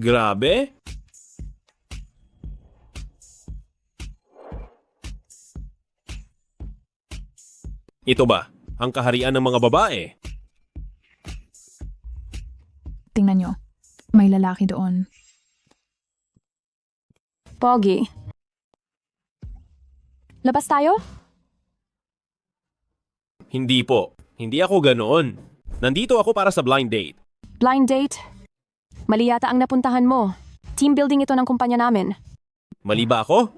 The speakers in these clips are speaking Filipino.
Grabe? Ito ba, ang kaharian ng mga babae? Tingnan nyo. May lalaki doon. Pogi. Labas tayo? Hindi po. Hindi ako ganoon. Nandito ako para sa blind date. Blind date? Mali yata ang napuntahan mo. Team building ito ng kumpanya namin. Mali ba ako?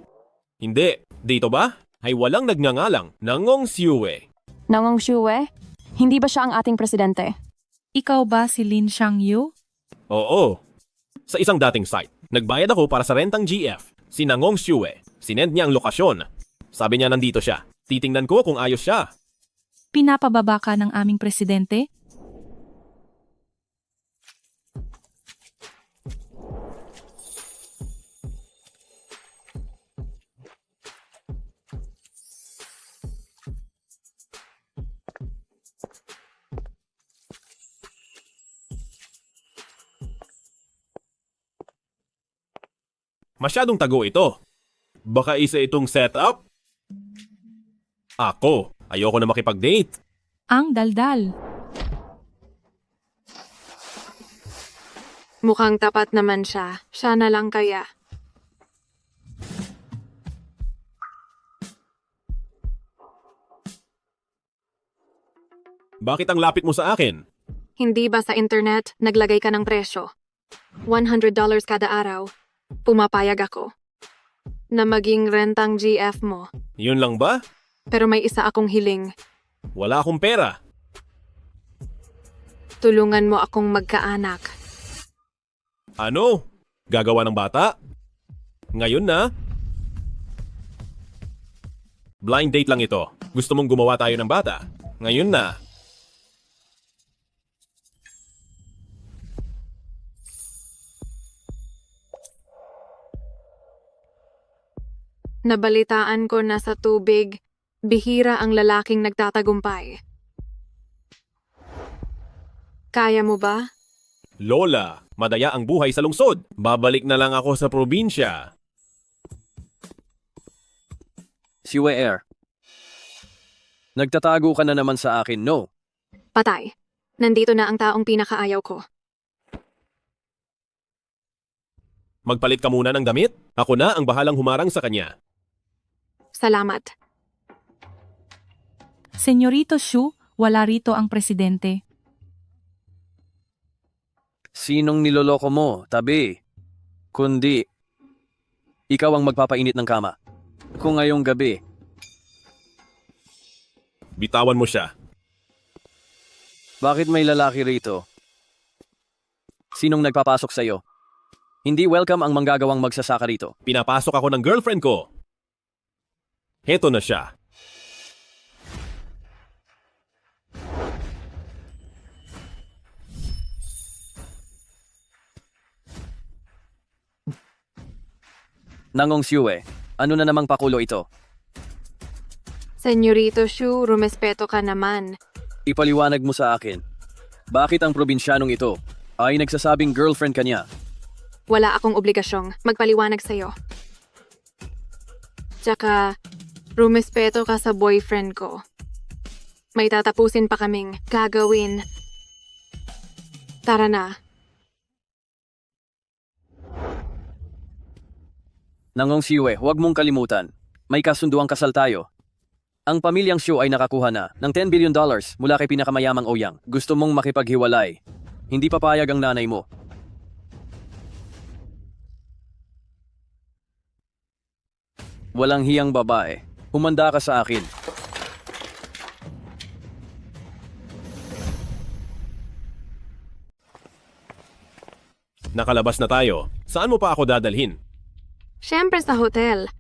Hindi. Dito ba? Ay walang nagngangalang Nangong Siwe. Nangong Shue? Hindi ba siya ang ating presidente? Ikaw ba si Lin Shangyu? Oo. Sa isang dating site, nagbayad ako para sa rentang GF. Si Nangong Siwe. Sinend niya ang lokasyon. Sabi niya nandito siya. Titingnan ko kung ayos siya. Pinapababa ka ng aming presidente? Masyadong tago ito. Baka isa itong setup? Ako, ayoko na makipag-date. Ang daldal. Mukhang tapat naman siya. Siya na lang kaya. Bakit ang lapit mo sa akin? Hindi ba sa internet naglagay ka ng presyo? $100 kada araw. Pumapayag ako. Na maging rentang GF mo. Yun lang ba? Pero may isa akong hiling. Wala akong pera. Tulungan mo akong magkaanak. Ano? Gagawa ng bata? Ngayon na? Blind date lang ito. Gusto mong gumawa tayo ng bata? Ngayon na. Nabalitaan ko na sa tubig, bihira ang lalaking nagtatagumpay. Kaya mo ba? Lola, madaya ang buhay sa lungsod. Babalik na lang ako sa probinsya. Siwe Air. Nagtatago ka na naman sa akin, no? Patay. Nandito na ang taong pinakaayaw ko. Magpalit ka muna ng damit? Ako na ang bahalang humarang sa kanya. Salamat. Senyorito Shu, wala rito ang presidente. Sinong niloloko mo, tabi? Kundi, ikaw ang magpapainit ng kama. Kung ngayong gabi, Bitawan mo siya. bakit may lalaki rito? Sinong nagpapasok sa'yo? Hindi welcome ang manggagawang magsasaka rito. Pinapasok ako ng girlfriend ko. Heto na siya. Nangong Siwe, ano na namang pakulo ito? Senyorito Shu, rumespeto ka naman. Ipaliwanag mo sa akin. Bakit ang probinsyanong ito ay nagsasabing girlfriend ka niya? Wala akong obligasyong magpaliwanag sa'yo. Tsaka, rumespeto ka sa boyfriend ko. May tatapusin pa kaming gagawin. Tara na. Nangong Siwe, huwag mong kalimutan. May kasunduang kasal tayo. Ang pamilyang Shu ay nakakuha na ng $10 billion mula kay pinakamayamang Ouyang. Gusto mong makipaghiwalay. Hindi papayag ang nanay mo. Walang hiyang babae. Humanda ka sa akin. Nakalabas na tayo. Saan mo pa ako dadalhin? Siyempre sa hotel.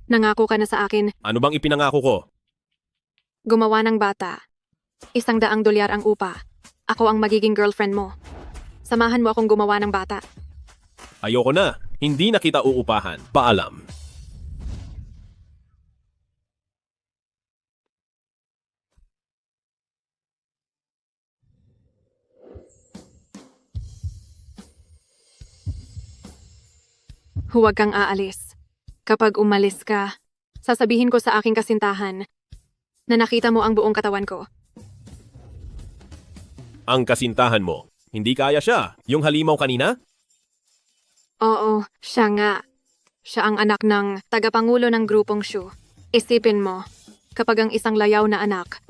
Nangako ka na sa akin, Ano bang ipinangako ko? gumawa ng bata. $100 ang upa. Ako ang magiging girlfriend mo. Samahan mo akong gumawa ng bata. Ayoko na. Hindi na kita uupahan. Paalam. Huwag kang aalis. Kapag umalis ka, sasabihin ko sa aking kasintahan na nakita mo ang buong katawan ko. Ang kasintahan mo, hindi kaya siya. Yung halimaw kanina? Oo, siya nga. Siya ang anak ng tagapangulo ng grupong Shu. Isipin mo, kapag ang isang layaw na anak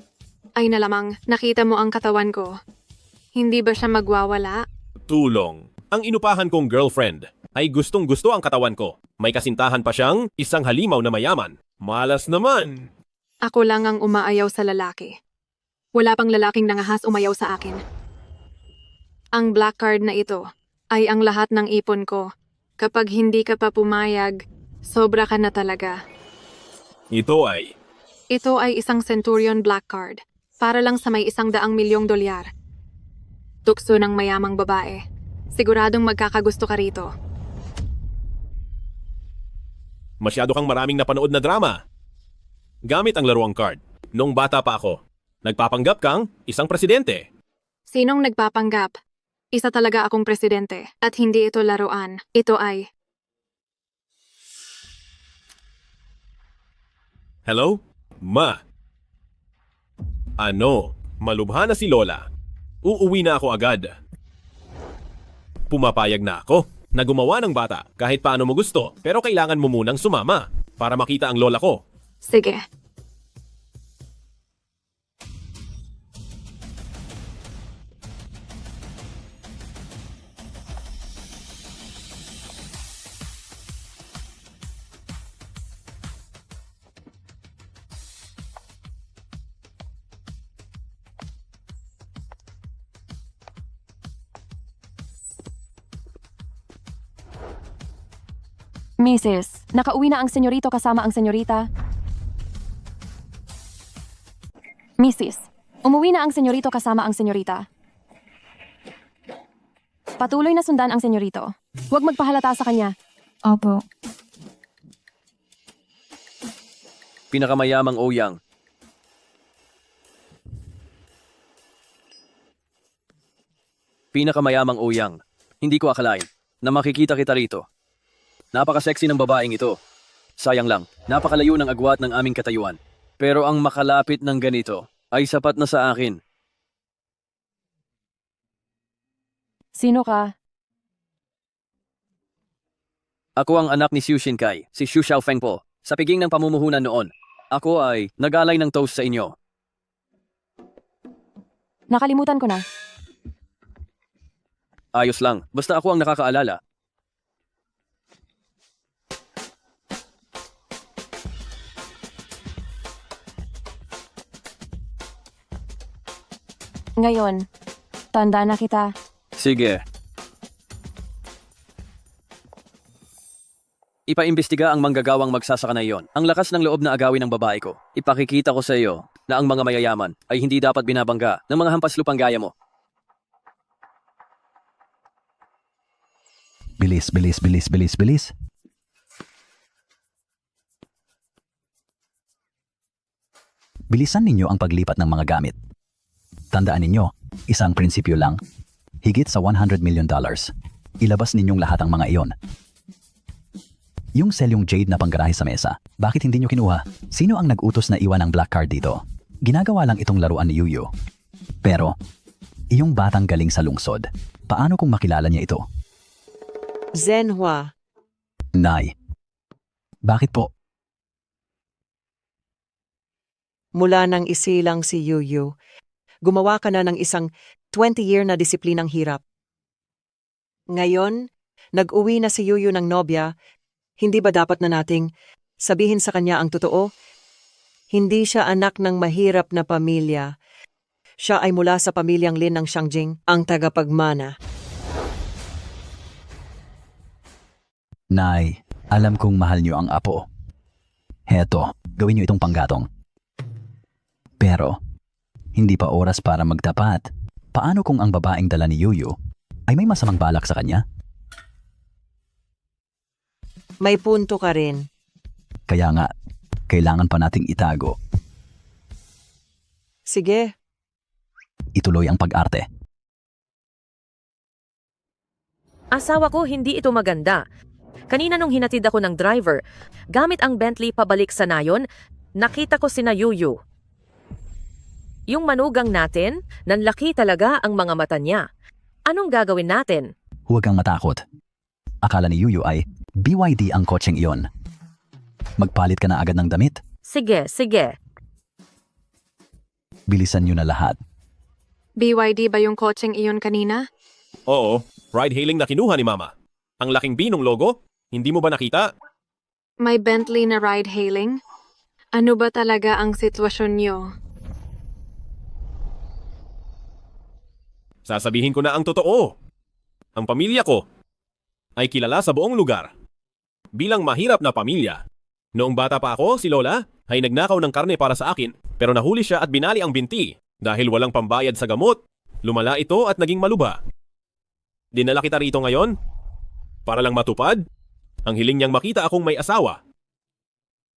ay nalamang nakita mo ang katawan ko, hindi ba siya magwawala? Tulong. Ang inupahan kong girlfriend ay gustong-gusto ang katawan ko. May kasintahan pa siyang isang halimaw na mayaman. Malas naman. Ako lang ang umaayaw sa lalaki. Wala pang lalaking nangahas umayaw sa akin. Ang black card na ito ay ang lahat ng ipon ko. Kapag hindi ka pa pumayag, sobra ka na talaga. Ito ay Ito ay isang Centurion black card. Para lang sa may $100,000,000. Tukso ng mayamang babae. Siguradong magkakagusto ka rito. masyado kang maraming napanood na drama. Gamit ang laruang card. Nung bata pa ako, nagpapanggap kang isang presidente. Sinong nagpapanggap? Isa talaga akong presidente. At hindi ito laruan. Ito ay... Hello? Ma? Ano? Malubha na si Lola. Uuwi na ako agad. Pumapayag na ako na gumawa ng bata kahit paano mo gusto, pero kailangan mo munang sumama para makita ang lola ko. Sige. Mrs., nakauwi na ang senyorito kasama ang senyorita. Mrs., umuwi na ang senyorito kasama ang senyorita. Patuloy na sundan ang senyorito. Huwag magpahalata sa kanya. Opo. Pinakamayamang Ouyang. Pinakamayamang Ouyang. Hindi ko akalain na makikita kita rito. Napaka-sexy ng babaeng ito. Sayang lang, napakalayo ng agwat ng aming katayuan. Pero ang makalapit ng ganito ay sapat na sa akin. Sino ka? Ako ang anak ni Xu Xinkai, si Xu Xiaofeng po. Sa piging ng pamumuhunan noon, ako ay nag-alay ng toast sa inyo. Nakalimutan ko na. Ayos lang, basta ako ang nakakaalala. Ngayon, tanda na kita. Sige. Ipaimbestiga ang manggagawang magsasaka na iyon. Ang lakas ng loob na agawin ng babae ko. Ipakikita ko sa iyo na ang mga mayayaman ay hindi dapat binabangga ng mga hampas lupang gaya mo. Bilis, bilis, bilis, bilis, bilis. Bilisan ninyo ang paglipat ng mga gamit. Tandaan ninyo, isang prinsipyo lang. Higit sa $100 million. Ilabas ninyong lahat ang mga iyon. Yung selyong jade na panggarahe sa mesa, bakit hindi nyo kinuha? Sino ang nag-utos na iwan ang black card dito? Ginagawa lang itong laruan ni Yuyu. Pero, iyong batang galing sa lungsod, paano kung makilala niya ito? Zenhua, Nay. Bakit po? mula nang isilang si Yuyu, gumawa ka na ng isang 20-year na disiplinang hirap. Ngayon, nag-uwi na si Yuyu ng nobya, hindi ba dapat na nating sabihin sa kanya ang totoo? Hindi siya anak ng mahirap na pamilya. Siya ay mula sa pamilyang Lin ng Xiangjing, ang tagapagmana. Nay, alam kong mahal niyo ang apo. Heto, gawin niyo itong panggatong. Pero, hindi pa oras para magtapat. Paano kung ang babaeng dala ni Yuyu ay may masamang balak sa kanya? May punto ka rin. Kaya nga, kailangan pa nating itago. Sige, Ituloy ang pag-arte. Asawa ko, hindi ito maganda. Kanina nung hinatid ako ng driver, gamit ang Bentley pabalik sa nayon, nakita ko sina Yuyu. Yung manugang natin, nanlaki talaga ang mga mata niya. Anong gagawin natin? Huwag kang matakot. Akala ni Yuyu ay BYD ang kotseng iyon. Magpalit ka na agad ng damit. Sige, sige. Bilisan niyo na lahat. BYD ba yung kotseng iyon kanina? Oo, ride-hailing na kinuha ni Mama. Ang laking binong logo, hindi mo ba nakita? May Bentley na ride-hailing? Ano ba talaga ang sitwasyon niyo? Sasabihin ko na ang totoo. Ang pamilya ko ay kilala sa buong lugar bilang mahirap na pamilya. Noong bata pa ako, si Lola ay nagnakaw ng karne para sa akin pero nahuli siya at binali ang binti dahil walang pambayad sa gamot. Lumala ito at naging maluba. Dinala kita rito ngayon para lang matupad ang hiling niyang makita akong may asawa.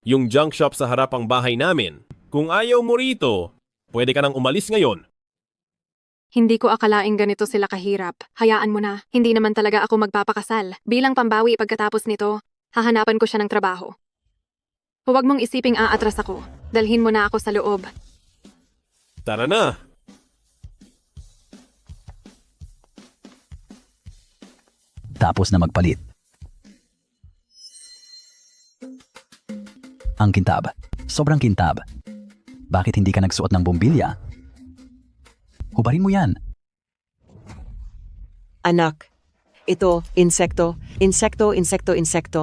Yung junk shop sa harapang bahay namin. Kung ayaw mo rito, pwede ka nang umalis ngayon. Hindi ko akalaing ganito sila kahirap. Hayaan mo na, hindi naman talaga ako magpapakasal. Bilang pambawi pagkatapos nito, hahanapan ko siya ng trabaho. Huwag mong isiping aatras ako. Dalhin mo na ako sa loob. Tara na! Tapos na magpalit. Ang kintab. Sobrang kintab. Bakit hindi ka nagsuot ng bumbilya? Hubarin mo yan. Anak, ito, insekto, insekto, insekto, insekto.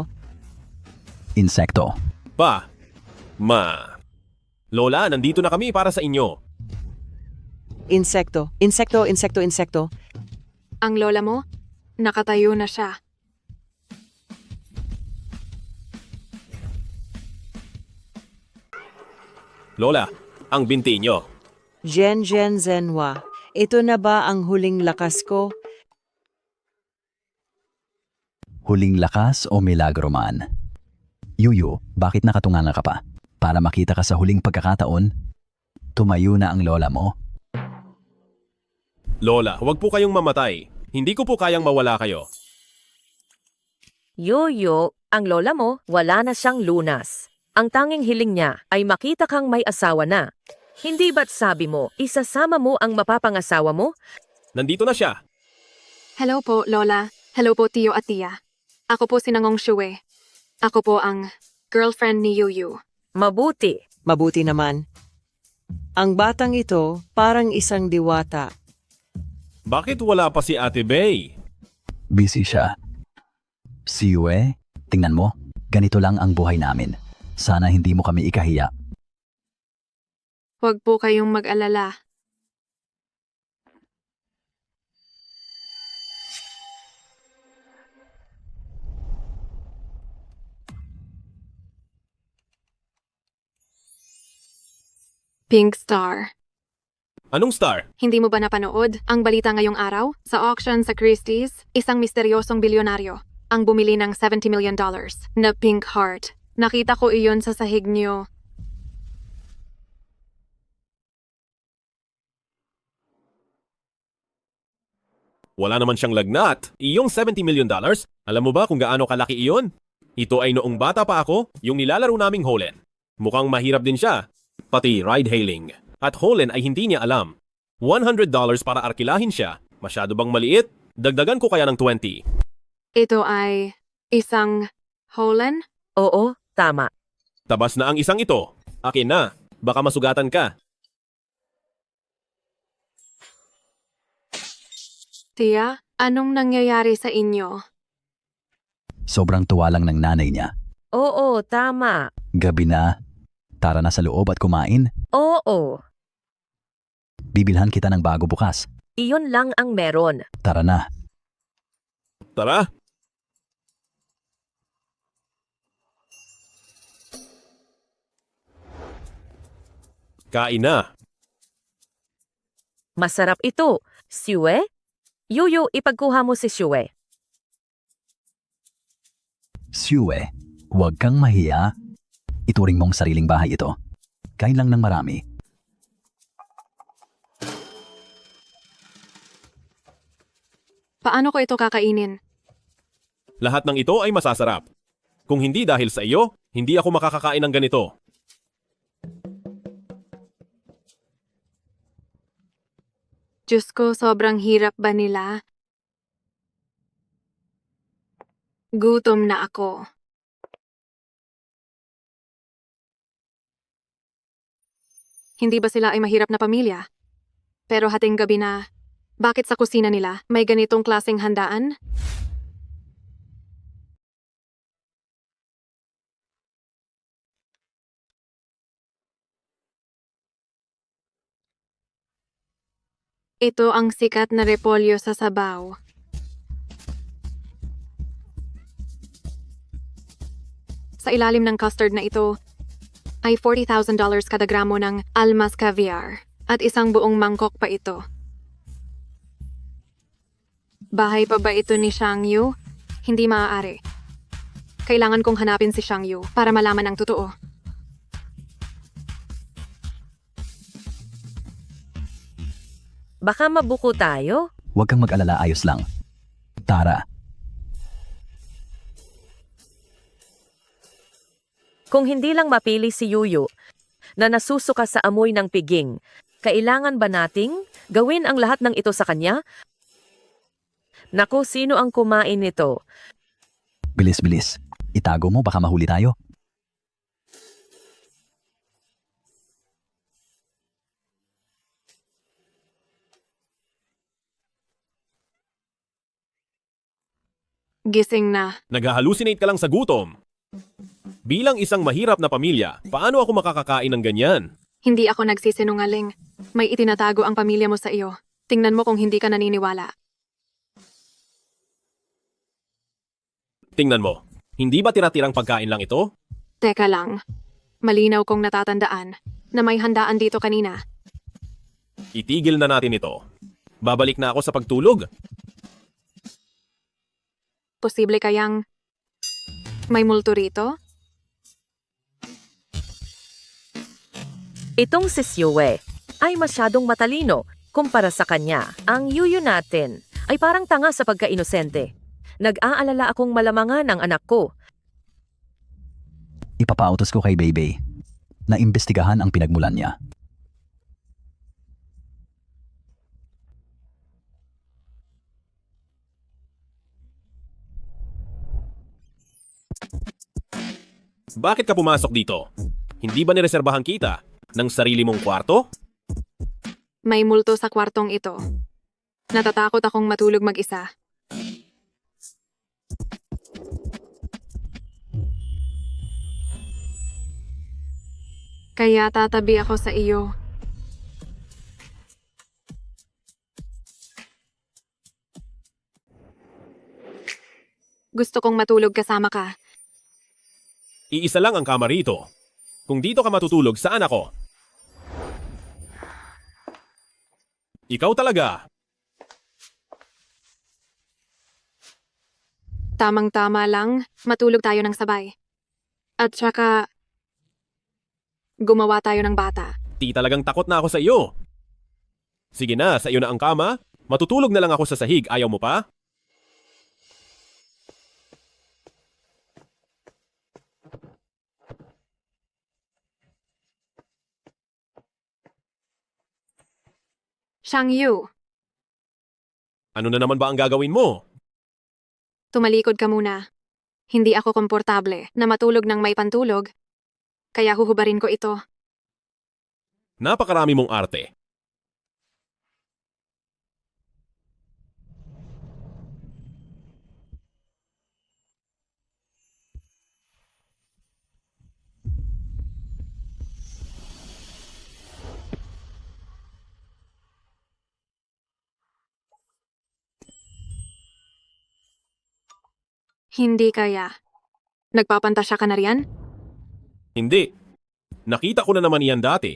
Insekto. Pa! Ma! Lola, nandito na kami para sa inyo. Insekto, insekto, insekto, insekto. Ang lola mo, nakatayo na siya. Lola, ang binti nyo. Jen Jen Zenwa. Ito na ba ang huling lakas ko? Huling lakas o milagro man? Yuyu, bakit nakatunganga ka pa? Para makita ka sa huling pagkakataon, tumayo na ang lola mo. Lola, huwag po kayong mamatay. Hindi ko po kayang mawala kayo. Yuyu, ang lola mo, wala na siyang lunas. Ang tanging hiling niya ay makita kang may asawa na. Hindi ba't sabi mo, isasama mo ang mapapangasawa mo? Nandito na siya. Hello po, Lola. Hello po, Tiyo at Tia. Ako po si Nangong Shue. Ako po ang girlfriend ni Yuyu. Mabuti. Mabuti naman. Ang batang ito parang isang diwata. Bakit wala pa si Ate Bay? Busy siya. Si Yue, tingnan mo, ganito lang ang buhay namin. Sana hindi mo kami ikahiya. Huwag po kayong mag-alala. Pink Star. Anong star? Hindi mo ba napanood ang balita ngayong araw? Sa auction sa Christie's, isang misteryosong bilyonaryo ang bumili ng $70 million na pink heart. Nakita ko iyon sa sahig niyo. Wala naman siyang lagnat. Iyong $70 million? Alam mo ba kung gaano kalaki iyon? Ito ay noong bata pa ako, yung nilalaro naming Holen. Mukhang mahirap din siya. Pati ride-hailing. At Holen ay hindi niya alam. $100 para arkilahin siya. Masyado bang maliit? Dagdagan ko kaya ng 20. Ito ay isang Holen? Oo, tama. Tabas na ang isang ito. Akin na. Baka masugatan ka. Tia, anong nangyayari sa inyo? Sobrang tuwa lang ng nanay niya. Oo, tama. Gabi na. Tara na sa loob at kumain. Oo. Bibilhan kita ng bago bukas. Iyon lang ang meron. Tara na. Tara. Kain na. Masarap ito. Shue? Yuyu, ipagkuha mo si Shue. Shue, huwag kang mahiya. Ituring mong sariling bahay ito. Kain lang ng marami. Paano ko ito kakainin? Lahat ng ito ay masasarap. Kung hindi dahil sa iyo, hindi ako makakakain ng ganito. Diyos ko, sobrang hirap ba nila? Gutom na ako. Hindi ba sila ay mahirap na pamilya? Pero hating gabi na, bakit sa kusina nila may ganitong klaseng handaan? Ito ang sikat na repolyo sa sabaw. Sa ilalim ng custard na ito ay $40,000 kada gramo ng almas caviar at isang buong mangkok pa ito. Bahay pa ba ito ni Shang Yu? Hindi maaari. Kailangan kong hanapin si Shang Yu para malaman ang totoo. Baka mabuko tayo? Huwag kang mag-alala, ayos lang. Tara, Kung hindi lang mapili si Yuyu na nasusuka sa amoy ng piging, kailangan ba nating gawin ang lahat ng ito sa kanya? Naku, sino ang kumain nito? bilis-bilis. Itago mo, baka mahuli tayo. Gising na. Nag-hallucinate ka lang sa gutom. Bilang isang mahirap na pamilya, paano ako makakakain ng ganyan? Hindi ako nagsisinungaling. May itinatago ang pamilya mo sa iyo. Tingnan mo kung hindi ka naniniwala. Tingnan mo, hindi ba tira-tirang pagkain lang ito? Teka lang. Malinaw kong natatandaan na may handaan dito kanina. Itigil na natin ito. Babalik na ako sa pagtulog. Posible kayang may multo rito? Itong si Siyue ay masyadong matalino kumpara sa kanya. Ang Yuyu natin ay parang tanga sa pagka-inosente. Nag-aalala akong malamangan ang anak ko. Ipapautos ko kay Bebe na imbestigahan ang pinagmulan niya. Bakit ka pumasok dito? Hindi ba nireserbahan kita ng sarili mong kwarto? May multo sa kwartong ito. Natatakot akong matulog mag-isa. Kaya tatabi ako sa iyo. Gusto kong matulog kasama ka. Iisa lang ang kama rito. Kung dito ka matutulog, saan ako? Ikaw talaga. Tamang-tama lang, matulog tayo ng sabay. At saka, gumawa tayo ng bata. Di talagang takot na ako sa iyo. Sige na, sa iyo na ang kama. Matutulog na lang ako sa sahig, ayaw mo pa? Shang Yu, Ano na naman ba ang gagawin mo? tumalikod ka muna. Hindi ako komportable na matulog ng may pantulog, kaya huhubarin ko ito. Napakarami mong arte. Hindi kaya. Nagpapantasya ka na riyan? Hindi. Nakita ko na naman iyan dati.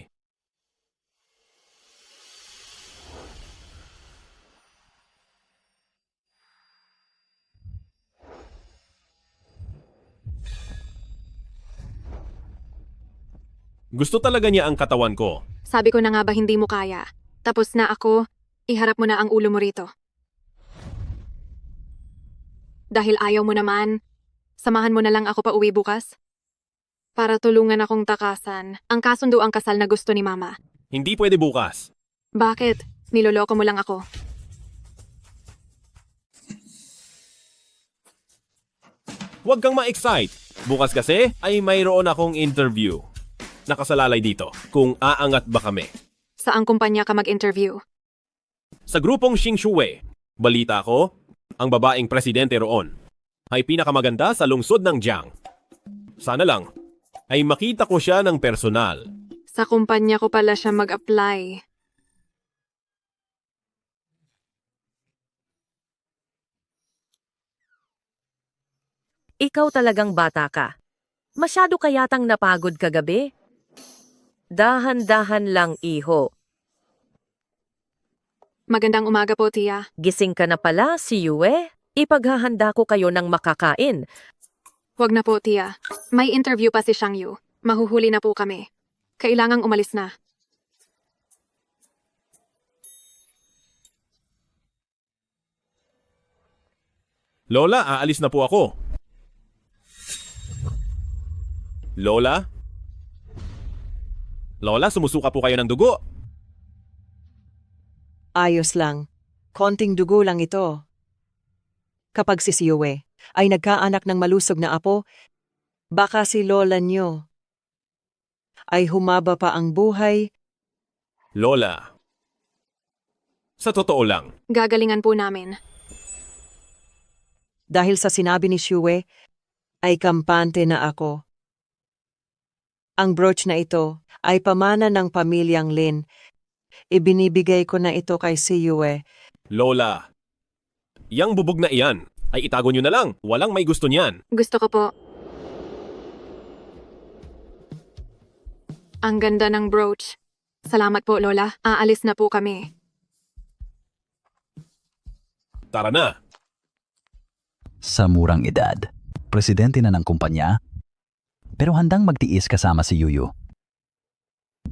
Gusto talaga niya ang katawan ko. Sabi ko na nga ba hindi mo kaya. Tapos na ako, iharap mo na ang ulo mo rito. Dahil ayaw mo naman, samahan mo na lang ako pa uwi bukas. Para tulungan akong takasan ang kasunduang kasal na gusto ni Mama. Hindi pwede bukas. Bakit? Niloloko mo lang ako. Huwag kang ma-excite. Bukas kasi ay mayroon akong interview. Nakasalalay dito kung aangat ba kami. Saang kumpanya ka mag-interview? Sa grupong Xingshui, balita ko, ang babaeng presidente roon ay pinakamaganda sa lungsod ng Jiang. Sana lang ay makita ko siya ng personal. Sa kumpanya ko pala siya mag-apply. Ikaw talagang bata ka. Masyado kayatang napagod kagabi? Dahan-dahan lang, iho. Magandang umaga po, Tia. Gising ka na pala, si Yue. Ipaghahanda ko kayo ng makakain. Huwag na po, Tia. May interview pa si Shang Yu. Mahuhuli na po kami. Kailangang umalis na. Lola, aalis na po ako. Lola? Lola, sumusuka po kayo ng dugo. Ayos lang. Konting dugo lang ito. Kapag si Yue ay nagkaanak ng malusog na apo, baka si lola niyo ay humaba pa ang buhay. Lola. Sa totoo lang, Gagalingan po namin. Dahil sa sinabi ni Yue, ay kampante na ako. Ang brooch na ito ay pamana ng pamilyang Lin. Ibinibigay ko na ito kay si Yue. Lola. Yang bubog na iyan ay itago nyo na lang. Walang may gusto niyan. Gusto ko po. Ang ganda ng brooch. Salamat po, Lola. Aalis na po kami. Tara na. Sa murang edad, presidente na ng kumpanya, pero handang magtiis kasama si Yuyu.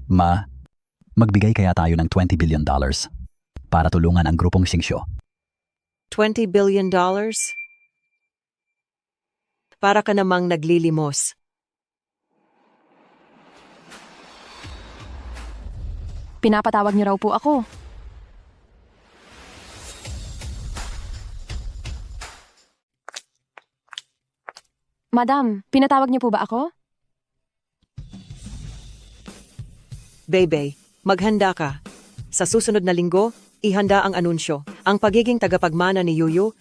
Ma, magbigay kaya tayo ng $20 billion para tulungan ang grupong Xingshu. $20 billion? Para ka namang naglilimos. Pinapatawag niyo raw po ako. Madam, pinatawag niyo po ba ako? Bebe, maghanda ka. Sa susunod na linggo, ihanda ang anunsyo. Ang pagiging tagapagmana ni Yuyu.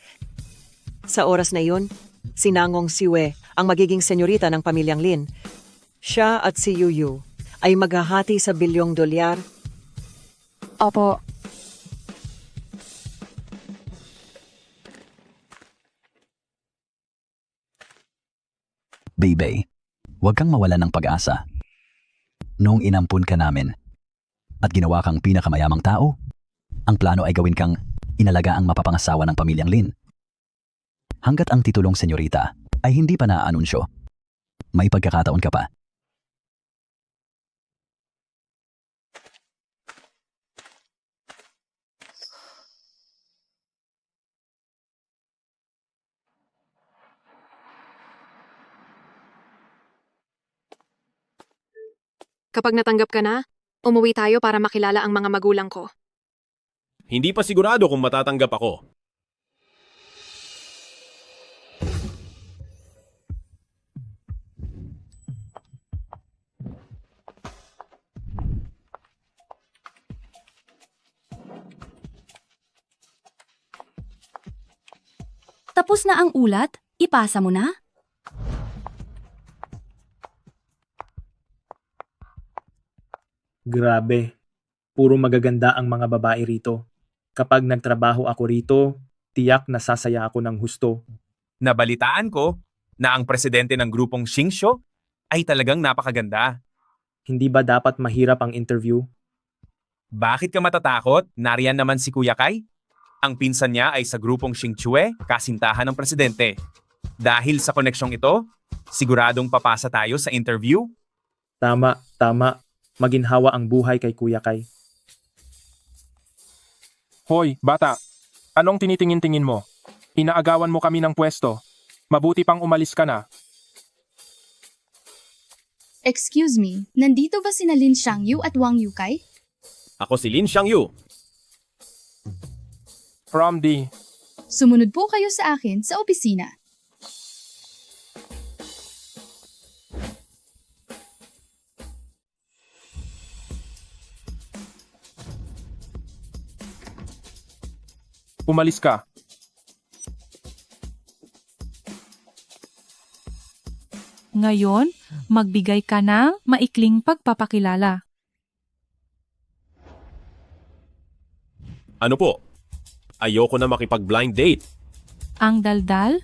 Sa oras na iyon, si Nangong Siwe ang magiging senyorita ng pamilyang Lin. Siya at si Yuyu ay maghahati sa $1 bilyong. Opo. Bebe, huwag kang mawalan ng pag-asa. Noong inampun ka namin at ginawa kang pinakamayamang tao, ang plano ay gawin kang inalaga ang mapapangasawa ng pamilyang Lin. Hanggat ang titulong senyorita ay hindi pa naaanunsyo, may pagkakataon ka pa. Kapag natanggap ka na, umuwi tayo para makilala ang mga magulang ko. Hindi pa sigurado kung matatanggap ako. Tapos na ang ulat? Ipasa mo na? Grabe. Puro magaganda ang mga babae rito. Kapag nagtrabaho ako rito, tiyak nasasaya ako ng husto. Nabalitaan ko na ang presidente ng grupong Xingshu ay talagang napakaganda. Hindi ba dapat mahirap ang interview? Bakit ka matatakot? Nariyan naman si Kuya Kai. Ang pinsan niya ay sa grupong Xingchue, kasintahan ng presidente. Dahil sa koneksyong ito, siguradong papasa tayo sa interview. Tama, tama. Maginhawa ang buhay kay Kuya Kai. Hoy, bata. Anong tinitingin-tingin mo? Inaagawan mo kami ng pwesto. Mabuti pang umalis ka na. Excuse me, nandito ba sina Lin Xiangyu at Wang Yukay? Ako si Lin Xiangyu. From the... Sumunod po kayo sa akin sa opisina. Umalis ka. Ngayon, magbigay ka ng maikling pagpapakilala. Ano po? Ayoko na makipag-blind date. Ang daldal?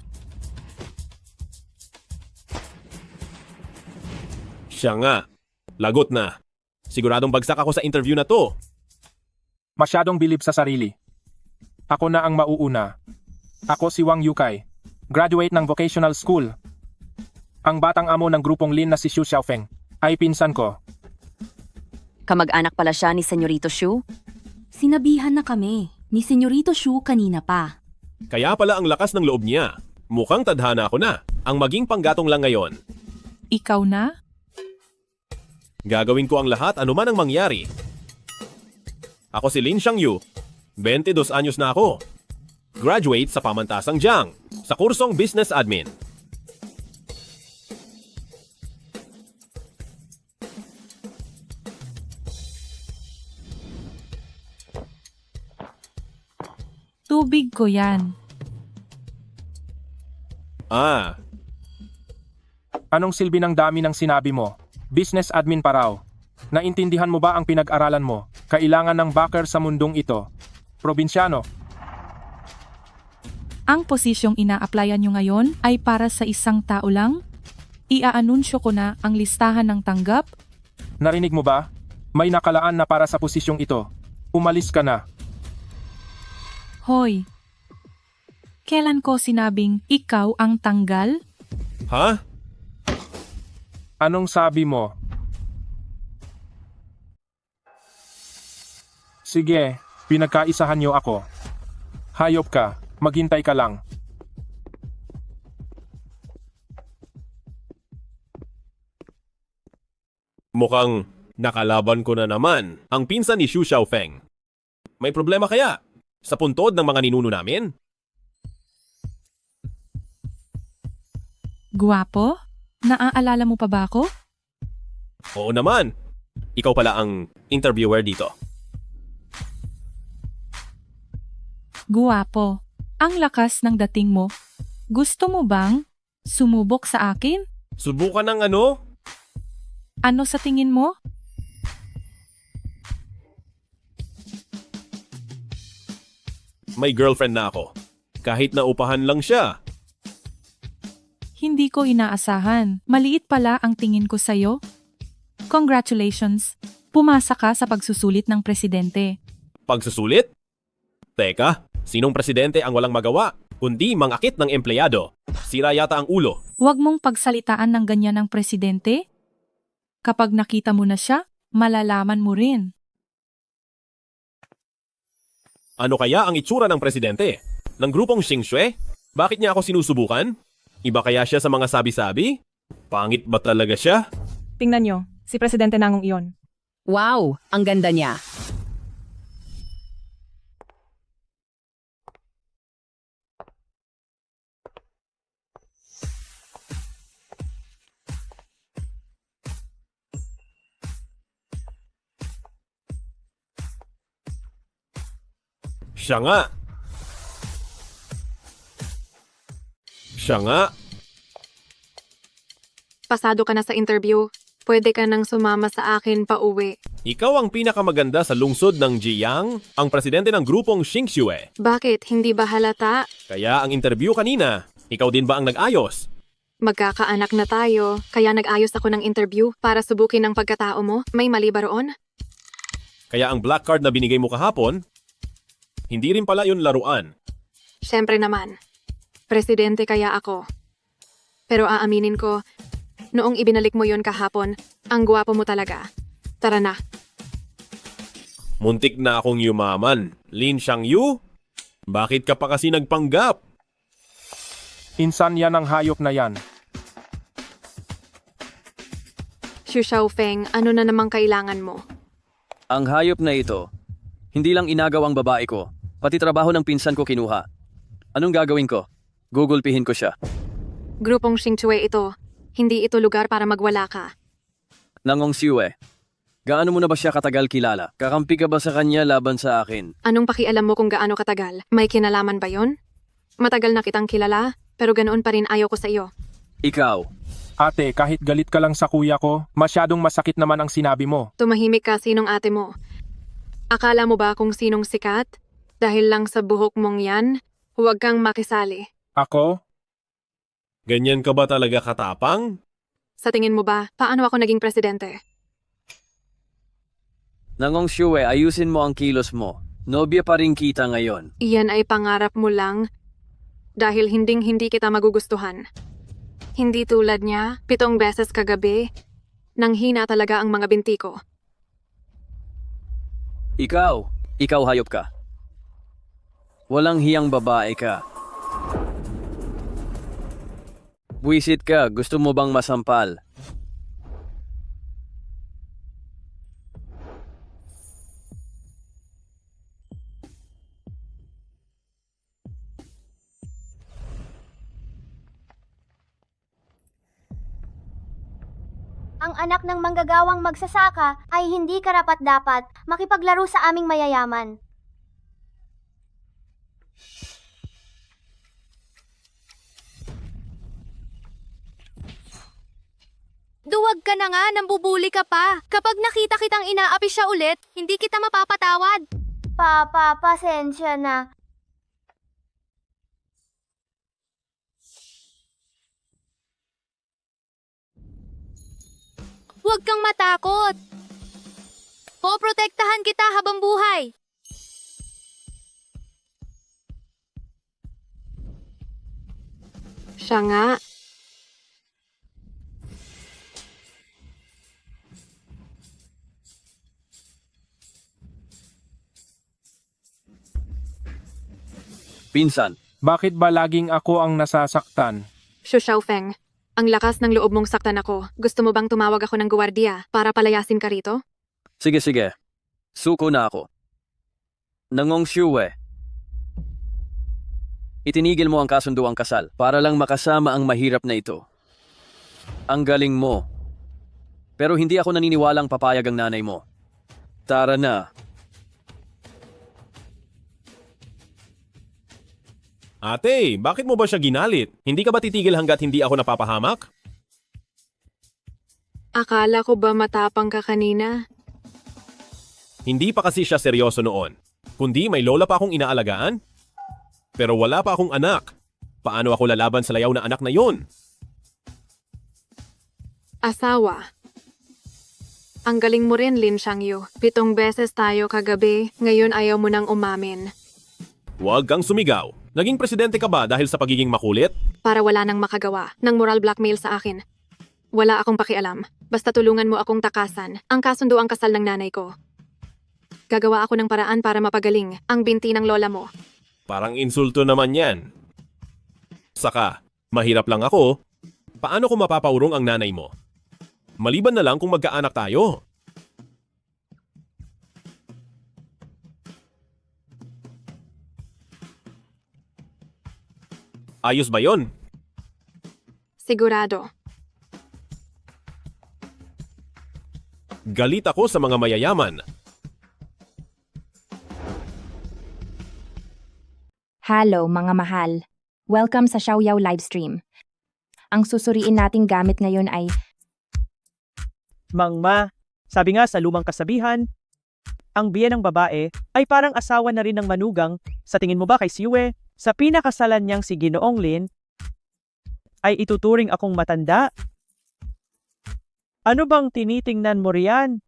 Siya nga. Lagot na. Siguradong bagsak ako sa interview na to. Masyadong bilib sa sarili. Ako na ang mauuna. Ako si Wang Yukay. Graduate ng vocational school. Ang batang amo ng grupong Lin na si Xu Xiaofeng ay pinsan ko. Kamag-anak pala siya ni Senyorito Xu? Sinabihan na kami ni Senyorito Xu kanina pa. Kaya pala ang lakas ng loob niya. Mukhang tadhana ako na. Ang maging panggatong lang ngayon. Ikaw na? Gagawin ko ang lahat anuman ang mangyari. Ako si Lin Xiangyu. 22 anyos na ako. Graduate sa Pamantasang Jiang sa kursong Business Admin. Tubig ko yan. Ah, Anong silbi ng dami ng sinabi mo? Business admin pa raw. Naintindihan mo ba ang pinag-aralan mo? Kailangan ng backer sa mundong ito. Probinsyano. Ang posisyong ina-applyan nyo ngayon ay para sa isang tao lang? Iaanunsyo ko na ang listahan ng tanggap? Narinig mo ba? May nakalaan na para sa posisyong ito. Umalis ka na. Hoy! Kailan ko sinabing ikaw ang tanggal? ha? Anong sabi mo? Sige, pinagkaisahan niyo ako. Hayop ka, maghintay ka lang. Mukhang nakalaban ko na naman ang pinsan ni Xu Xiaofeng. May problema kaya sa puntod ng mga ninuno namin? Guwapo? Naaalala mo pa ba ako? Oo naman. Ikaw pala ang interviewer dito. Guwapo. Ang lakas ng dating mo. Gusto mo bang sumubok sa akin? Subukan ng ano? Ano sa tingin mo? May girlfriend na ako. Kahit naupahan lang siya. Hindi ko inaasahan. Maliit pala ang tingin ko sa'yo. Congratulations. Pumasa ka sa pagsusulit ng presidente. Pagsusulit? Teka, sinong presidente ang walang magawa, kundi mangakit ng empleyado? Sira yata ang ulo. Huwag mong pagsalitaan ng ganyan ng presidente. Kapag nakita mo na siya, malalaman mo rin. Ano kaya ang itsura ng presidente? Ng grupong Xingxue? Bakit niya ako sinusubukan? Iba kaya siya sa mga sabi-sabi? Pangit ba talaga siya? Tingnan nyo, si Presidente Nangong iyon. Wow, ang ganda niya. Siya nga. Siya nga. Pasado ka na sa interview. Pwede ka nang sumama sa akin pa uwi. Ikaw ang pinakamaganda sa lungsod ng Jiang, ang presidente ng grupong Xingxue. Bakit? Hindi ba halata? Kaya ang interview kanina, ikaw din ba ang nag-ayos? Magkakaanak na tayo, kaya nag-ayos ako ng interview para subukin ang pagkatao mo. May mali ba roon? Kaya ang black card na binigay mo kahapon, hindi rin pala yun laruan. Siyempre naman. Presidente kaya ako. Pero aaminin ko, noong ibinalik mo yon kahapon, ang gwapo mo talaga. Tara na. Muntik na akong yumaman. Lin Xiangyu? Bakit ka pa kasi nagpanggap? Insan yan ang hayop na yan. Xu Xiaofeng, ano na namang kailangan mo? Ang hayop na ito, hindi lang inagaw ang babae ko, pati trabaho ng pinsan ko kinuha. Anong gagawin ko? Gugulpihin ko siya. Grupong Xingchue ito. Hindi ito lugar para magwala ka. Nangong Siwe, gaano mo na ba siya katagal kilala? Kakampi ka ba sa kanya laban sa akin? Anong pakialam mo kung gaano katagal? May kinalaman ba yon? Matagal na kitang kilala, pero ganoon pa rin ayaw ko sa iyo. Ikaw, Ate, kahit galit ka lang sa kuya ko, masyadong masakit naman ang sinabi mo. Tumahimik ka, sinong ate mo. Akala mo ba kung sinong sikat? Dahil lang sa buhok mong yan, huwag kang makisali. Ako? Ganyan ka ba talaga katapang? Sa tingin mo ba, paano ako naging presidente? Nangong Siwe, ayusin mo ang kilos mo. Nobya pa rin kita ngayon. Iyan ay pangarap mo lang dahil hindi kita magugustuhan. Hindi tulad niya, 7 beses kagabi, nang hina talaga ang mga binti ko. Ikaw hayop ka. Walang hiyang babae ka. Buwisit ka, gusto mo bang masampal? Ang anak ng manggagawang magsasaka ay hindi karapat-dapat makipaglaro sa aming mayayaman. Duwag ka na nga, nambubuli ka pa. Kapag nakita kitang inaapi siya ulit, hindi kita mapapatawad. Pasensya na. Huwag kang matakot. Poprotektahan kita habang buhay. Siya nga. Pinsan, Bakit ba laging ako ang nasasaktan? Xu Xiaofeng, ang lakas ng loob mong saktan ako. Gusto mo bang tumawag ako ng guwardiya para palayasin ka rito? sige. Suko na ako. Nangong Siwe, itinigil mo ang kasunduang kasal para lang makasama ang mahirap na ito. Ang galing mo. Pero hindi ako naniniwalang papayag ang nanay mo. Tara na. Ate, bakit mo ba siya ginalit? Hindi ka ba titigil hanggat hindi ako napapahamak? Akala ko ba matapang ka kanina? Hindi pa kasi siya seryoso noon. Kundi may lola pa akong inaalagaan. Pero wala pa akong anak. Paano ako lalaban sa layaw na anak na yon? Asawa. Ang galing mo rin, Lin Xiangyu. 7 beses tayo kagabi, ngayon ayaw mo nang umamin. Huwag kang sumigaw. Naging presidente ka ba dahil sa pagiging makulit? Para wala nang makagawa ng moral blackmail sa akin. Wala akong pakialam. Basta tulungan mo akong takasan ang kasunduang kasal ng nanay ko. Gagawa ako ng paraan para mapagaling ang binti ng lola mo. Parang insulto naman yan. Saka, mahirap lang ako. Paano ko mapapaurong ang nanay mo? Maliban na lang kung magkaanak tayo. Ayos ba yon? Sigurado. Galit ako sa mga mayayaman. Hello mga mahal. Welcome sa Xiaoyao livestream. Ang susuriin nating gamit ngayon ay Mangma, sabi nga sa lumang kasabihan, ang biyen ng babae ay parang asawa na rin ng manugang. Sa tingin mo ba kay Siwe, sa pinakasalan niyang si Ginoong Lin, ay ituturing akong matanda? Ano bang tinitingnan mo riyan?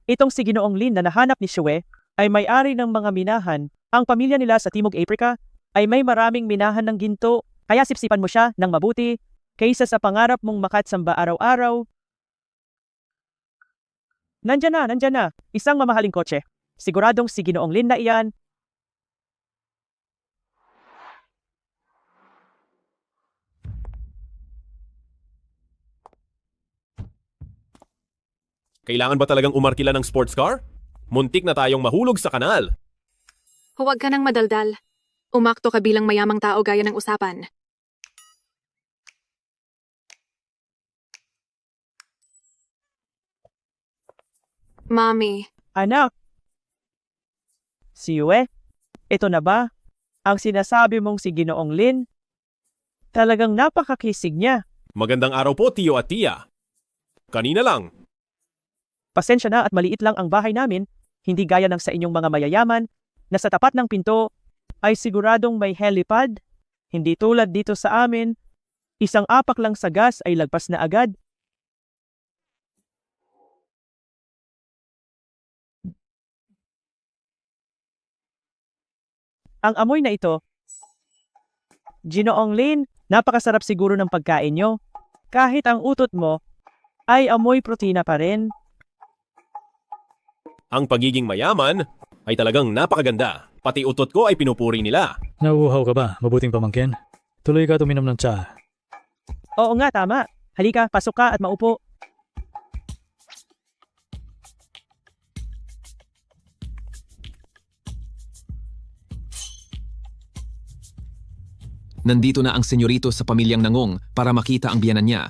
Itong si Ginoong Lin na nahanap ni Siwe ay may-ari ng mga minahan. Ang pamilya nila sa Timog Africa ay may maraming minahan ng ginto, kaya sipsipan mo siya ng mabuti kaysa sa pangarap mong makatsamba araw-araw. Nandyan na, isang mamahaling kotse. Siguradong si Ginoong Lin na iyan. Kailangan ba talagang umarkila ng sports car? Muntik na tayong mahulog sa kanal. Huwag ka nang madaldal. Umakto ka bilang mayamang tao gaya ng usapan. Mami, Anak! Si Yue, ito na ba? Ang sinasabi mong si Ginoong Lin? Talagang napakakisig niya. Magandang araw po, Tio at Tia. Kanina lang. Pasensya na at maliit lang ang bahay namin, hindi gaya ng sa inyong mga mayayaman, na sa tapat ng pinto ay siguradong may helipad. Hindi tulad dito sa amin, isang apak lang sa gas ay lagpas na agad. Ang amoy na ito, Ginoong Lin, napakasarap siguro ng pagkain nyo. Kahit ang utot mo ay amoy protina pa rin. Ang pagiging mayaman ay talagang napakaganda. Pati utot ko ay pinupuri nila. Nauuhaw ka ba, mabuting pamangkin? Tuloy ka tuminom ng tsa. Oo nga, tama. Halika, pasok ka at maupo. Nandito na ang senyorito sa pamilyang Nangong para makita ang biyanan niya.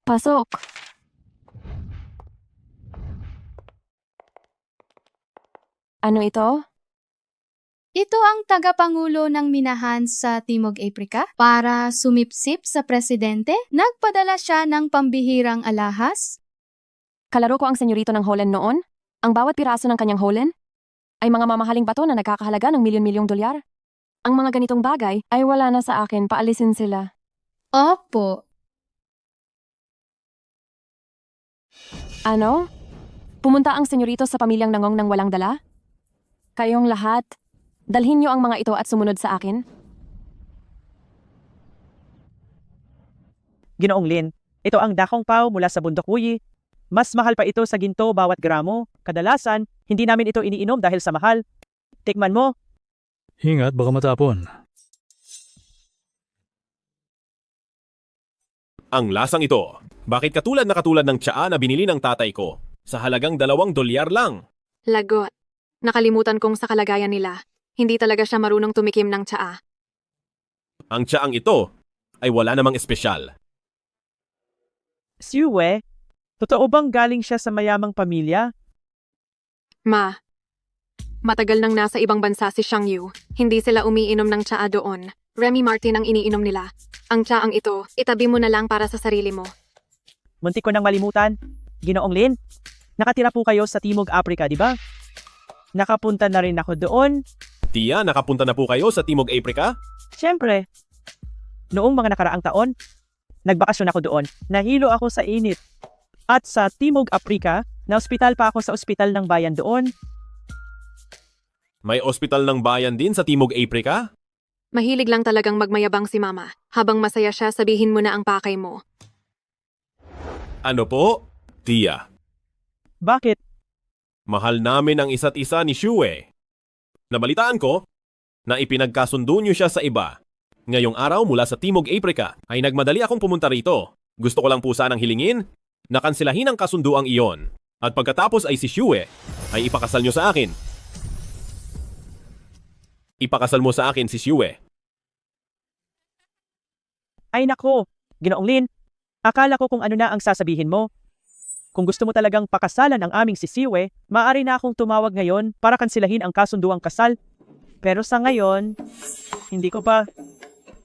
Pasok. Ano ito? Ito ang tagapangulo ng minahan sa Timog Aprika para sumipsip sa presidente. Nagpadala siya ng pambihirang alahas. Kalaro ko ang senyorito ng Holland noon. Ang bawat piraso ng kanyang Holland ay mga mamahaling bato na nagkakahalaga ng milyon-milyong dolyar. Ang mga ganitong bagay ay wala na sa akin, paalisin sila. Opo. Ano? Pumunta ang senyorito sa pamilyang Nangong nang walang dala? Kayong lahat, dalhin niyo ang mga ito at sumunod sa akin. Ginoong Lin, ito ang dakong pao mula sa bundok Wuyi. Mas mahal pa ito sa ginto bawat gramo. Kadalasan, hindi namin ito iniinom dahil sa mahal. Tikman mo. Ingat, baka matapon. Ang lasang ito. Bakit katulad ng tsaa na binili ng tatay ko? Sa halagang $2 lang. lagot. Nakalimutan kong sa kalagayan nila. Hindi talaga siya marunong tumikim ng tsaa. Ang tsaang ito ay wala namang espesyal. Si Yue, totoo bang galing siya sa mayamang pamilya? Ma, matagal nang nasa ibang bansa si Xiang Yu. Hindi sila umiinom ng tsaa doon. Remy Martin ang iniinom nila. Ang tsaang ito, itabi mo na lang para sa sarili mo. Muntik ko nang malimutan. Ginoong Lin, nakatira po kayo sa Timog Aprika, di ba? Nakapunta na rin ako doon. Tia, nakapunta na po kayo sa Timog Aprika? Siyempre, noong mga nakaraang taon, nagbakasyon ako doon. Nahilo ako sa init. At sa Timog Aprika, na-ospital pa ako sa ospital ng bayan doon. May ospital ng bayan din sa Timog Aprika? Mahilig lang talagang magmayabang si Mama. Habang masaya siya, sabihin mo na ang pakay mo. Ano po? Tia, Bakit? mahal namin ang isa't isa ni Shue. Nabalitaan ko na ipinagkasundo niyo siya sa iba. Ngayong araw mula sa Timog Aprika ay nagmadali akong pumunta rito. Gusto ko lang po sanang hilingin na kansilahin ang kasunduang iyon. At pagkatapos ay si Shue ay ipakasal niyo sa akin. Ipakasal mo sa akin si Shue. Ay nako, Ginoong Lin, akala ko kung ano na ang sasabihin mo. Kung gusto mo talagang pakasalan ang aming si Siwe, maaari na akong tumawag ngayon para kansilahin ang kasunduang kasal. Pero sa ngayon, hindi ko pa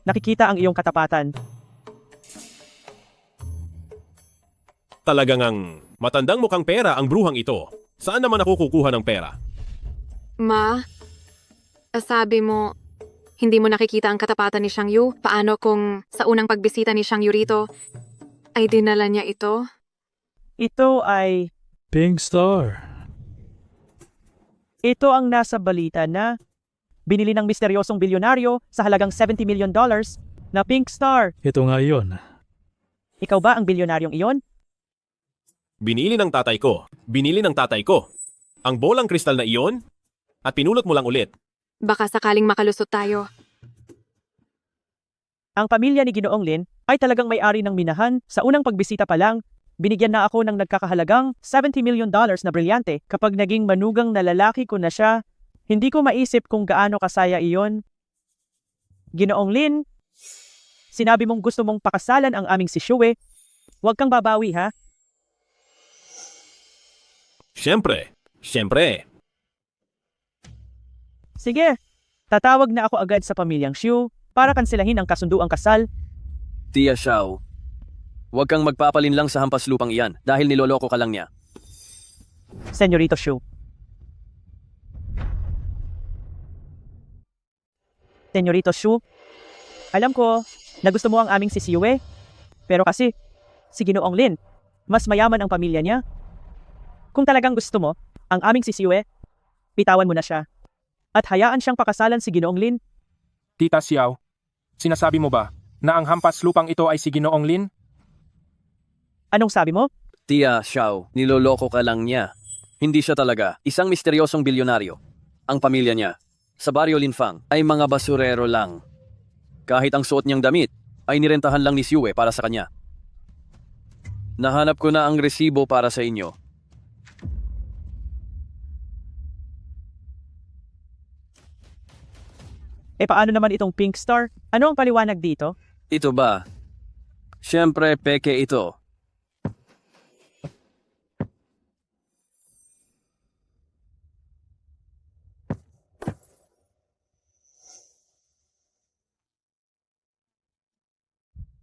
nakikita ang iyong katapatan. Talagang ang matandang mukhang pera ang bruhang ito. Saan naman ako kukuha ng pera? Ma, sabi mo, hindi mo nakikita ang katapatan ni Xiang Yu? Paano kung sa unang pagbisita ni Xiang Yu rito, ay dinala niya ito? Ito ay... Pink Star. Ito ang nasa balita na binili ng misteryosong bilyonaryo sa halagang $70 million na Pink Star. Ito nga yun. Ikaw ba ang bilyonaryong iyon? Binili ng tatay ko. Binili ng tatay ko. Ang bolang kristal na iyon? At pinulot mo lang ulit. Baka sakaling makalusot tayo. Ang pamilya ni Ginoong Lin ay talagang may-ari ng minahan. Sa unang pagbisita pa lang, binigyan na ako ng nagkakahalagang $70 million na brilyante. Kapag naging manugang na lalaki ko na siya, hindi ko maisip kung gaano kasaya iyon. Ginoong Lin, sinabi mong gusto mong pakasalan ang aming si Shue. Huwag kang babawi ha. Siyempre. Sige, tatawag na ako agad sa pamilyang Xu para kanselahin ang kasunduang kasal. Tia Xiao, huwag kang magpapalin lang sa hampas lupang iyan dahil niloloko ka lang niya. Senyorito Xu. Senyorito Xu, alam ko na gusto mo ang aming si Xue, pero kasi si Ginoong Lin, mas mayaman ang pamilya niya. Kung talagang gusto mo ang aming si Xue, bitawan mo na siya. At hayaan siyang pakasalan si Ginoong Lin. Tita Xiao, sinasabi mo ba na ang hampas lupang ito ay si Ginoong Lin? Anong sabi mo? Tia Xiao, niloloko ka lang niya. Hindi siya talaga isang misteryosong bilyonaryo. Ang pamilya niya, sa Barrio Linfang, ay mga basurero lang. Kahit ang suot niyang damit, ay nirentahan lang ni Xue para sa kanya. Nahanap ko na ang resibo para sa inyo. Paano naman itong Pink Star? Ano ang paliwanag dito? Ito ba? Siyempre, peke ito.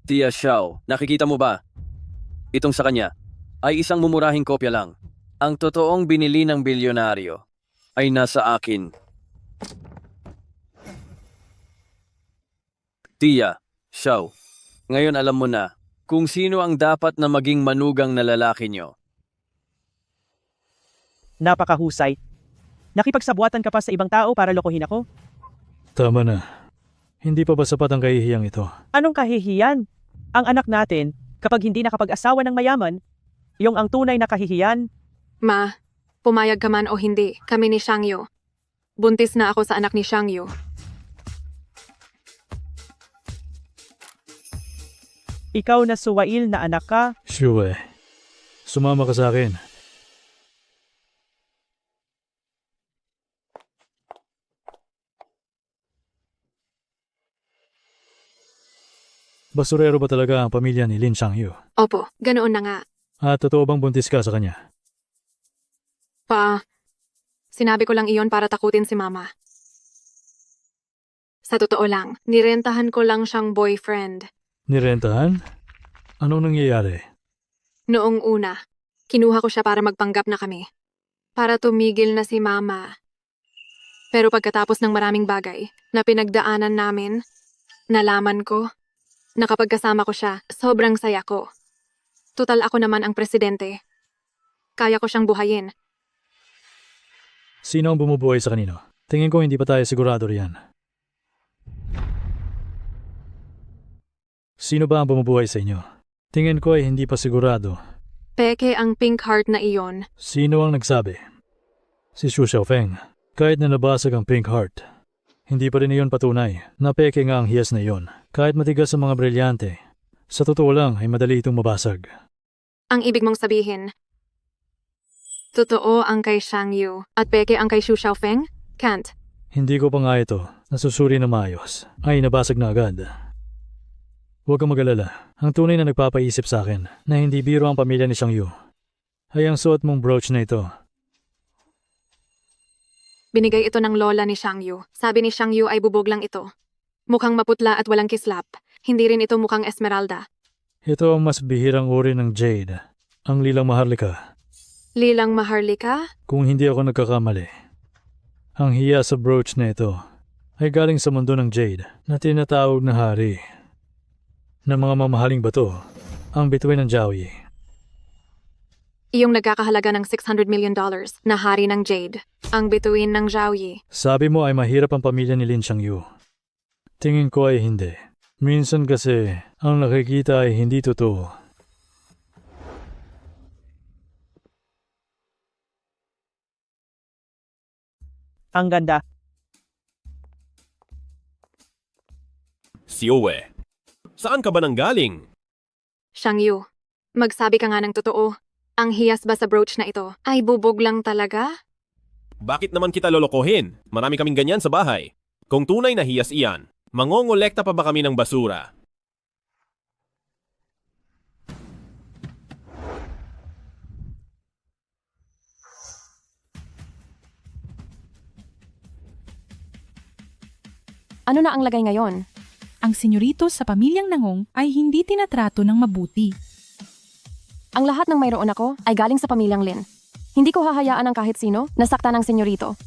Tia Xiao, nakikita mo ba? Itong sa kanya ay isang mumurahing kopya lang. Ang totoong binili ng bilyonaryo ay nasa akin. Tia Xiao, ngayon alam mo na kung sino ang dapat na maging manugang na lalaki nyo. Napakahusay. Nakipagsabuatan ka pa sa ibang tao para lokohin ako? Tama na. Hindi pa ba sapat ang kahihiyang ito? Anong kahihiyan? Ang anak natin, kapag hindi nakapag-asawa ng mayaman, yung ang tunay na kahihiyan. Ma, pumayag ka man o hindi, kami ni Shangyu. Buntis na ako sa anak ni Shangyu. Ikaw na suwail na anak ka. Shue, sumama ka sa akin. Basurero ba talaga ang pamilya ni Lin Changyu? Opo, ganoon na nga. At totoo bang buntis ka sa kanya? Sinabi ko lang iyon para takutin si Mama. Sa totoo lang, nirentahan ko lang siyang boyfriend. Nirentahan? Anong nangyayari? Noong una, kinuha ko siya para magpanggap na kami. Para tumigil na si Mama. Pero pagkatapos ng maraming bagay na pinagdaanan namin, nalaman ko na kapag kasama ko siya, sobrang saya ko. Tutal ako naman ang presidente. Kaya ko siyang buhayin. Sino ang bumubuhay sa kanino? Tingin ko hindi pa tayo sigurado riyan. Sino ba ang bumubuhay sa inyo? Tingin ko ay hindi pa sigurado. Peke ang pink heart na iyon. Sino ang nagsabi? Si Xu Xiaofeng. Kahit na nabasag ang pink heart, hindi pa rin iyon patunay na peke nga ang hiyas na iyon. Kahit matigas ang mga brilyante, sa totoo lang ay madali itong mabasag. Ang ibig mong sabihin, totoo ang kay Shangyu at peke ang kay Xu Xiaofeng? Can't. Hindi ko pa nga ito nasusuri na maayos. Ay, nabasag na agad. Huwag kang mag-alala. Ang tunay na nagpapaisip sa akin na hindi biro ang pamilya ni Shangyu ay ang suot mong brooch na ito. Binigay ito ng lola ni Shangyu. Sabi ni Shangyu ay bubog lang ito. Mukhang maputla at walang kislap. Hindi rin ito mukhang esmeralda. Ito ang mas bihirang uri ng jade. Ang lilang maharlika. Lilang maharlika? Kung hindi ako nagkakamali. Ang hiya sa brooch na ito ay galing sa mundo ng jade na tinatawag na hari ng mga mamahaling bato, ang bituin ng Jiaoyi. Iyong nagkakahalaga ng $600 million na hari ng jade, ang bituin ng Jiaoyi. Sabi mo ay mahirap ang pamilya ni Lin Changyu. Tingin ko ay hindi. Minsan kasi ang nakikita ay hindi totoo. Ang ganda. Xue, Saan ka ba nanggaling? Xiang Yu, magsabi ka nga ng totoo. Ang hiyas ba sa brooch na ito ay bubog lang talaga? Bakit naman kita lolokohin? Marami kaming ganyan sa bahay. Kung tunay na hiyas iyan, mangongolekta pa ba kami ng basura? Ano na ang lagay ngayon? Ang senyorito sa pamilyang Nangong ay hindi tinatrato ng mabuti. Ang lahat ng mayroon ako ay galing sa pamilyang Lin. Hindi ko hahayaan ang kahit sino na sakta ng senyorito.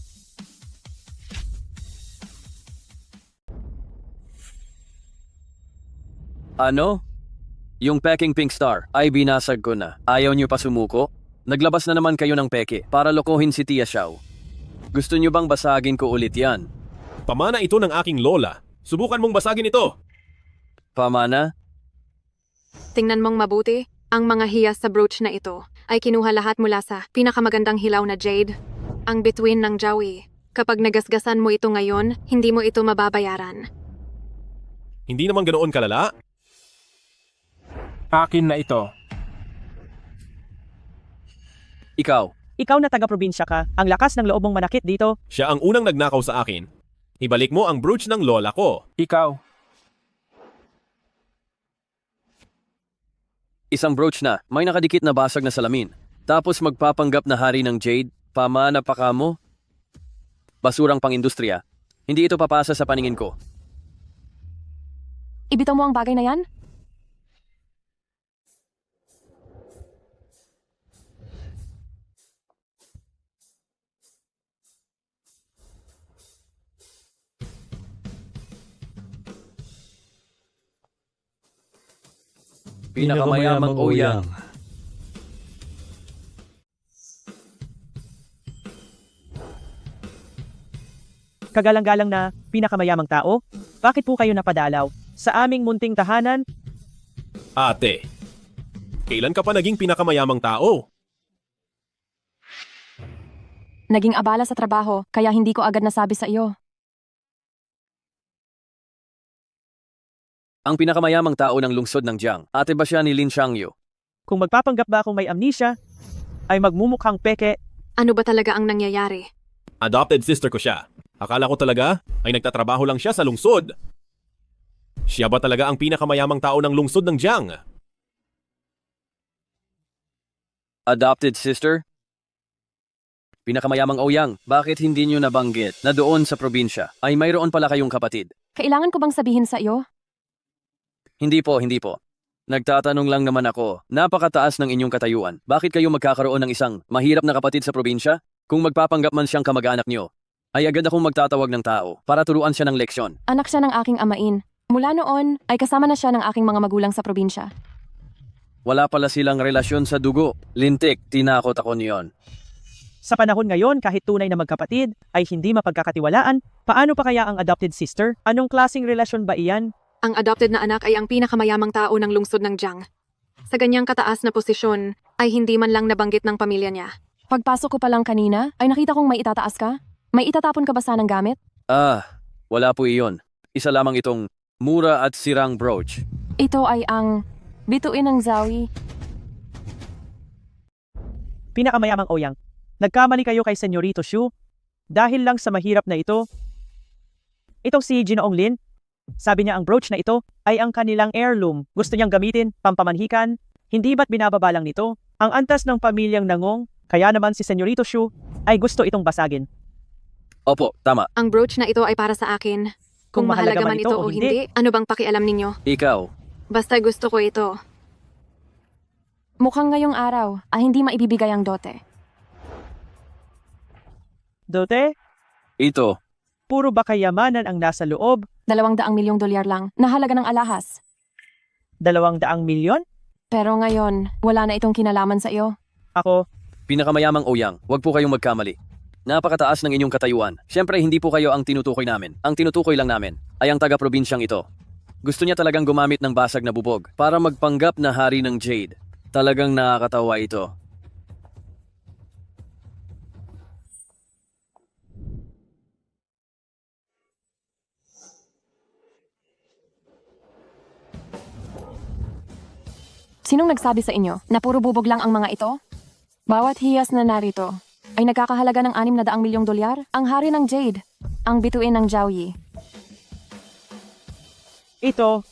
Ano? Yung peking pink star ay binasag ko na. Ayaw niyo pa sumuko? Naglabas na naman kayo ng peke para lokohin si Tia Xiao. Gusto niyo bang basagin ko ulit yan? Pamana ito ng aking lola. Subukan mong basagin ito. Pamana? Tingnan mong mabuti, ang mga hiyas sa brooch na ito ay kinuha lahat mula sa pinakamagandang hilaw na jade, ang bituin ng Jawi. Kapag nagasgasan mo ito ngayon, hindi mo ito mababayaran. Hindi naman ganoon kalala. Akin na ito. Ikaw. Ikaw na taga-probinsya ka, ang lakas ng loob mong manakit dito. Siya ang unang nagnakaw sa akin. Ibalik mo ang brooch ng lola ko. Ikaw. Isang brooch na, may nakadikit na basag na salamin. Tapos magpapanggap na hari ng jade, pamana pa ka mo? Basurang pang-industriya. Hindi ito papasa sa paningin ko. Ibitaw mo ang bagay na yan? Pinakamayamang Ouyang. Kagalang-galang na pinakamayamang tao, bakit po kayo napadalaw sa aming munting tahanan? Ate, kailan ka pa naging pinakamayamang tao? Naging abala sa trabaho, kaya hindi ko agad nasabi sa iyo. Ang pinakamayamang tao ng lungsod ng Jiang, ate ba siya ni Lin Xiangyu? Kung magpapanggap ba akong may amnesia, ay magmumukhang peke. Ano ba talaga ang nangyayari? Adopted sister ko siya. Akala ko talaga ay nagtatrabaho lang siya sa lungsod. Siya ba talaga ang pinakamayamang tao ng lungsod ng Jiang? Adopted sister? Pinakamayamang Ouyang, bakit hindi niyo nabanggit na doon sa probinsya ay mayroon pala kayong kapatid? Kailangan ko bang sabihin sa iyo? Hindi po. Nagtatanong lang naman ako, napakataas ng inyong katayuan. Bakit kayo magkakaroon ng isang mahirap na kapatid sa probinsya? Kung magpapanggap man siyang kamag-anak niyo, ay agad akong magtatawag ng tao para turuan siya ng leksyon. Anak siya ng aking amain. Mula noon, ay kasama na siya ng aking mga magulang sa probinsya. Wala pala silang relasyon sa dugo. Lintik, tinakot ako niyon. Sa panahon ngayon, kahit tunay na magkapatid ay hindi mapagkakatiwalaan, paano pa kaya ang adopted sister? Anong klaseng relasyon ba iyan? Ang adopted na anak ay ang pinakamayamang tao ng lungsod ng Jiang. Sa ganyang kataas na posisyon, ay hindi man lang nabanggit ng pamilya niya. Pagpasok ko pa lang kanina, ay nakita kong may itataas ka. May itatapon ka ba sanang gamit? Wala po iyon. Isa lamang itong mura at sirang brooch. Ito ay ang bituin ng Zawi. Pinakamayamang Ouyang, nagkamali kayo kay Senyorito Xu dahil lang sa mahirap na ito. Itong si Ginoong Lin, sabi niya ang brooch na ito ay ang kanilang heirloom. Gusto niyang gamitin, pampamanhikan. Hindi ba't binababa lang nito ang antas ng pamilyang Nangong? Kaya naman si Senyorito Xu ay gusto itong basagin. Opo, tama. Ang brooch na ito ay para sa akin. Kung mahalaga man ito o hindi, ano bang pakialam ninyo? Ikaw. Basta gusto ko ito. Mukhang ngayong araw ay hindi maibibigay ang dote. Dote, Ito. puro ba kayamanan ang nasa loob? 200 milyong dolyar lang, nahalaga ng alahas. 200 milyon? Pero ngayon, wala na itong kinalaman sa iyo. Ako, Pinakamayamang Ouyang, huwag po kayong magkamali. Napakataas ng inyong katayuan. Siyempre hindi po kayo ang tinutukoy namin. Ang tinutukoy lang namin ay ang taga-probinsyang ito. Gusto niya talagang gumamit ng basag na bubog para magpanggap na hari ng Jade. Talagang nakakatawa ito. Sinong nagsabi sa inyo na puro bubog lang ang mga ito? Bawat hiyas na narito ay nagkakahalaga ng 600 milyong dolyar. Ang hari ng Jade, ang bituin ng Jiaoyi. Ito.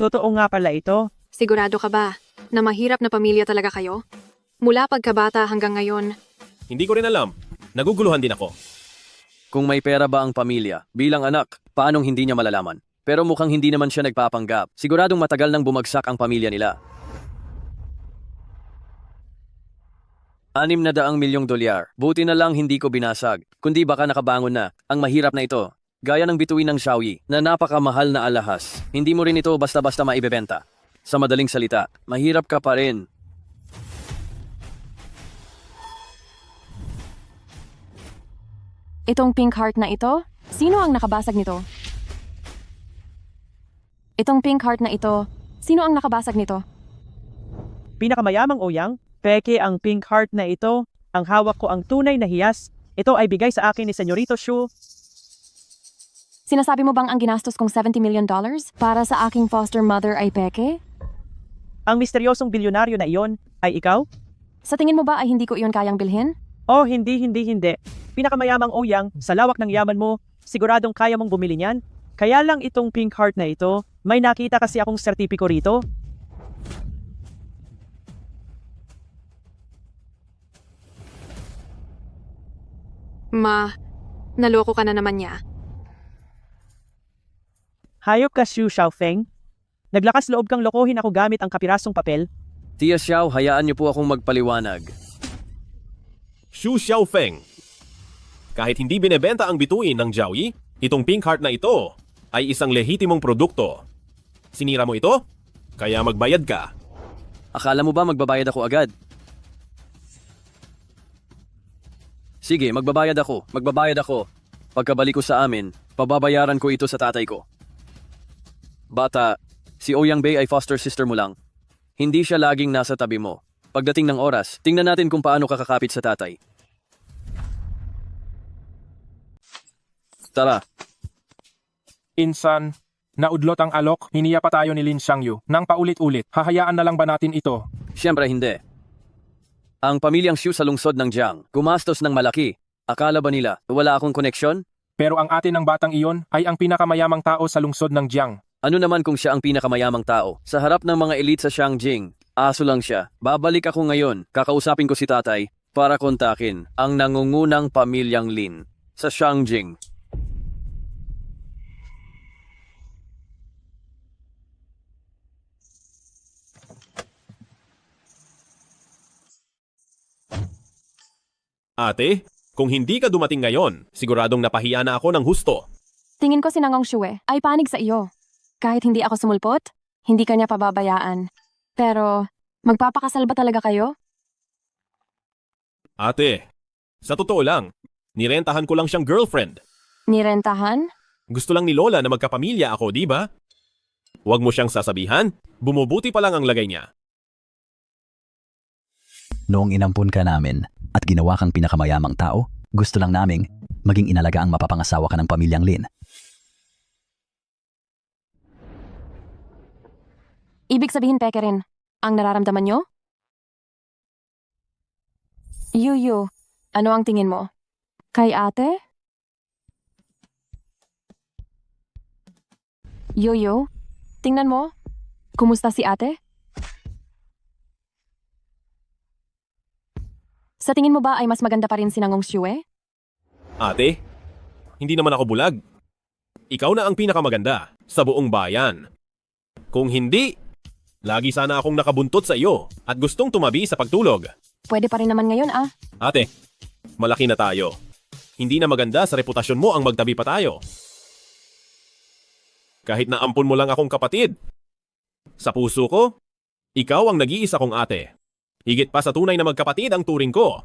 Totoo nga pala ito. Sigurado ka ba na mahirap na pamilya talaga kayo? Mula pagkabata hanggang ngayon, Hindi ko rin alam. Naguguluhan din ako. Kung may pera ba ang pamilya, bilang anak, paanong hindi niya malalaman? Pero mukhang hindi naman siya nagpapanggap. Siguradong matagal nang bumagsak ang pamilya nila. 600 milyong dolyar. Buti na lang hindi ko binasag. Kundi baka nakabangon na. Ang mahirap na ito. Gaya ng bituin ng Xiaoyi na napakamahal na alahas. Hindi mo rin ito basta-basta maibebenta. Sa madaling salita, mahirap ka pa rin. Itong pink heart na ito, sino ang nakabasag nito? Itong pink heart na ito, sino ang nakabasag nito? Pinakamayamang Ouyang, peke ang pink heart na ito. Ang hawak ko ang tunay na hiyas. Ito ay bigay sa akin ni Senyorito Shu. Sinasabi mo bang ang ginastos kong $70 million para sa aking foster mother ay peke? Ang misteryosong bilyonaryo na iyon ay ikaw? Sa tingin mo ba ay hindi ko iyon kayang bilhin? Oh, hindi. Pinakamayamang Ouyang, sa lawak ng yaman mo, siguradong kaya mong bumili niyan. Kaya lang itong pink heart na ito, may nakita kasi akong sertipiko rito. naloko ka na naman niya. Hayop ka, Xu Xiaofeng. Naglakas loob kang lokohin ako gamit ang kapirasong papel. Tia Xiao, hayaan niyo po akong magpaliwanag. Xu Xiaofeng. Kahit hindi binebenta ang bituin ng Jiaoyi, itong pink heart na ito ay isang lehitimong produkto. Sinira mo ito? Kaya magbayad ka. Akala mo ba magbabayad ako agad? Sige, magbabayad ako. Pagkabalik ko sa amin, pababayaran ko ito sa tatay ko. Bata, si Ouyang Bei ay foster sister mo lang. Hindi siya laging nasa tabi mo. Pagdating ng oras, tingnan natin kung paano kakakapit sa tatay. Tara. Insan, naudlot ang alok, hiniya pa tayo ni Lin Xiangyu nang paulit-ulit. Hahayaan na lang ba natin ito? Siyempre hindi. Ang pamilyang Xu sa lungsod ng Jiang, gumastos ng malaki. Akala ba nila, wala akong koneksyon? Pero ang ate ng batang iyon ay ang pinakamayamang tao sa lungsod ng Jiang. Ano naman kung siya ang pinakamayamang tao? Sa harap ng mga elite sa Shangjing, aso lang siya. Babalik ako ngayon, kakausapin ko si tatay para kontakin ang nangungunang pamilyang Lin sa Shangjing. Ate, kung hindi ka dumating ngayon, siguradong napahiya na ako ng husto. Tingin ko si Nangong Shue ay panig sa iyo. Kahit hindi ako sumulpot, hindi kanya pababayaan. Pero, magpapakasal ba talaga kayo? Ate, sa totoo lang, nirentahan ko lang siyang girlfriend. Nirentahan? Gusto lang ni Lola na magkapamilya ako, di ba? Huwag mo siyang sasabihan, bumubuti pa lang ang lagay niya. Noong inampun ka namin at ginawa kang pinakamayamang tao, gusto lang naming maging inalaga ang mapapangasawa ka ng pamilyang Lin. Ibig sabihin peke rin ang nararamdaman nyo? Yuyu, ano ang tingin mo? Kay ate? Yuyu, tingnan mo. Kumusta si ate? Sa tingin mo ba ay mas maganda pa rin si Nangong Shue? Ate, hindi naman ako bulag. Ikaw na ang pinakamaganda sa buong bayan. Kung hindi, lagi sana akong nakabuntot sa iyo at gustong tumabi sa pagtulog. Pwede pa rin naman ngayon ah. Ate, malaki na tayo. Hindi na maganda sa reputasyon mo ang magtabi pa tayo. Kahit na ampun mo lang akong kapatid. Sa puso ko, ikaw ang nag-iisa kong ate. Higit pa sa tunay na magkapatid ang turing ko.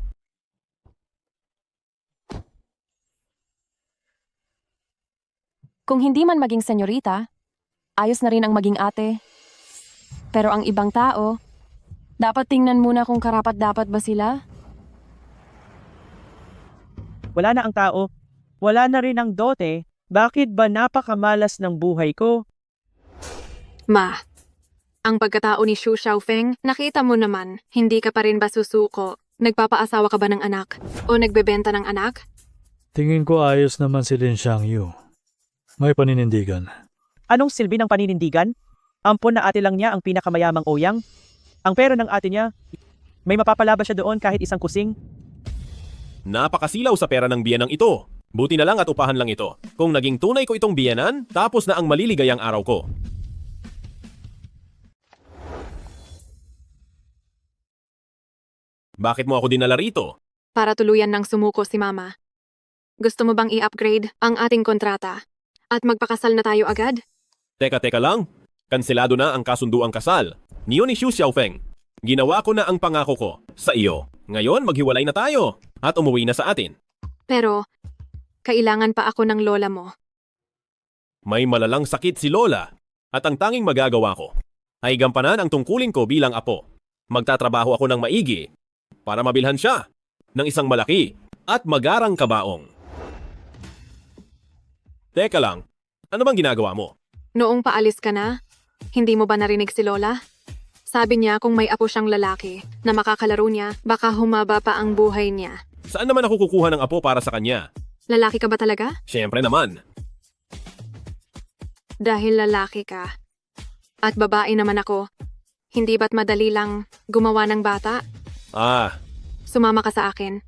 Kung hindi man maging senyorita, ayos na rin ang maging ate. Pero ang ibang tao, dapat tingnan muna kung karapat-dapat ba sila. Wala na ang tao. Wala na rin ang dote. Bakit ba napakamalas ng buhay ko? Ma, ang pagkatao ni Xu Xiaofeng, nakita mo naman, hindi ka pa rin ba susuko? Nagpapaasawa ka ba ng anak? O nagbebenta ng anak? Tingin ko ayos naman si Lin Xiangyu. May paninindigan. Anong silbi ng paninindigan? Ampon na ate lang niya ang pinakamayamang Ouyang. Ang pera ng ate niya, may mapapalaba siya doon kahit isang kusing. Napakasilaw sa pera ng biyenang ito. Buti na lang at upahan lang ito. Kung naging tunay ko itong biyenan, tapos na ang maliligayang araw ko. Bakit mo ako dinala rito? Para tuluyan ng sumuko si Mama. Gusto mo bang i-upgrade ang ating kontrata? At magpakasal na tayo agad? Teka lang. Kanselado na ang kasunduang kasal. Niyo ni Xu Xiaofeng. Ginawa ko na ang pangako ko sa iyo. Ngayon maghiwalay na tayo at umuwi na sa atin. Pero, kailangan pa ako ng lola mo. May malalang sakit si Lola at ang tanging magagawa ko ay gampanan ang tungkulin ko bilang apo. Magtatrabaho ako ng maigi para mabilhan siya ng isang malaki at magarang kabaong. Teka lang, ano bang ginagawa mo? Noong paalis ka na, hindi mo ba narinig si Lola? Sabi niya kung may apo siyang lalaki na makakalaro niya, baka humaba pa ang buhay niya. Saan naman ako kukuha ng apo para sa kanya? Lalaki ka ba talaga? Siyempre naman. Dahil lalaki ka. At babae naman ako. Hindi ba't madali lang gumawa ng bata? Ah, Sumama ka sa akin.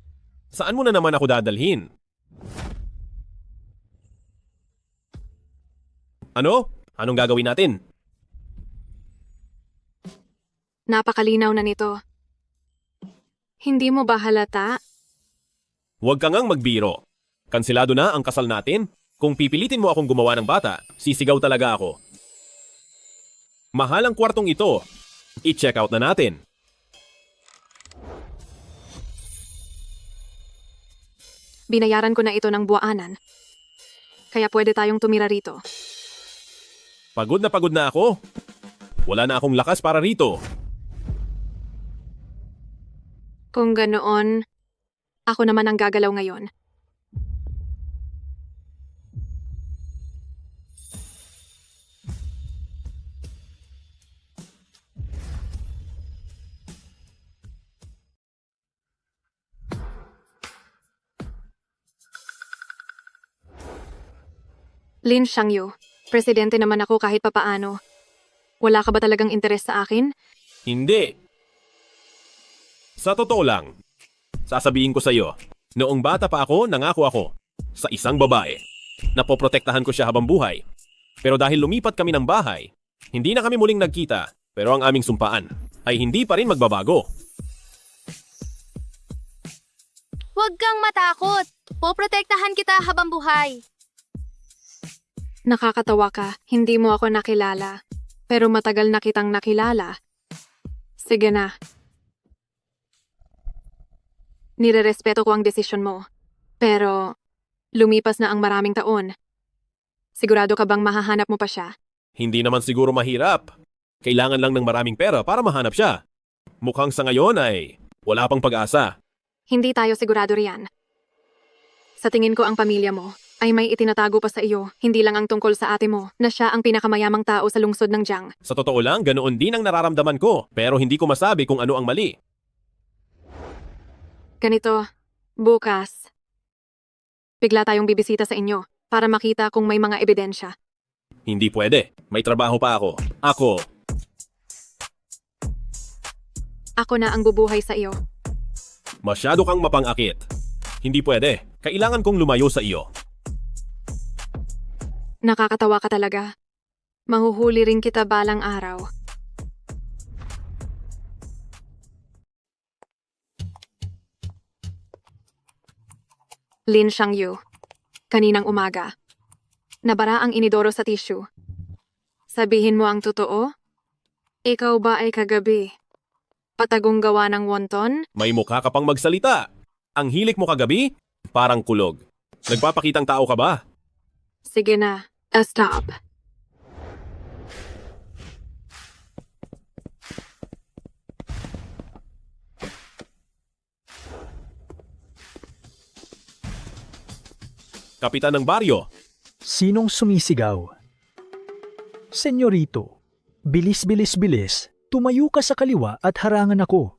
saan mo na naman ako dadalhin? Ano? Anong gagawin natin? Napakalinaw na nito. Hindi mo ba halata? Huwag ka ngang magbiro. Kanselado na ang kasal natin. Kung pipilitin mo akong gumawa ng bata, sisigaw talaga ako. Mahal ang kwartong ito. I-check out na natin. Binayaran ko na ito ng buwaanan. Kaya pwede tayong tumira rito. Pagod na ako. Wala na akong lakas para rito. Kung ganoon, ako naman ang gagalaw ngayon. Lin Xiangyu, presidente naman ako kahit papaano. Wala ka ba talagang interes sa akin? Hindi. Sa totoo lang, sasabihin ko sa iyo, noong bata pa ako, nangako ako sa isang babae. Napoprotektahan ko siya habang buhay. Pero dahil lumipat kami ng bahay, hindi na kami muling nagkita. Pero ang aming sumpaan ay hindi pa rin magbabago. Huwag kang matakot. Poprotektahan kita habang buhay. Nakakatawa ka, hindi mo ako nakilala. Pero matagal na kitang nakilala. Sige na. Nirerespeto ko ang desisyon mo. Pero, lumipas na ang maraming taon. Sigurado ka bang mahahanap mo pa siya? Hindi naman siguro mahirap. Kailangan lang ng maraming pera para mahanap siya. Mukhang sa ngayon ay wala pang pag-asa. Hindi tayo sigurado riyan. Sa tingin ko ang pamilya mo ay may itinatago pa sa iyo, hindi lang ang tungkol sa ate mo, na siya ang pinakamayamang tao sa lungsod ng Jiang. Sa totoo lang, ganoon din ang nararamdaman ko. Pero hindi ko masabi kung ano ang mali. Ganito, bukas, bigla tayong bibisita sa inyo para makita kung may mga ebidensya. Hindi pwede. May trabaho pa ako. Ako na ang bubuhay sa iyo. Masyado kang mapang-akit. Hindi pwede. Kailangan kong lumayo sa iyo. Nakakatawa ka talaga. Mahuhuli rin kita balang araw. Lin Xiangyu, kaninang umaga. Nabara ang inidoro sa tissue. Sabihin mo ang totoo? Ikaw ba ay kagabi patagong gawa ng wonton? May mukha ka pang magsalita. Ang hilik mo kagabi, parang kulog. Nagpapakitang tao ka ba? Sige na, stop. Kapitan ng baryo. Sinong sumisigaw? Senyorito, Bilis, bilis, bilis. Tumayo ka sa kaliwa at harangan ako.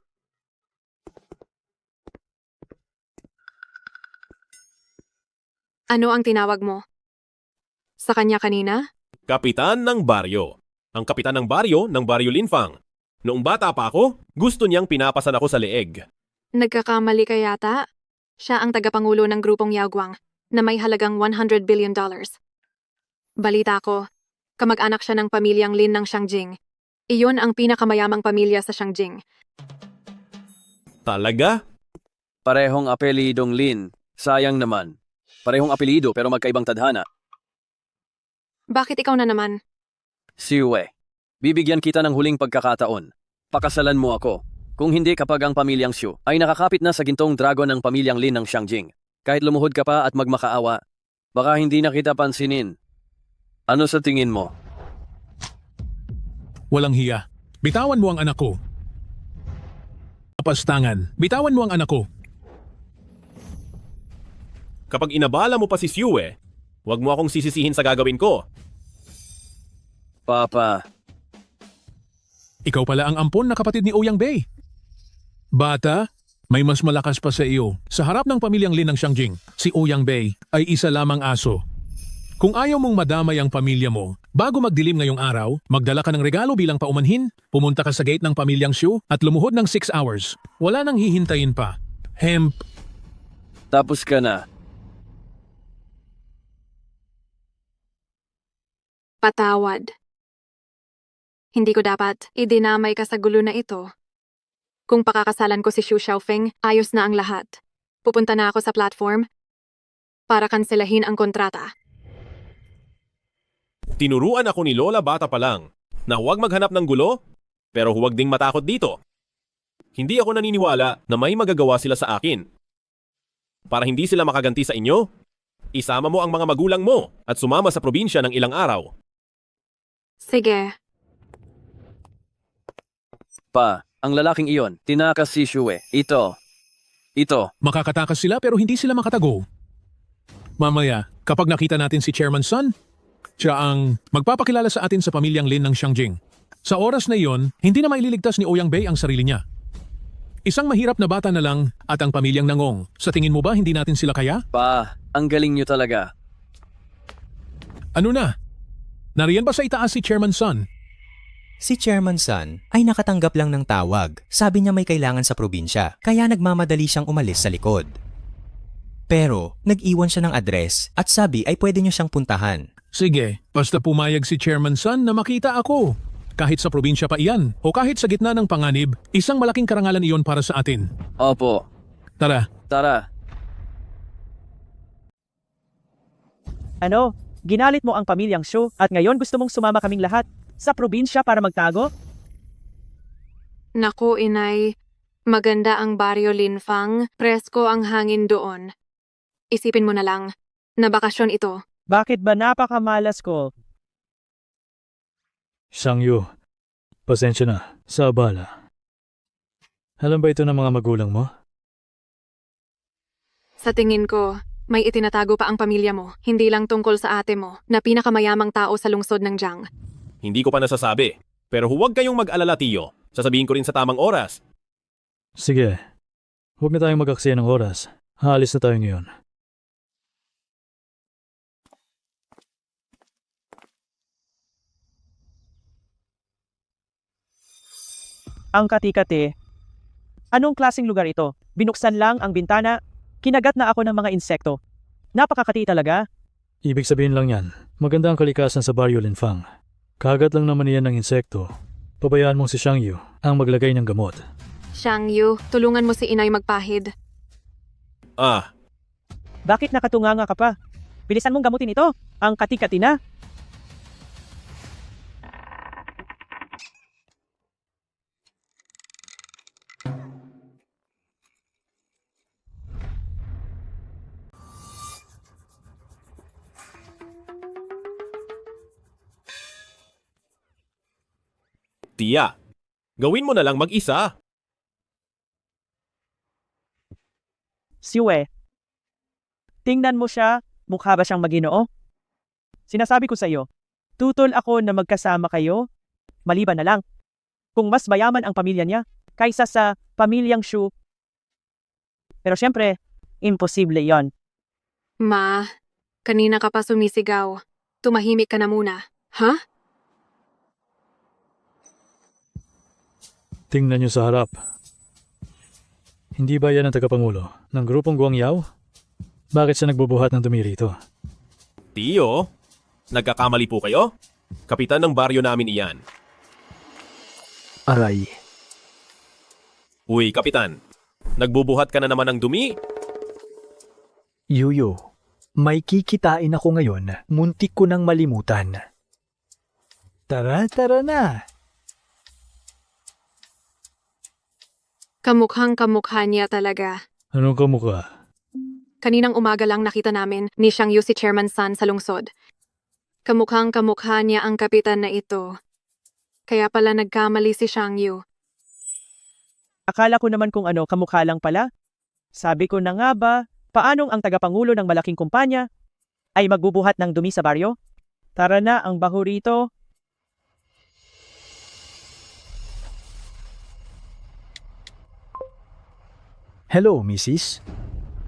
Ano ang tinawag mo? Sa kanya kanina? Kapitan ng baryo. Ang kapitan ng baryo Linfang. Noong bata pa ako, gusto niyang pinapasan ako sa leeg. Nagkakamali ka yata? Siya ang tagapangulo ng grupong Yaoguang na may halagang $100 billion. Balita ko, kamag-anak siya ng pamilyang Lin ng Xiangjing. Iyon ang pinakamayamang pamilya sa Xiangjing. Talaga? Parehong apelidong Lin. Sayang naman. Parehong apelido pero magkaibang tadhana. Bakit ikaw na naman? Si Yue. Bibigyan kita ng huling pagkakataon. Pakasalan mo ako. Kung hindi kapag ang pamilyang Xu ay nakakapit na sa gintong dragon ng pamilyang Lin ng Xiangjing. Kahit lumuhod ka pa at magmakaawa, baka hindi na kita pansinin. Ano sa tingin mo? Walang hiya. Bitawan mo ang anak ko. Pastangan. Bitawan mo ang anak ko. Kapag inabala mo pa si Yue, huwag mo akong sisisihin sa gagawin ko. Papa. Ikaw pala ang ampon na kapatid ni Ouyang Bei. Bata, may mas malakas pa sa iyo. Sa harap ng pamilyang Lin ng Xiangjing, si Ouyang Bei ay isa lamang aso. Kung ayaw mong madamay ang pamilya mo, bago magdilim ngayong araw, magdala ka ng regalo bilang paumanhin, pumunta ka sa gate ng pamilyang Xu at lumuhod ng 6 hours. Wala nang hihintayin pa. Hemp. Tapos ka na. Patawad. Hindi ko dapat idinamay ka sa gulo na ito. Kung pakakasalan ko si Xu Xiaofeng, ayos na ang lahat. Pupunta na ako sa platform para kanselahin ang kontrata. Tinuruan ako ni Lola bata pa lang na huwag maghanap ng gulo, pero huwag ding matakot dito. Hindi ako naniniwala na may magagawa sila sa akin. Para hindi sila makaganti sa inyo, isama mo ang mga magulang mo at sumama sa probinsya ng ilang araw. Sige. Pa, ang lalaking iyon, tinakas si Yue. Ito. Makakatakas sila pero hindi sila makatago. Mamaya, kapag nakita natin si Chairman Sun, siya ang magpapakilala sa atin sa pamilyang Lin ng Xiangjing. Sa oras na iyon, hindi na maililigtas ni Ouyang Bei ang sarili niya. Isang mahirap na bata na lang at ang pamilyang Nangong. Sa tingin mo ba hindi natin sila kaya? Pa, ang galing niyo talaga. Ano na? Nariyan ba sa itaas si Chairman Sun? Si Chairman Sun ay nakatanggap lang ng tawag. Sabi niya may kailangan sa probinsya, kaya nagmamadali siyang umalis sa likod. Pero, nag-iwan siya ng address at sabi ay pwede niyo siyang puntahan. Sige, basta pumayag si Chairman Sun na makita ako. Kahit sa probinsya pa iyan, o kahit sa gitna ng panganib, isang malaking karangalan iyon para sa atin. Opo. Tara. Tara. Ano? Ginalit mo ang pamilyang Xu at ngayon gusto mong sumama kaming lahat sa probinsya para magtago? Naku, inay. Maganda ang baryo Linfang. Presko ang hangin doon. Isipin mo na lang na bakasyon ito. Bakit ba napakamalas ko? Xiangyu, pasensya na, sa abala. Alam ba ito ng mga magulang mo? Sa tingin ko, may itinatago pa ang pamilya mo, hindi lang tungkol sa ate mo, na pinakamayamang tao sa lungsod ng Jiang. Hindi ko pa nasasabi, pero huwag kayong mag-alala, Tiyo. Sasabihin ko rin sa tamang oras. Sige, huwag na tayong mag-aksaya ng oras. Haalis na tayo ngayon. Ang kati-kati. Anong klaseng lugar ito? Binuksan lang ang bintana, kinagat na ako ng mga insekto. Napakakati talaga. Ibig sabihin lang yan, maganda ang kalikasan sa baryo Linfang. Kagat lang naman iyan ng insekto. Pabayaan mong si Xiangyu ang maglagay ng gamot. Xiangyu, tulungan mo si inay magpahid. Bakit nakatunganga ka pa? Bilisan mong gamutin ito. Ang kati-kati na. Tia, gawin mo na lang mag-isa. Si Yue. Tingnan mo siya, mukha ba siyang maginoo? Sinasabi ko sa iyo, tutol ako na magkasama kayo. maliban na lang kung mas mayaman ang pamilya niya kaysa sa pamilyang Shu. Pero syempre, imposible yon. Ma, kanina ka pa sumisigaw. Tumahimik ka na muna. Ha? Tingnan niyo sa harap. Hindi ba yan ang tagapangulo ng grupong Guangyao? Bakit siya nagbubuhat ng dumi rito? Tiyo, nagkakamali po kayo? Kapitan ng baryo namin iyan. Aray. Uy, Kapitan. Nagbubuhat ka na naman ng dumi? Yuyo, may kikitain ako ngayon. Muntik ko nang malimutan. Tara na. Kamukhang kamukha niya talaga. Anong kamukha? Kaninang umaga lang nakita namin ni Xiang Yu si Chairman San sa lungsod. Kamukhang kamukha niya ang kapitan na ito. Kaya pala nagkamali si Xiang Yu. Akala ko naman kung ano, kamukha lang pala. Sabi ko na nga ba, paanong ang tagapangulo ng malaking kumpanya ay magbubuhat ng dumi sa baryo? Tara na, ang baho rito. Hello, Mrs.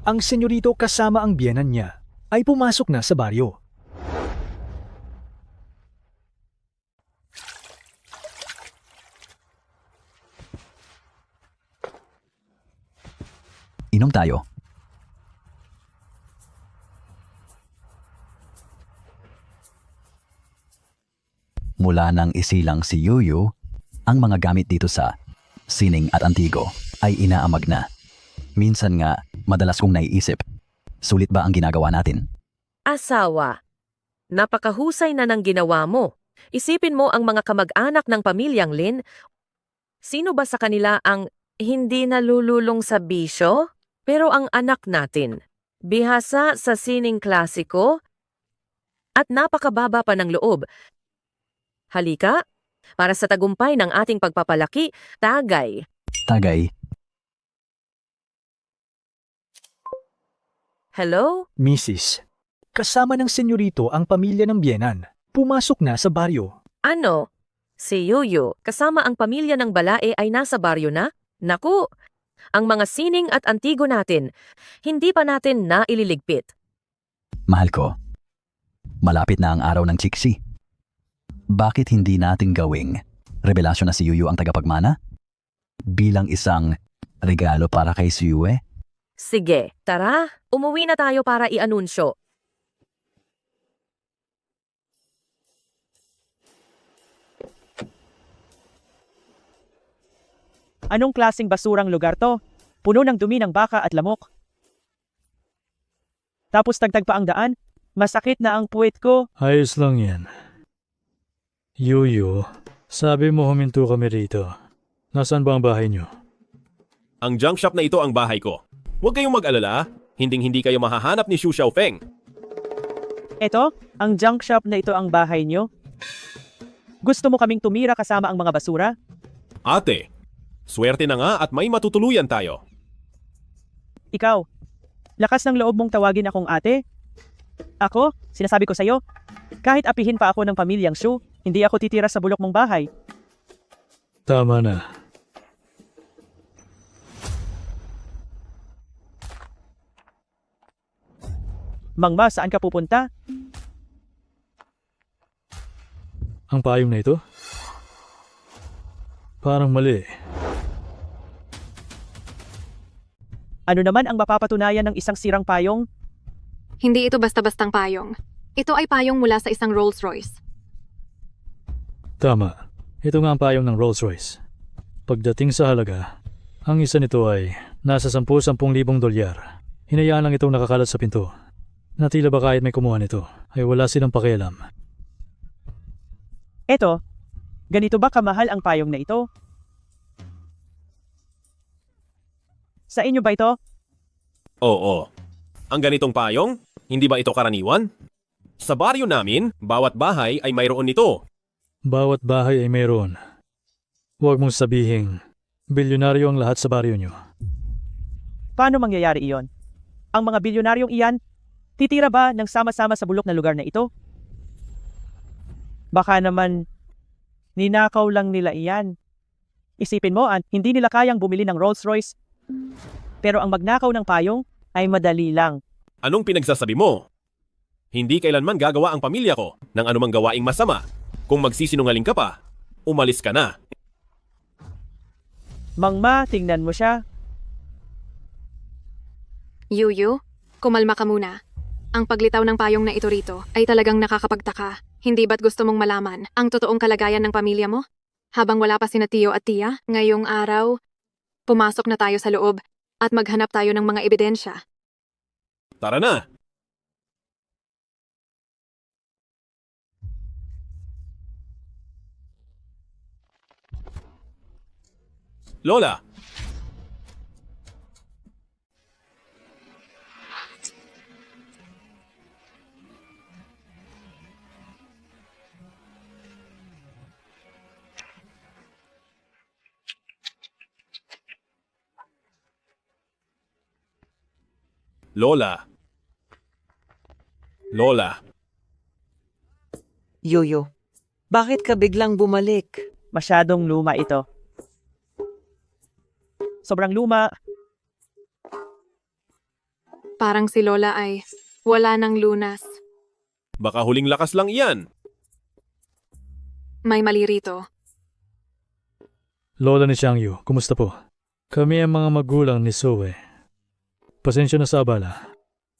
Ang senyorito kasama ang biyenan niya ay pumasok na sa baryo. Inom tayo. Mula nang isilang si Yuyu, ang mga gamit dito sa Sining at Antigo ay inaamag na. Minsan nga, madalas kong naiisip, sulit ba ang ginagawa natin? Asawa, napakahusay na ng ginawa mo. Isipin mo ang mga kamag-anak ng pamilyang Lin. Sino ba sa kanila ang hindi nalululong sa bisyo? Pero ang anak natin, bihasa sa sining klasiko at napakababa pa ng loob. Halika, para sa tagumpay ng ating pagpapalaki, tagay. Tagay. Hello? Mrs. Kasama ng senyorito ang pamilya ng biyenan. Pumasok na sa baryo. Ano? Si Yuyu, kasama ang pamilya ng Balae ay nasa baryo na? Naku! Ang mga sining at antigo natin, hindi pa natin naililigpit. Mahal ko, malapit na ang araw ng chiksi. Bakit hindi natin gawing revelasyon na si Yuyu ang tagapagmana? Bilang isang regalo para kay si Yue? Sige, tara, umuwi na tayo para i-anunsyo. Anong klaseng basurang lugar to? Puno ng dumi ng baka at lamok. Tapos tagtag pa ang daan? Masakit na ang puwet ko. Ayos lang yan. Yuyu, sabi mo huminto kami rito. Nasaan ba ang bahay niyo? Ang junk shop na ito ang bahay ko. Huwag kayong mag-alala, hinding-hindi kayo mahahanap ni Xu Xiaofeng. Eto, ang junk shop na ito ang bahay nyo. Gusto mo kaming tumira kasama ang mga basura? Ate, swerte na nga at may matutuluyan tayo. Ikaw, lakas ng loob mong tawagin akong ate? Ako, sinasabi ko sa'yo, kahit apihin pa ako ng pamilyang Shu, hindi ako titira sa bulok mong bahay. Tama na. Mangma, saan ka pupunta? Ang payong na ito? Parang mali. Ano naman ang mapapatunayan ng isang sirang payong? Hindi ito basta-bastang payong. Ito ay payong mula sa isang Rolls Royce. Tama. Ito nga ang payong ng Rolls Royce. Pagdating sa halaga, ang isa nito ay nasa 10,000 dolyar. Hinayaan lang itong nakakalat sa pinto. Natila ba kahit may kumuha nito, ay wala silang pakialam. Eto, ganito ba kamahal ang payong na ito? Sa inyo ba ito? Oo. Ang ganitong payong, hindi ba ito karaniwan? Sa baryo namin, bawat bahay ay mayroon nito. Bawat bahay ay mayroon. Huwag mong sabihing, bilyonaryo ang lahat sa baryo nyo. Paano mangyayari iyon? Ang mga bilyonaryong iyan, titira ba ng sama-sama sa bulok na lugar na ito? Baka naman, Ninakaw lang nila iyan. Isipin mo, hindi nila kayang bumili ng Rolls Royce. Pero ang magnakaw ng payong ay madali lang. Anong pinagsasabi mo? Hindi kailanman gagawa ang pamilya ko ng anumang gawaing masama. Kung magsisinungaling ka pa, umalis ka na. Mangma, tingnan mo siya. Yuyu, kumalma ka muna. Ang paglitaw ng payong na ito rito ay talagang nakakapagtaka. Hindi ba't gusto mong malaman ang totoong kalagayan ng pamilya mo? Habang wala pa sina Tio at Tia, ngayong araw, pumasok na tayo sa loob at maghanap tayo ng mga ebidensya. Tara na! Lola! Lola. Lola. Yuyu, bakit ka biglang bumalik? Masyadong luma ito. Sobrang luma. Parang si Lola ay wala ng lunas. Baka huling lakas lang iyan. May mali rito. Lola ni Xiangyu, kumusta po? Kami ang mga magulang ni Zoe. Pasensya na sa abala.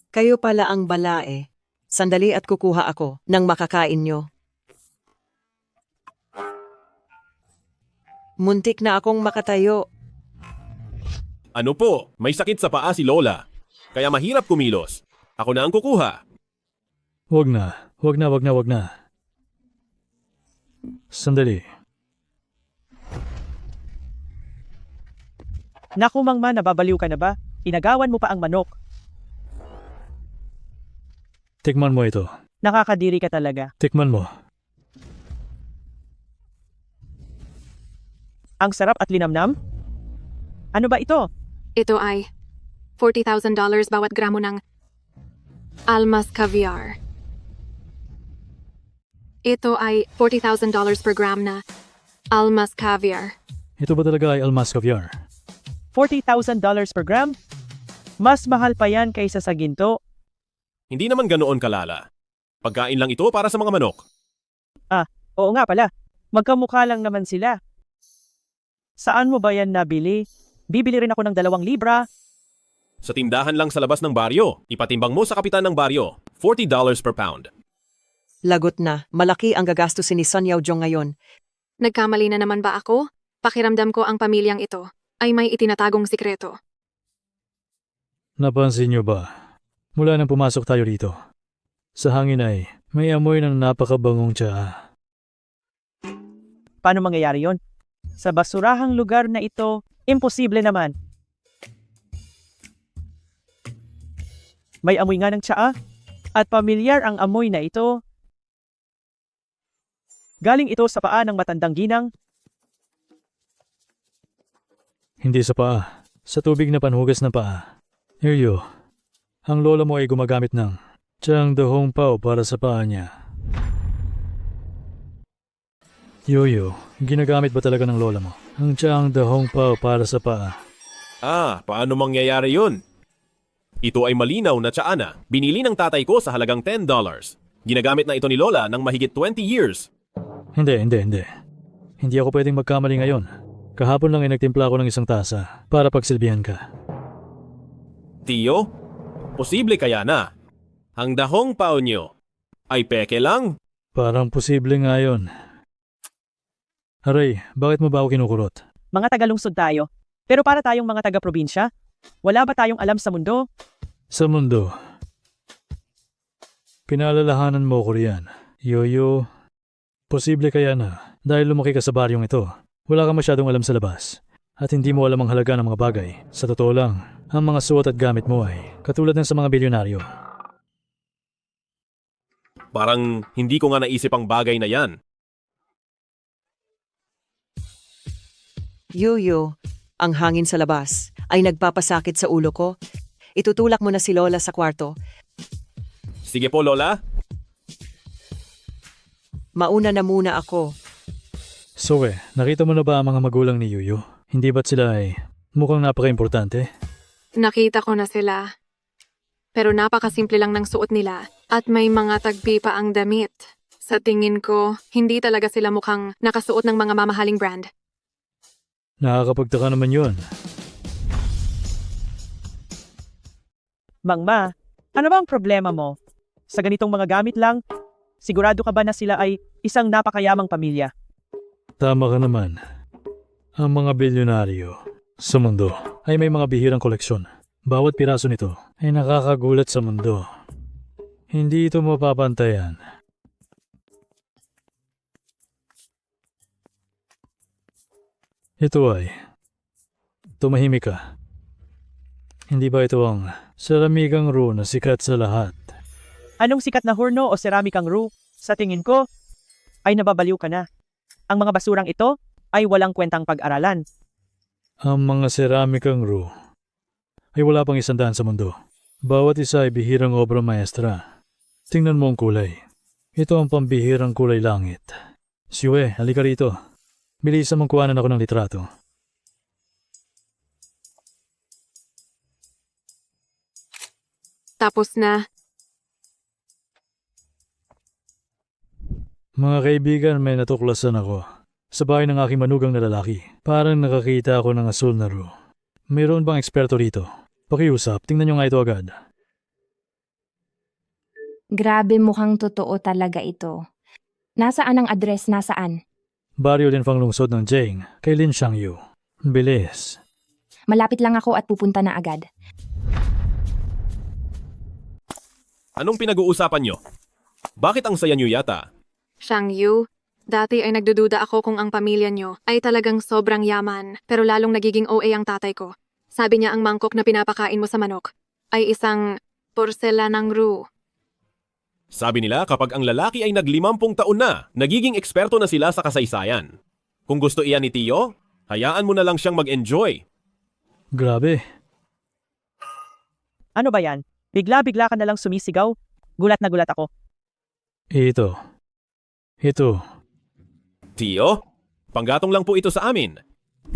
Kayo pala ang balae. Sandali at kukuha ako ng makakain nyo. Muntik na akong makatayo. Ano po? May sakit sa paa si Lola. Kaya mahirap kumilos. Ako na ang kukuha. Wag na. Sandali. Naku Mangma, nababaliw ka na ba? Inagawan mo pa ang manok. Tikman mo ito. Nakakadiri ka talaga. Tikman mo. Ang sarap at linamnam? Ano ba ito? Ito ay $40,000 bawat gramo ng Almas Caviar. Ito ay $40,000 per gram na Almas Caviar. Ito ba talaga ay Almas Caviar? $40,000 per gram? Mas mahal pa yan kaysa sa ginto. Hindi naman ganoon kalala. Pagkain lang ito para sa mga manok. Oo nga pala. Magkamukha lang naman sila. Saan mo ba yan nabili? Bibili rin ako ng 2 libra. Sa tindahan lang sa labas ng baryo. Ipatimbang mo sa kapitan ng baryo. $40 per pound. Lagot na. Malaki ang gagastusin ni Sun Yaojong ngayon. Nagkamali na naman ba ako? Pakiramdam ko ang pamilyang ito ay may itinatagong sikreto. Napansin niyo ba? Mula nang pumasok tayo rito, sa hangin ay may amoy ng napakabangong tsaa. Paano mangyayari yon? Sa basurahang lugar na ito, imposible naman. May amoy nga ng tsaa at pamilyar ang amoy na ito. Galing ito sa paa ng matandang ginang. Hindi sa paa, sa tubig na panhugas ng paa. Yuyu, ang lola mo ay gumagamit ng Chang Dahong Pao para sa paa niya. Yuyu, ginagamit ba talaga ng lola mo ang Chang Dahong Pao para sa paa? Paano mangyayari yun? Ito ay malinaw na tsaa na. Binili ng tatay ko sa halagang $10. Ginagamit na ito ni Lola ng mahigit 20 years. Hindi. Hindi ako pwedeng magkamali ngayon. Kahapon lang ay nagtimpla ako ng 1 tasa para pagsilbihan ka. Tio, posible kaya na? Ang dahong pao nyo ay peke lang? Parang posible nga yun. Aray, bakit mo ba ako kinukurot? Mga tagalungsod tayo. Pero para tayong mga taga-probinsya, wala ba tayong alam sa mundo? Sa mundo. Pinaalalahanan mo ko riyan. Yuyu, posible kaya na dahil lumaki ka sa baryong ito. Wala ka masyadong alam sa labas. At hindi mo alam ang halaga ng mga bagay. Sa totoo lang, ang mga suot at gamit mo ay katulad ng sa mga bilyonaryo. Parang hindi ko nga naisip ang bagay na yan. Yuyu, ang hangin sa labas ay nagpapasakit sa ulo ko. Itutulak mo na si Lola sa kwarto. Sige po, Lola. Mauna na muna ako. So nakita mo na ba ang mga magulang ni Yuyu? Hindi ba't sila ay mukhang napaka-importante? Nakita ko na sila. Pero napakasimple lang ng suot nila at may mga tagpi pa ang damit. Sa tingin ko, hindi talaga sila mukhang nakasuot ng mga mamahaling brand. Nakakapagtaka naman yun. Mangma, ano ba ang problema mo? Sa ganitong mga gamit lang, sigurado ka ba na sila ay isang napakayamang pamilya? Tama ka naman. Ang mga bilyonaryo sa mundo ay may mga bihirang koleksyon. Bawat piraso nito ay nakakagulat sa mundo. Hindi ito mapapantayan. Ito ay tumahimik ka. Hindi ba ito ang seramikang Ru na sikat sa lahat? Anong sikat na horno o ceramikang Ru? Sa tingin ko, ay nababaliw ka na. Ang mga basurang ito ay walang kwentang pag-aralan. Ang mga seramikang Ru ay wala pang 100 sa mundo. Bawat isa ay bihirang obra maestra. Tingnan mo ang kulay. Ito ang pambihirang kulay langit. Siwe, halika rito. Bilisan mong kuhanan ako ng litrato. Tapos na. Mga kaibigan, may natuklasan ako. Sa bahay ng aking manugang na lalaki. Parang nakakita ako ng asul na Ru. Mayroon bang eksperto rito? Pakiusap, tingnan nyo nga ito agad. Grabe, mukhang totoo talaga ito. Nasaan ang address? Nasaan? Baryo din pang lungsod ng Jing, kay Lin Xiangyu. Bilis. Malapit lang ako at pupunta na agad. Anong pinag-uusapan nyo? Bakit ang saya nyo yata? Shang Yu, dati ay nagdududa ako kung ang pamilya nyo ay talagang sobrang yaman, pero lalong nagiging OA ang tatay ko. Sabi niya ang mangkok na pinapakain mo sa manok ay isang porselanang Ru. Sabi nila kapag ang lalaki ay nag-50 taon na, nagiging eksperto na sila sa kasaysayan. Kung gusto iyan ni Tio, hayaan mo na lang siyang mag-enjoy. Grabe. Ano ba yan? Bigla-bigla ka na lang sumisigaw? Gulat na gulat ako. Ito. Tio, panggatong lang po ito sa amin.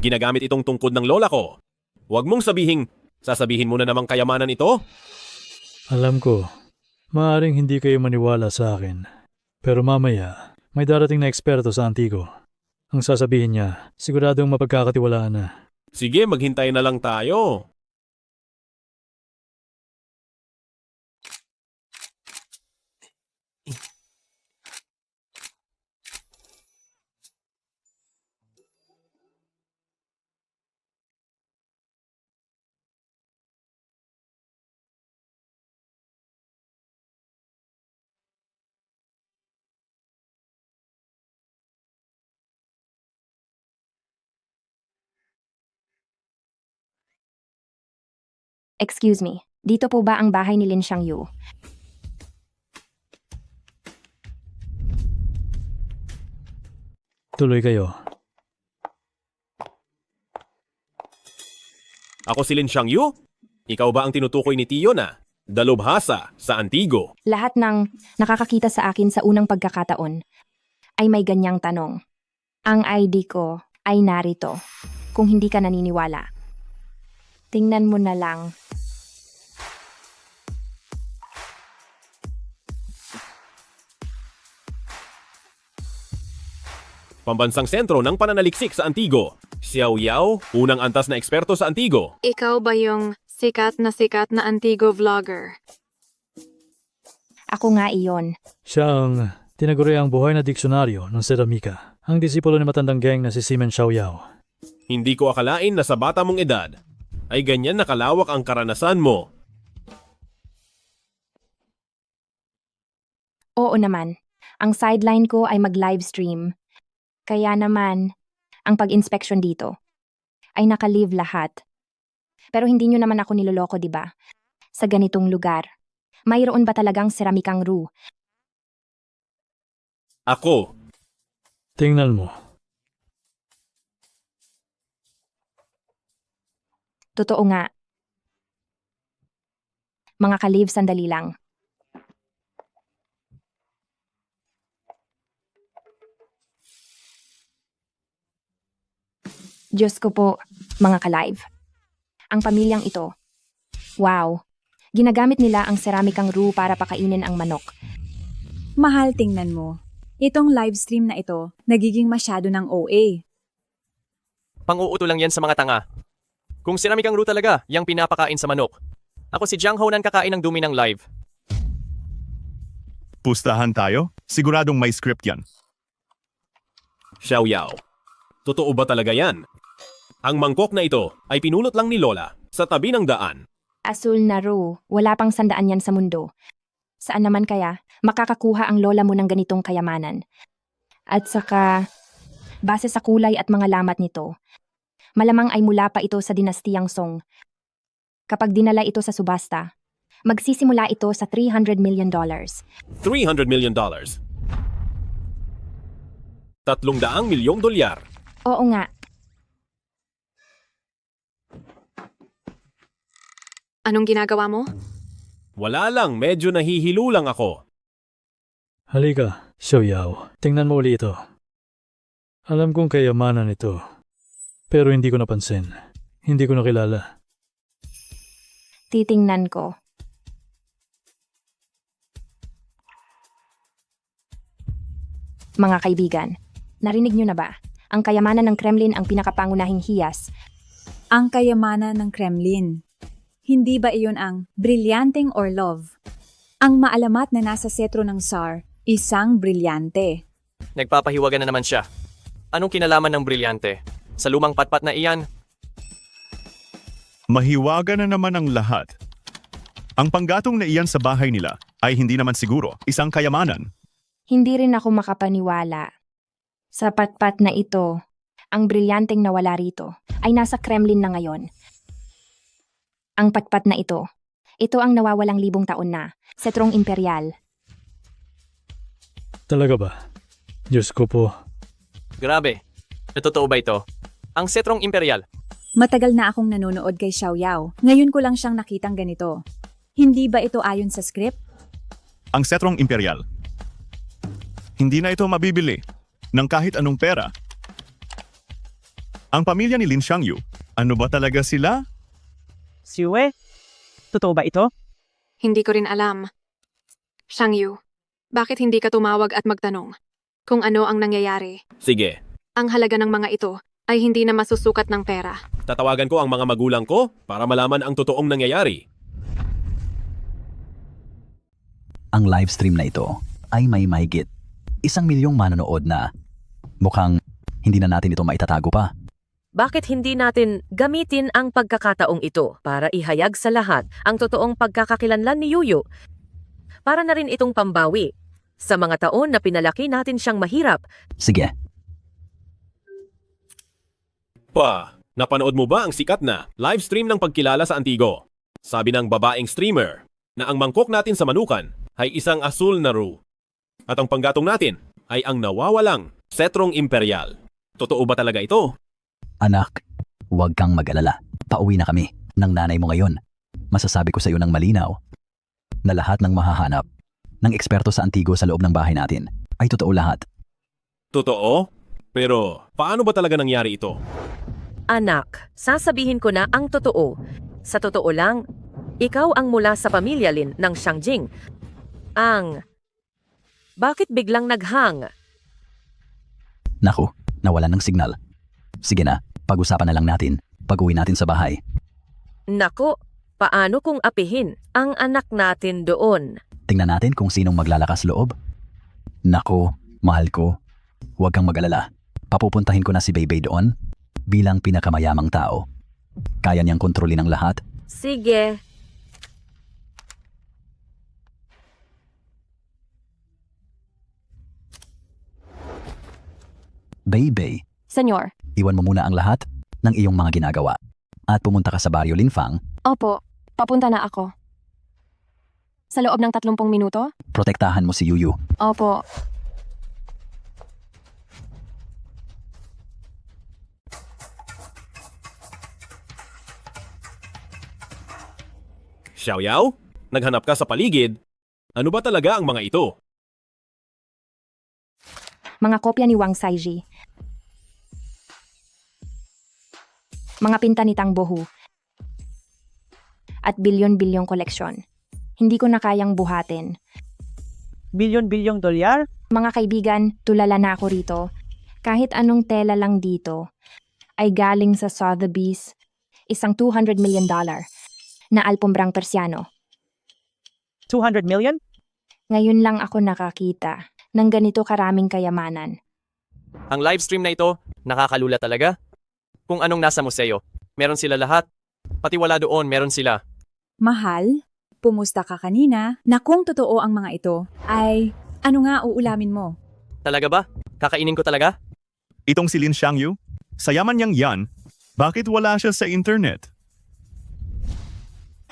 Ginagamit itong tungkod ng lola ko. Huwag mong sasabihin mo na namang kayamanan ito. Alam ko, maaaring hindi kayo maniwala sa akin. Pero mamaya, may darating na eksperto sa Antigo. Ang sasabihin niya, siguradong mapagkakatiwalaan na. Sige, maghintay na lang tayo. Excuse me, dito po ba ang bahay ni Lin Xiangyu? Tuloy kayo. Ako si Lin Xiangyu? Ikaw ba ang tinutukoy ni Tio na dalubhasa sa Antigo? Lahat ng nakakakita sa akin sa unang pagkakataon ay may ganyang tanong. Ang ID ko ay narito. Kung hindi ka naniniwala, tingnan mo na lang. Pambansang sentro ng pananaliksik sa Antigo. Xiao Yao, unang antas na eksperto sa Antigo. Ikaw ba yung sikat na Antigo vlogger? Ako nga iyon. Siya ang tinaguriang buhay na diksyonaryo ng seramika. Ang disipulo ni matandang geng na si Simon Xiaoyao. Hindi ko akalain na sa bata mong edad ay ganyan nakalawak ang karanasan mo. Oo naman. Ang sideline ko ay mag-livestream. Kaya naman, ang pag-inspection dito ay nakalive lahat. Pero hindi nyo naman ako niloloko, di ba? Sa ganitong lugar, mayroon ba talagang seramikang Ru? Ako. Tingnan mo. Totoo nga. Mga ka-live, sandali lang. Diyos ko po, mga ka-live. Ang pamilyang ito. Wow. Ginagamit nila ang ceramicang roux para pakainin ang manok. Mahal, tingnan mo. Itong livestream na ito, nagiging masyado ng OA. Pang-uuto lang yan sa mga tanga. Kung ceramicang roux talaga, yang pinapakain sa manok. Ako si Jiang Ho nan kakain ng dumi ng live. Pustahan tayo? Siguradong may script yan. Xiao Yao. Totoo ba talaga yan? Ang mangkok na ito ay pinulot lang ni Lola sa tabi ng daan. Asul na roux, wala pang 100 yan sa mundo. Saan naman kaya makakakuha ang lola mo ng ganitong kayamanan? At saka, base sa kulay at mga lamat nito, malamang ay mula pa ito sa dinastiyang Song. Kapag dinala ito sa subasta, magsisimula ito sa $300 million. $300 million. $300 milyong dolyar. Oo nga. Anong ginagawa mo? Wala lang, medyo nahihilo lang ako. Halika, Xiao Yao. Tingnan mo uli ito. Alam kong kayamanan ito. Pero hindi ko napansin. Hindi ko nakilala. Titingnan ko. Mga kaibigan, narinig niyo na ba? Ang kayamanan ng Kremlin ang pinakapangunahing hiyas. Ang kayamanan ng Kremlin. Hindi ba iyon ang brilyanteng Orlov? Ang maalamat na nasa setro ng Tsar, isang brilyante. Nagpapahiwaga na naman siya. Anong kinalaman ng brilyante? Sa lumang patpat na iyan? Mahiwaga na naman ang lahat. Ang panggatong na iyan sa bahay nila ay hindi naman siguro isang kayamanan. Hindi rin ako makapaniwala. Sa patpat na ito, ang brilyanteng nawala rito ay nasa Kremlin na ngayon. Ang patpat na ito ang nawawalang libong taon na, setrong imperial. Talaga ba? Diyos ko po. Grabe. Totoo ba ito? Ang setrong imperial. Matagal na akong nanonood kay Xiao Yao. Ngayon ko lang siyang nakitang ganito. Hindi ba ito ayon sa script? Ang setrong imperial. Hindi na ito mabibili ng kahit anong pera. Ang pamilya ni Lin Xiangyu, ano ba talaga sila? Siwe? Totoo ba ito? Hindi ko rin alam. Xiangyu, bakit hindi ka tumawag at magtanong kung ano ang nangyayari? Sige, Ang halaga ng mga ito ay hindi na masusukat ng pera. tatawagan ko ang mga magulang ko para malaman ang totoong nangyayari. Ang livestream na ito ay may mahigit 1 milyong manonood na. Mukhang hindi na natin ito maitatago pa. Bakit hindi natin gamitin ang pagkakataong ito para ihayag sa lahat ang totoong pagkakakilanlan ni Yuyu? Para na rin itong pambawi sa mga taon na pinalaki natin siyang mahirap. Sige. Napanood mo ba ang sikat na livestream ng pagkilala sa Antigo? Sabi ng babaeng streamer na ang mangkok natin sa manukan ay isang asul na roux. At ang panggatong natin ay ang nawawalang setrong imperial. Totoo ba talaga ito? Anak, huwag kang mag-alala. Pauwi na kami ng nanay mo ngayon. Masasabi ko sa iyo ng malinaw na lahat ng mahahanap ng eksperto sa Antigo sa loob ng bahay natin ay totoo lahat. Totoo? Pero paano ba talaga nangyari ito? Anak, sasabihin ko na ang totoo. Sa totoo lang, ikaw ang mula sa pamilya Lin ng Xiangjing. Bakit biglang naghang? Naku, nawalan ng signal. Sige na, pag-usapan na lang natin pag-uwi natin sa bahay. Nako, paano kung apihin ang anak natin doon? Tingnan natin kung sinong maglalakas loob. Naku, mahal ko. Huwag kang mag-alala. Papupuntahin ko na si Beibei doon bilang pinakamayamang tao. Kaya niyang kontrolin ang lahat. Sige. Beibei, Senyor. iwan mo muna ang lahat ng iyong mga ginagawa at pumunta ka sa baryo Linfang. Opo, papunta na ako. Sa loob ng 30 minuto? Protektahan mo si Yuyu. Opo. Xiao Yao, naghanap ka sa paligid. Ano ba talaga ang mga ito? Mga kopya ni Wang Saiji. mga pintanitang buhu, at bilyon-bilyong koleksyon. Hindi ko na kayang buhatin. Bilyon-bilyong dolyar? Mga kaibigan, tulala na ako rito. Kahit anong tela lang dito ay galing sa Sotheby's, isang $200 million na alpombrang Persiano. 200 million? Ngayon lang ako nakakita ng ganito karaming kayamanan. Ang livestream na ito, nakakalula talaga. Kung anong nasa museo, meron sila lahat. Pati wala doon, meron sila. Mahal, pumusta ka kanina na kung totoo ang mga ito, ay ano nga uulamin mo? Talaga ba? Kakainin ko talaga? Itong si Lin Xiangyu, sa yaman niyang yan, bakit wala siya sa internet?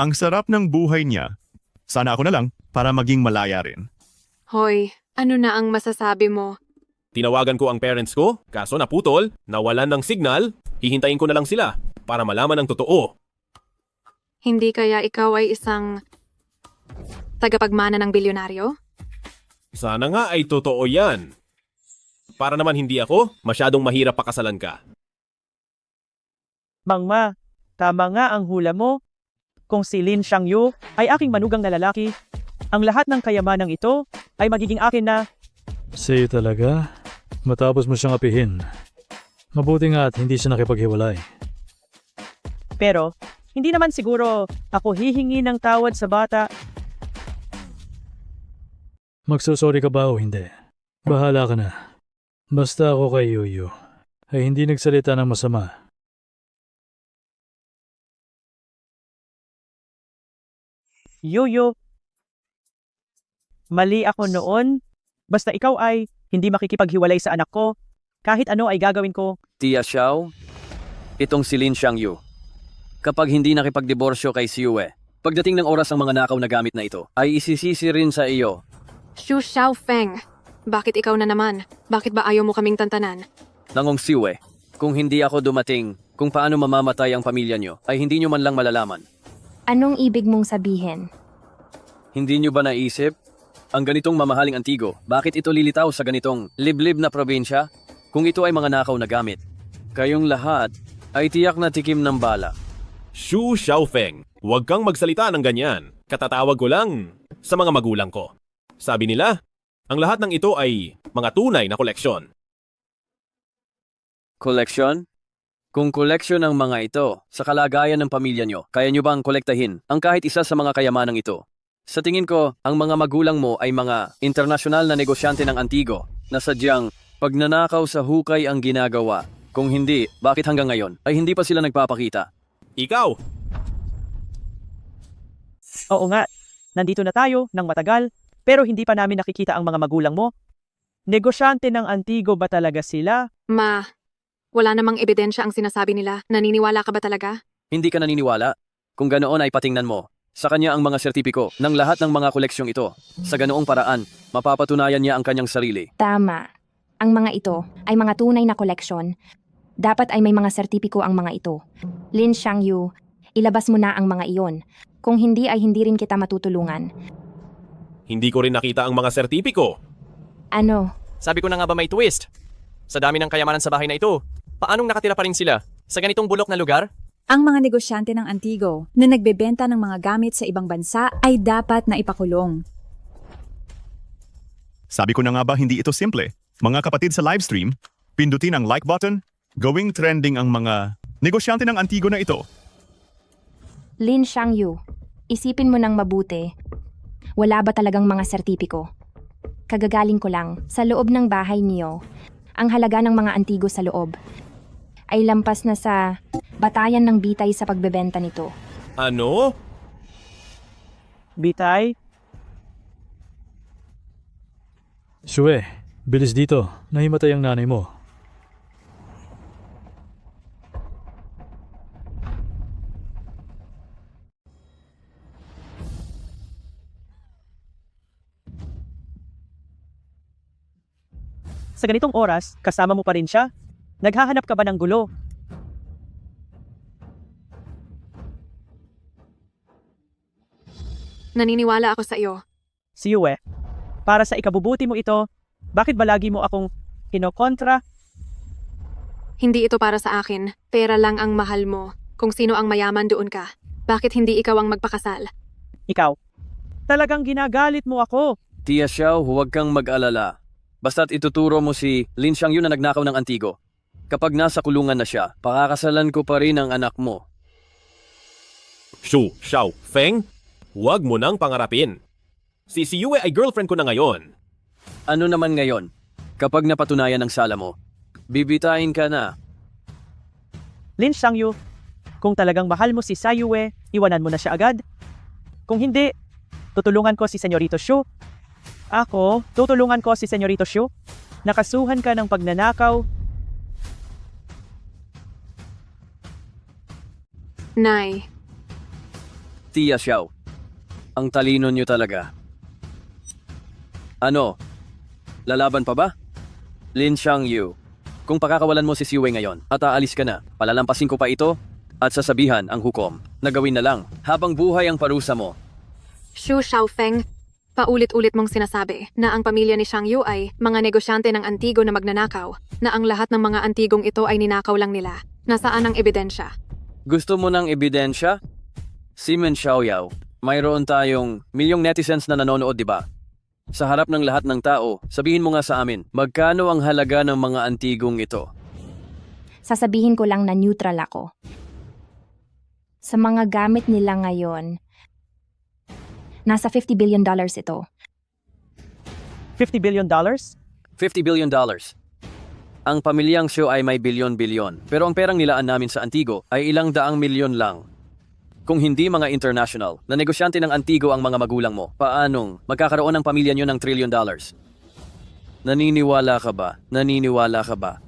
Ang sarap ng buhay niya. Sana ako na lang para maging malaya rin. Hoy, ano na ang masasabi mo? Tinawagan ko ang parents ko, kaso naputol, nawalan ng signal, hihintayin ko na lang sila para malaman ang totoo. Hindi kaya ikaw ay isang tagapagmana ng bilyonaryo? Sana nga ay totoo yan. Para naman hindi ako, masyadong mahirap pakasalan ka. Mangma, tama nga ang hula mo. Kung si Lin Xiangyu ay aking manugang na lalaki, ang lahat ng kayamanang ito ay magiging akin na. Sa'yo talaga? Matapos mo siyang apihin. Mabuti nga at hindi siya nakipaghiwalay. Pero, hindi naman siguro ako hihingi ng tawad sa bata. Magsusorry ka ba o hindi? Bahala ka na. Basta ako kay Yuyu ay hindi nagsalita ng masama. Yuyu, mali ako noon. Basta ikaw ay hindi makikipaghiwalay sa anak ko. Kahit ano ay gagawin ko. Tia Xiao, itong si Lin Xiangyu. Kapag hindi nakipagdiborsyo kay Siue, pagdating ng oras ng mga nakaw na gamit na ito, ay isisisi rin sa iyo. Xu Xiaofeng, bakit ikaw na naman? Bakit ba ayaw mo kaming tantanan? Nangong Siue, kung hindi ako dumating, kung paano mamamatay ang pamilya nyo, ay hindi nyo man lang malalaman. Anong ibig mong sabihin? Hindi nyo ba naisip? Ang ganitong mamahaling antigo, bakit ito lilitaw sa ganitong liblib na probinsya? Kung ito ay mga nakaw na gamit. Kayong lahat ay tiyak na tikim ng bala. Xu Xiaofeng, huwag kang magsalita ng ganyan. Katatawag ko lang sa mga magulang ko. Sabi nila, ang lahat ng ito ay mga tunay na koleksyon. Koleksyon? Kung koleksyon ng mga ito sa kalagayan ng pamilya nyo, kaya nyo bang kolektahin ang kahit isa sa mga kayamanang ito? Sa tingin ko, ang mga magulang mo ay mga internasyonal na negosyante ng antigo na sadyang pagnanakaw sa hukay ang ginagawa. Kung hindi, bakit hanggang ngayon ay hindi pa sila nagpapakita? Ikaw! Oo nga, nandito na tayo ng matagal, pero hindi pa namin nakikita ang mga magulang mo. Negosyante ng antigo ba talaga sila? Ma, wala namang ebidensya ang sinasabi nila. Naniniwala ka ba talaga? Hindi ka naniniwala? Kung ganoon ay patingnan mo. Sa kanya ang mga sertipiko ng lahat ng mga koleksyong ito. Sa ganoong paraan, mapapatunayan niya ang kanyang sarili. Tama. Ang mga ito ay mga tunay na koleksyon. Dapat ay may mga sertipiko ang mga ito. Lin Xiangyu, ilabas mo na ang mga iyon. Kung hindi ay hindi rin kita matutulungan. Hindi ko rin nakita ang mga sertipiko. Ano? Sabi ko na nga ba may twist? Sa dami ng kayamanan sa bahay na ito, paanong nakatira pa rin sila sa ganitong bulok na lugar? Ang mga negosyante ng Antigo na nagbebenta ng mga gamit sa ibang bansa ay dapat na ipakulong. Sabi ko na nga ba hindi ito simple? Mga kapatid sa livestream, pindutin ang like button, gawing trending ang mga negosyante ng Antigo na ito. Lin Xiangyu, isipin mo ng mabuti. Wala ba talagang mga sertipiko? Kagagaling ko lang, sa loob ng bahay niyo, ang halaga ng mga antigo sa loob ay lampas na sa batayan ng bitay sa pagbebenta nito. Ano? Bitay? Shue, bilis dito. Nahimatay ang nanay mo. Sa ganitong oras, kasama mo pa rin siya? Naghahanap ka ba ng gulo? Naniniwala ako sa iyo. Si Yue, para sa ikabubuti mo ito, bakit ba lagi mo akong kinokontra? Hindi ito para sa akin. Pera lang ang mahal mo. Kung sino ang mayaman doon ka. Bakit hindi ikaw ang magpakasal? Ikaw, talagang ginagalit mo ako. Tia Xiao, huwag kang mag-alala. Basta't ituturo mo si Lin Xiangyu na nagnakaw ng antigo. Kapag nasa kulungan na siya, pakakasalan ko pa rin ang anak mo. Shu Xiao Feng, huwag mo nang pangarapin. Si Yue ay girlfriend ko na ngayon. Ano naman ngayon? Kapag napatunayan ang sala mo, bibitahin ka na. Lin Xiangyu, kung talagang mahal mo si Sayue, iwanan mo na siya agad. Kung hindi, tutulungan ko si Senyorito Shu. Ako, tutulungan ko si Senyorito Shu. Nakasuhan ka ng pagnanakaw. Nay, Tia Xiao, ang talino niyo talaga. Ano? Lalaban pa ba? Lin Xiangyu, kung pakakawalan mo si Siwei ngayon at aalis ka na, palalampasin ko pa ito at sasabihan ang hukom na gawin na lang habang buhay ang parusa mo. Shu Xiaofeng, paulit-ulit mong sinasabi na ang pamilya ni Xiangyu ay mga negosyante ng antigo na magnanakaw, na ang lahat ng mga antigong ito ay ninakaw lang nila. Nasaan ang ebidensya? Gusto mo ng ebidensya? Simon Xiaoyao, mayroon tayong milyong netizens na nanonood, di ba? Sa harap ng lahat ng tao, sabihin mo nga sa amin, magkano ang halaga ng mga antigong ito? Sasabihin ko lang na neutral ako. Sa mga gamit nila ngayon, nasa $50 billion ito. $50 billion? $50 billion. Ang pamilyang Xiu ay may bilyon-bilyon, pero ang perang nilaan namin sa Antigo ay ilang daang milyon lang. Kung hindi mga international na negosyante ng Antigo ang mga magulang mo, paanong magkakaroon ng pamilya nyo ng $1 trillion? Naniniwala ka ba? Naniniwala ka ba?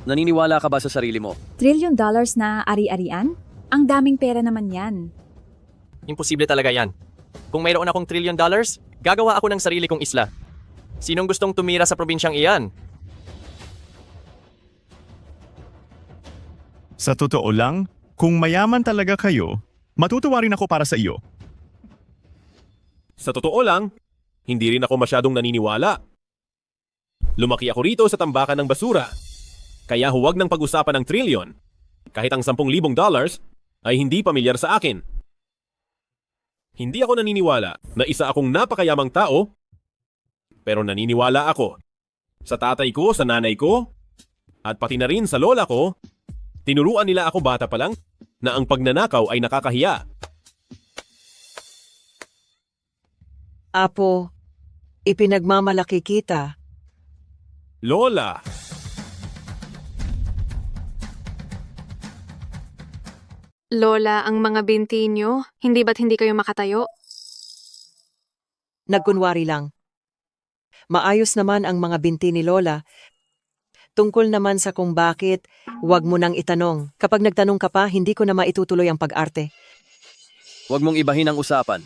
Naniniwala ka ba sa sarili mo? $1 trillion na ari-arian? Ang daming pera naman yan. Imposible talaga yan. Kung mayroon akong $1 trillion, gagawa ako ng sarili kong isla. Sinong gustong tumira sa probinsyang iyan? Sa totoo lang, kung mayaman talaga kayo, matutuwa rin ako para sa iyo. Sa totoo lang, hindi rin ako masyadong naniniwala. Lumaki ako rito sa tambakan ng basura. Kaya huwag nang pag-usapan ng trilyon. Kahit ang $10,000 ay hindi pamilyar sa akin. Hindi ako naniniwala na isa akong napakayamang tao, pero naniniwala ako sa tatay ko, sa nanay ko, at pati na rin sa lola ko. Tinuruan nila ako bata pa lang na ang pagnanakaw ay nakakahiya. Apo, ipinagmamalaki kita. Lola! Lola, ang mga binti nyo, hindi ba't hindi kayo makatayo? Nagkunwari lang. Maayos naman ang mga binti ni Lola. Tungkol naman sa kung bakit, huwag mo nang itanong. Kapag nagtanong ka pa, hindi ko na maitutuloy ang pag-arte. Huwag mong ibahin ang usapan.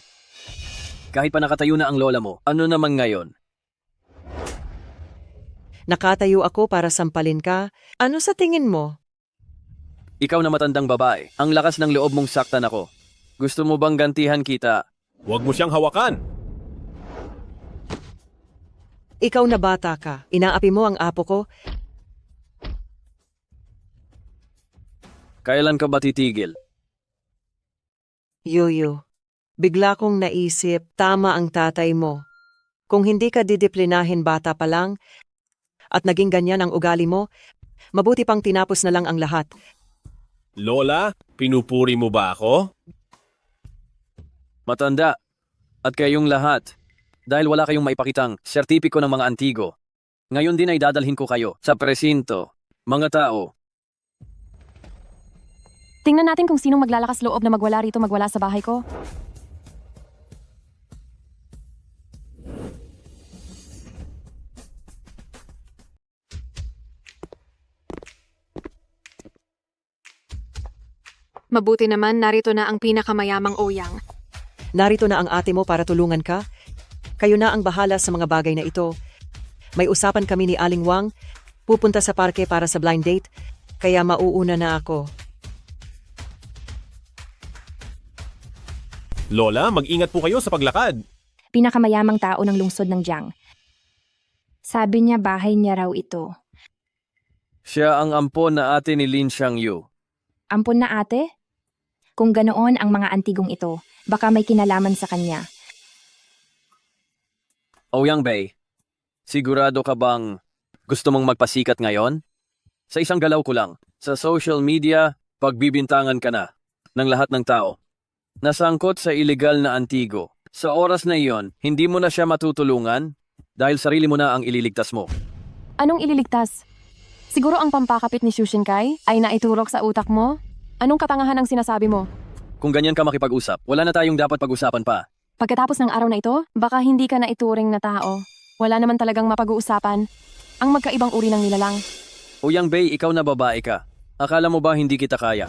Kahit pa nakatayo na ang lola mo, ano naman ngayon? Nakatayo ako para sampalin ka. Ano sa tingin mo? Ikaw na matandang babae, ang lakas ng loob mong saktan ako. Gusto mo bang gantihan kita? Huwag mo siyang hawakan! Ikaw na bata ka. Inaapi mo ang apo ko. Kailan ka ba titigil? Yuyu, bigla kong naisip, tama ang tatay mo. Kung hindi ka didiplinahin bata pa lang, at naging ganyan ang ugali mo, mabuti pang tinapos na lang ang lahat. Lola, pinupuri mo ba ako? Matanda. At kayong lahat. Dahil wala kayong maipakitang sertipiko ng mga antigo. Ngayon din ay dadalhin ko kayo sa presinto. Mga tao. Tingnan natin kung sinong maglalakas loob na magwala rito magwala sa bahay ko. Mabuti naman narito na ang pinakamayamang Ouyang. Narito na ang ate mo para tulungan ka. Kayo na ang bahala sa mga bagay na ito. May usapan kami ni Aling Wang. Pupunta sa parke para sa blind date. Kaya mauuna na ako. Lola, mag-ingat po kayo sa paglakad. pinakamayamang tao ng lungsod ng Jiang. Sabi niya bahay niya raw ito. Siya ang ampon na ate ni Lin Xiangyu. Ampon na ate? Kung ganoon ang mga antigong ito, baka may kinalaman sa kanya. Ouyang Bei, sigurado ka bang gusto mong magpasikat ngayon? Sa isang galaw ko lang, sa social media, pagbibintangan ka na ng lahat ng tao. Nasangkot sa illegal na antigo. Sa oras na iyon, hindi mo na siya matutulungan dahil sarili mo na ang ililigtas mo. Anong ililigtas? Siguro ang pampakapit ni Shu Shinkai ay naiturok sa utak mo? Anong katangahan ang sinasabi mo? Kung ganyan ka makipag-usap, wala na tayong dapat pag-usapan pa. Pagkatapos ng araw na ito, baka hindi ka na ituring na tao. Wala naman talagang mapag-uusapan. Ang magkaibang uri ng nilalang. Ouyang Bei, ikaw na babae ka. Akala mo ba hindi kita kaya?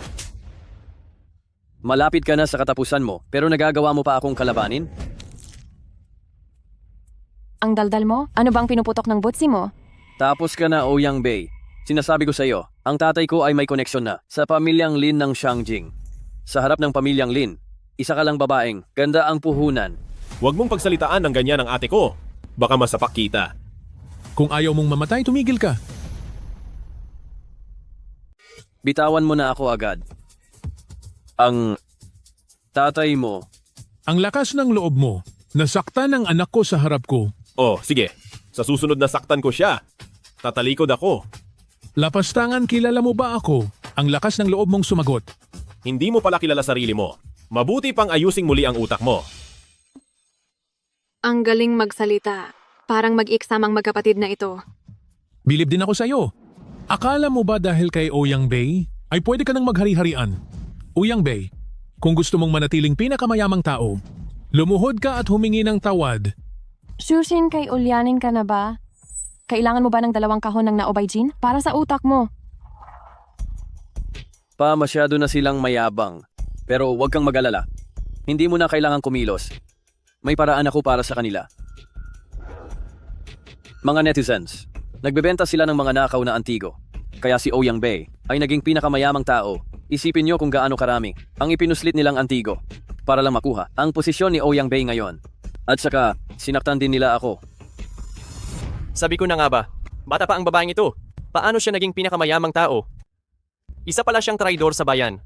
Malapit ka na sa katapusan mo, pero nagagawa mo pa akong kalabanin? Ang daldal mo? Ano bang pinuputok ng butsi mo? Tapos ka na, Ouyang Bei. Sinasabi ko sa iyo, ang tatay ko ay may koneksyon na sa pamilyang Lin ng Xiangjing. Sa harap ng pamilyang Lin, isa ka lang babaeng, ganda ang puhunan. Huwag mong pagsalitaan ng ganyan ang ate ko. Baka masapak kita. Kung ayaw mong mamatay, tumigil ka. Bitawan mo na ako agad. Ang tatay mo. Ang lakas ng loob mo. Nasaktan ang anak ko sa harap ko. Oh, sige. Sa susunod na saktan ko siya. Tatalikod ako. Lapastangan, kilala mo ba ako? Ang lakas ng loob mong sumagot. Hindi mo pala kilala sarili mo. Mabuti pang ayusing muli ang utak mo. Ang galing magsalita. Parang mag-exam ang magkapatid na ito. Bilib din ako sa'yo. Akala mo ba dahil kay Ouyang Bei ay pwede ka nang maghari-harian? Ouyang Bei, kung gusto mong manatiling pinakamayamang tao, lumuhod ka at humingi ng tawad. Shu Shinkai, ulyanin ka na ba? Kailangan mo ba ng 2 kahon ng naobaijin para sa utak mo? Masyado na silang mayabang. Pero huwag kang mag-alala. Hindi mo na kailangang kumilos. May paraan ako para sa kanila. Mga netizens, nagbebenta sila ng mga nakaw na antigo. Kaya si Ouyang Bei ay naging pinakamayamang tao. Isipin nyo kung gaano karami ang ipinuslit nilang antigo para lang makuha ang posisyon ni Ouyang Bei ngayon. At saka, sinaktan din nila ako. Sabi ko na nga ba, bata pa ang babaeng ito. Paano siya naging pinakamayamang tao? Isa pala siyang traidor sa bayan.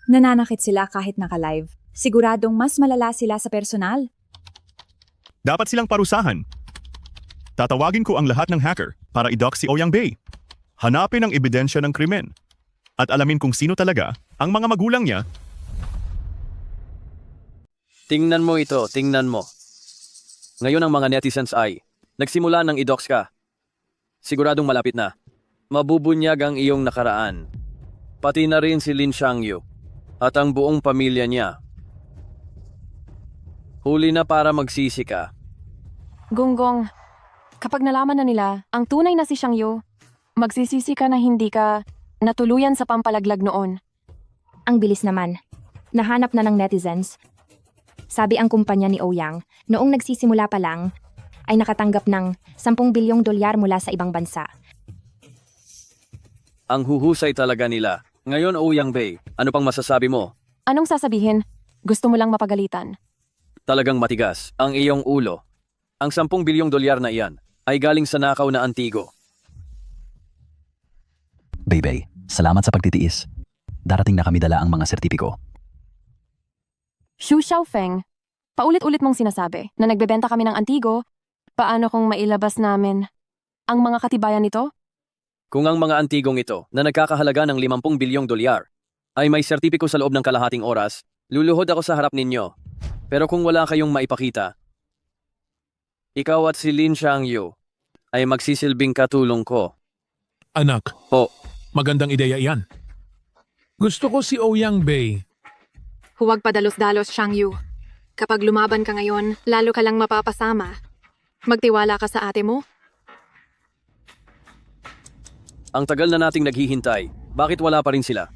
Nananakit sila kahit naka-live. Siguradong mas malala sila sa personal. Dapat silang parusahan. Tatawagin ko ang lahat ng hacker para i-dock si Ouyang Bei. Hanapin ang ebidensya ng krimen. At alamin kung sino talaga ang mga magulang niya. Tingnan mo ito, tingnan mo. Ngayon ang mga netizens ay nagsimula ng i-dox ka. Siguradong malapit na. Mabubunyag ang iyong nakaraan. Pati na rin si Lin Xiangyu at ang buong pamilya niya. Huli na para magsisi ka. Gonggong, kapag nalaman na nila ang tunay na si Xiangyu, magsisisi ka na hindi ka natuluyan sa pampalaglag noon. Ang bilis naman. Nahanap na ng netizens. Sabi ang kumpanya ni Ouyang, noong nagsisimula pa lang, ay nakatanggap ng 10 bilyong dolyar mula sa ibang bansa. Ang huhusay talaga nila. Ngayon, Ouyang Bei, ano pang masasabi mo? Anong sasabihin? Gusto mo lang mapagalitan. Talagang matigas ang iyong ulo. Ang 10 bilyong dolyar na iyan ay galing sa nakaw na antigo. Bei, salamat sa pagtitiis. Darating na kami dala ang mga sertipiko. Xu Xiaofeng, paulit-ulit mong sinasabi na nagbebenta kami ng antigo. Paano kung mailabas namin ang mga katibayan nito? Kung ang mga antigong ito na nagkakahalaga ng 50 bilyong dolyar ay may sertipiko sa loob ng kalahating oras, luluhod ako sa harap ninyo. Pero kung wala kayong maipakita, ikaw at si Lin Xiangyu ay magsisilbing katulong ko. Anak, magandang ideya iyan. Gusto ko si Ouyang Bei. Huwag padalos-dalos, Xiangyu. Kapag lumaban ka ngayon, lalo ka lang mapapasama. Magtiwala ka sa ate mo. Ang tagal na nating naghihintay. Bakit wala pa rin sila?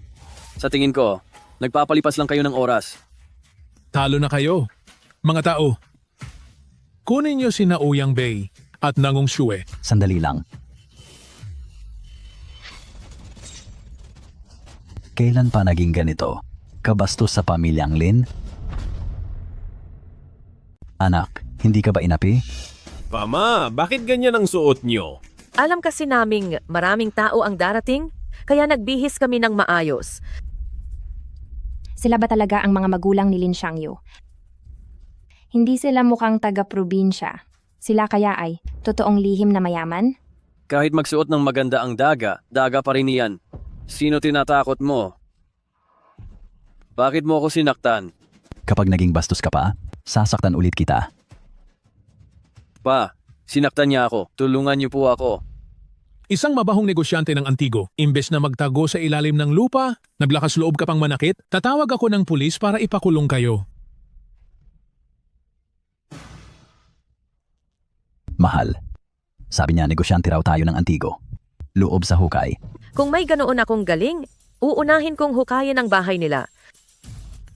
Sa tingin ko, nagpapalipas lang kayo ng oras. Talo na kayo. Mga tao, kunin niyo sina Ouyang Bei at Nangong Xue. Sandali lang. Kailan pa naging ganito? Kabastos sa pamilyang Lin? Anak, Hindi ka ba inapi? Mama, bakit ganyan ang suot nyo? Alam kasi naming maraming tao ang darating, kaya nagbihis kami ng maayos. Sila ba talaga ang mga magulang ni Lin Xiangyu? Hindi sila mukhang taga-probinsya. Sila kaya ay totoong lihim na mayaman? Kahit magsuot ng maganda ang daga, daga pa rin iyan. Sino tinatakot mo? Bakit mo ako sinaktan? Kapag naging bastos ka pa, sasaktan ulit kita. Pa, sinaktan niya ako. Tulungan niyo po ako. Isang mabahong negosyante ng Antigo, imbes na magtago sa ilalim ng lupa, naglakas loob ka pang manakit, tatawag ako ng pulis para ipakulong kayo. Mahal. Sabi niya, negosyante raw tayo ng Antigo. Loob sa hukay. Kung may ganoon akong galing, uunahin kong hukayin ang bahay nila.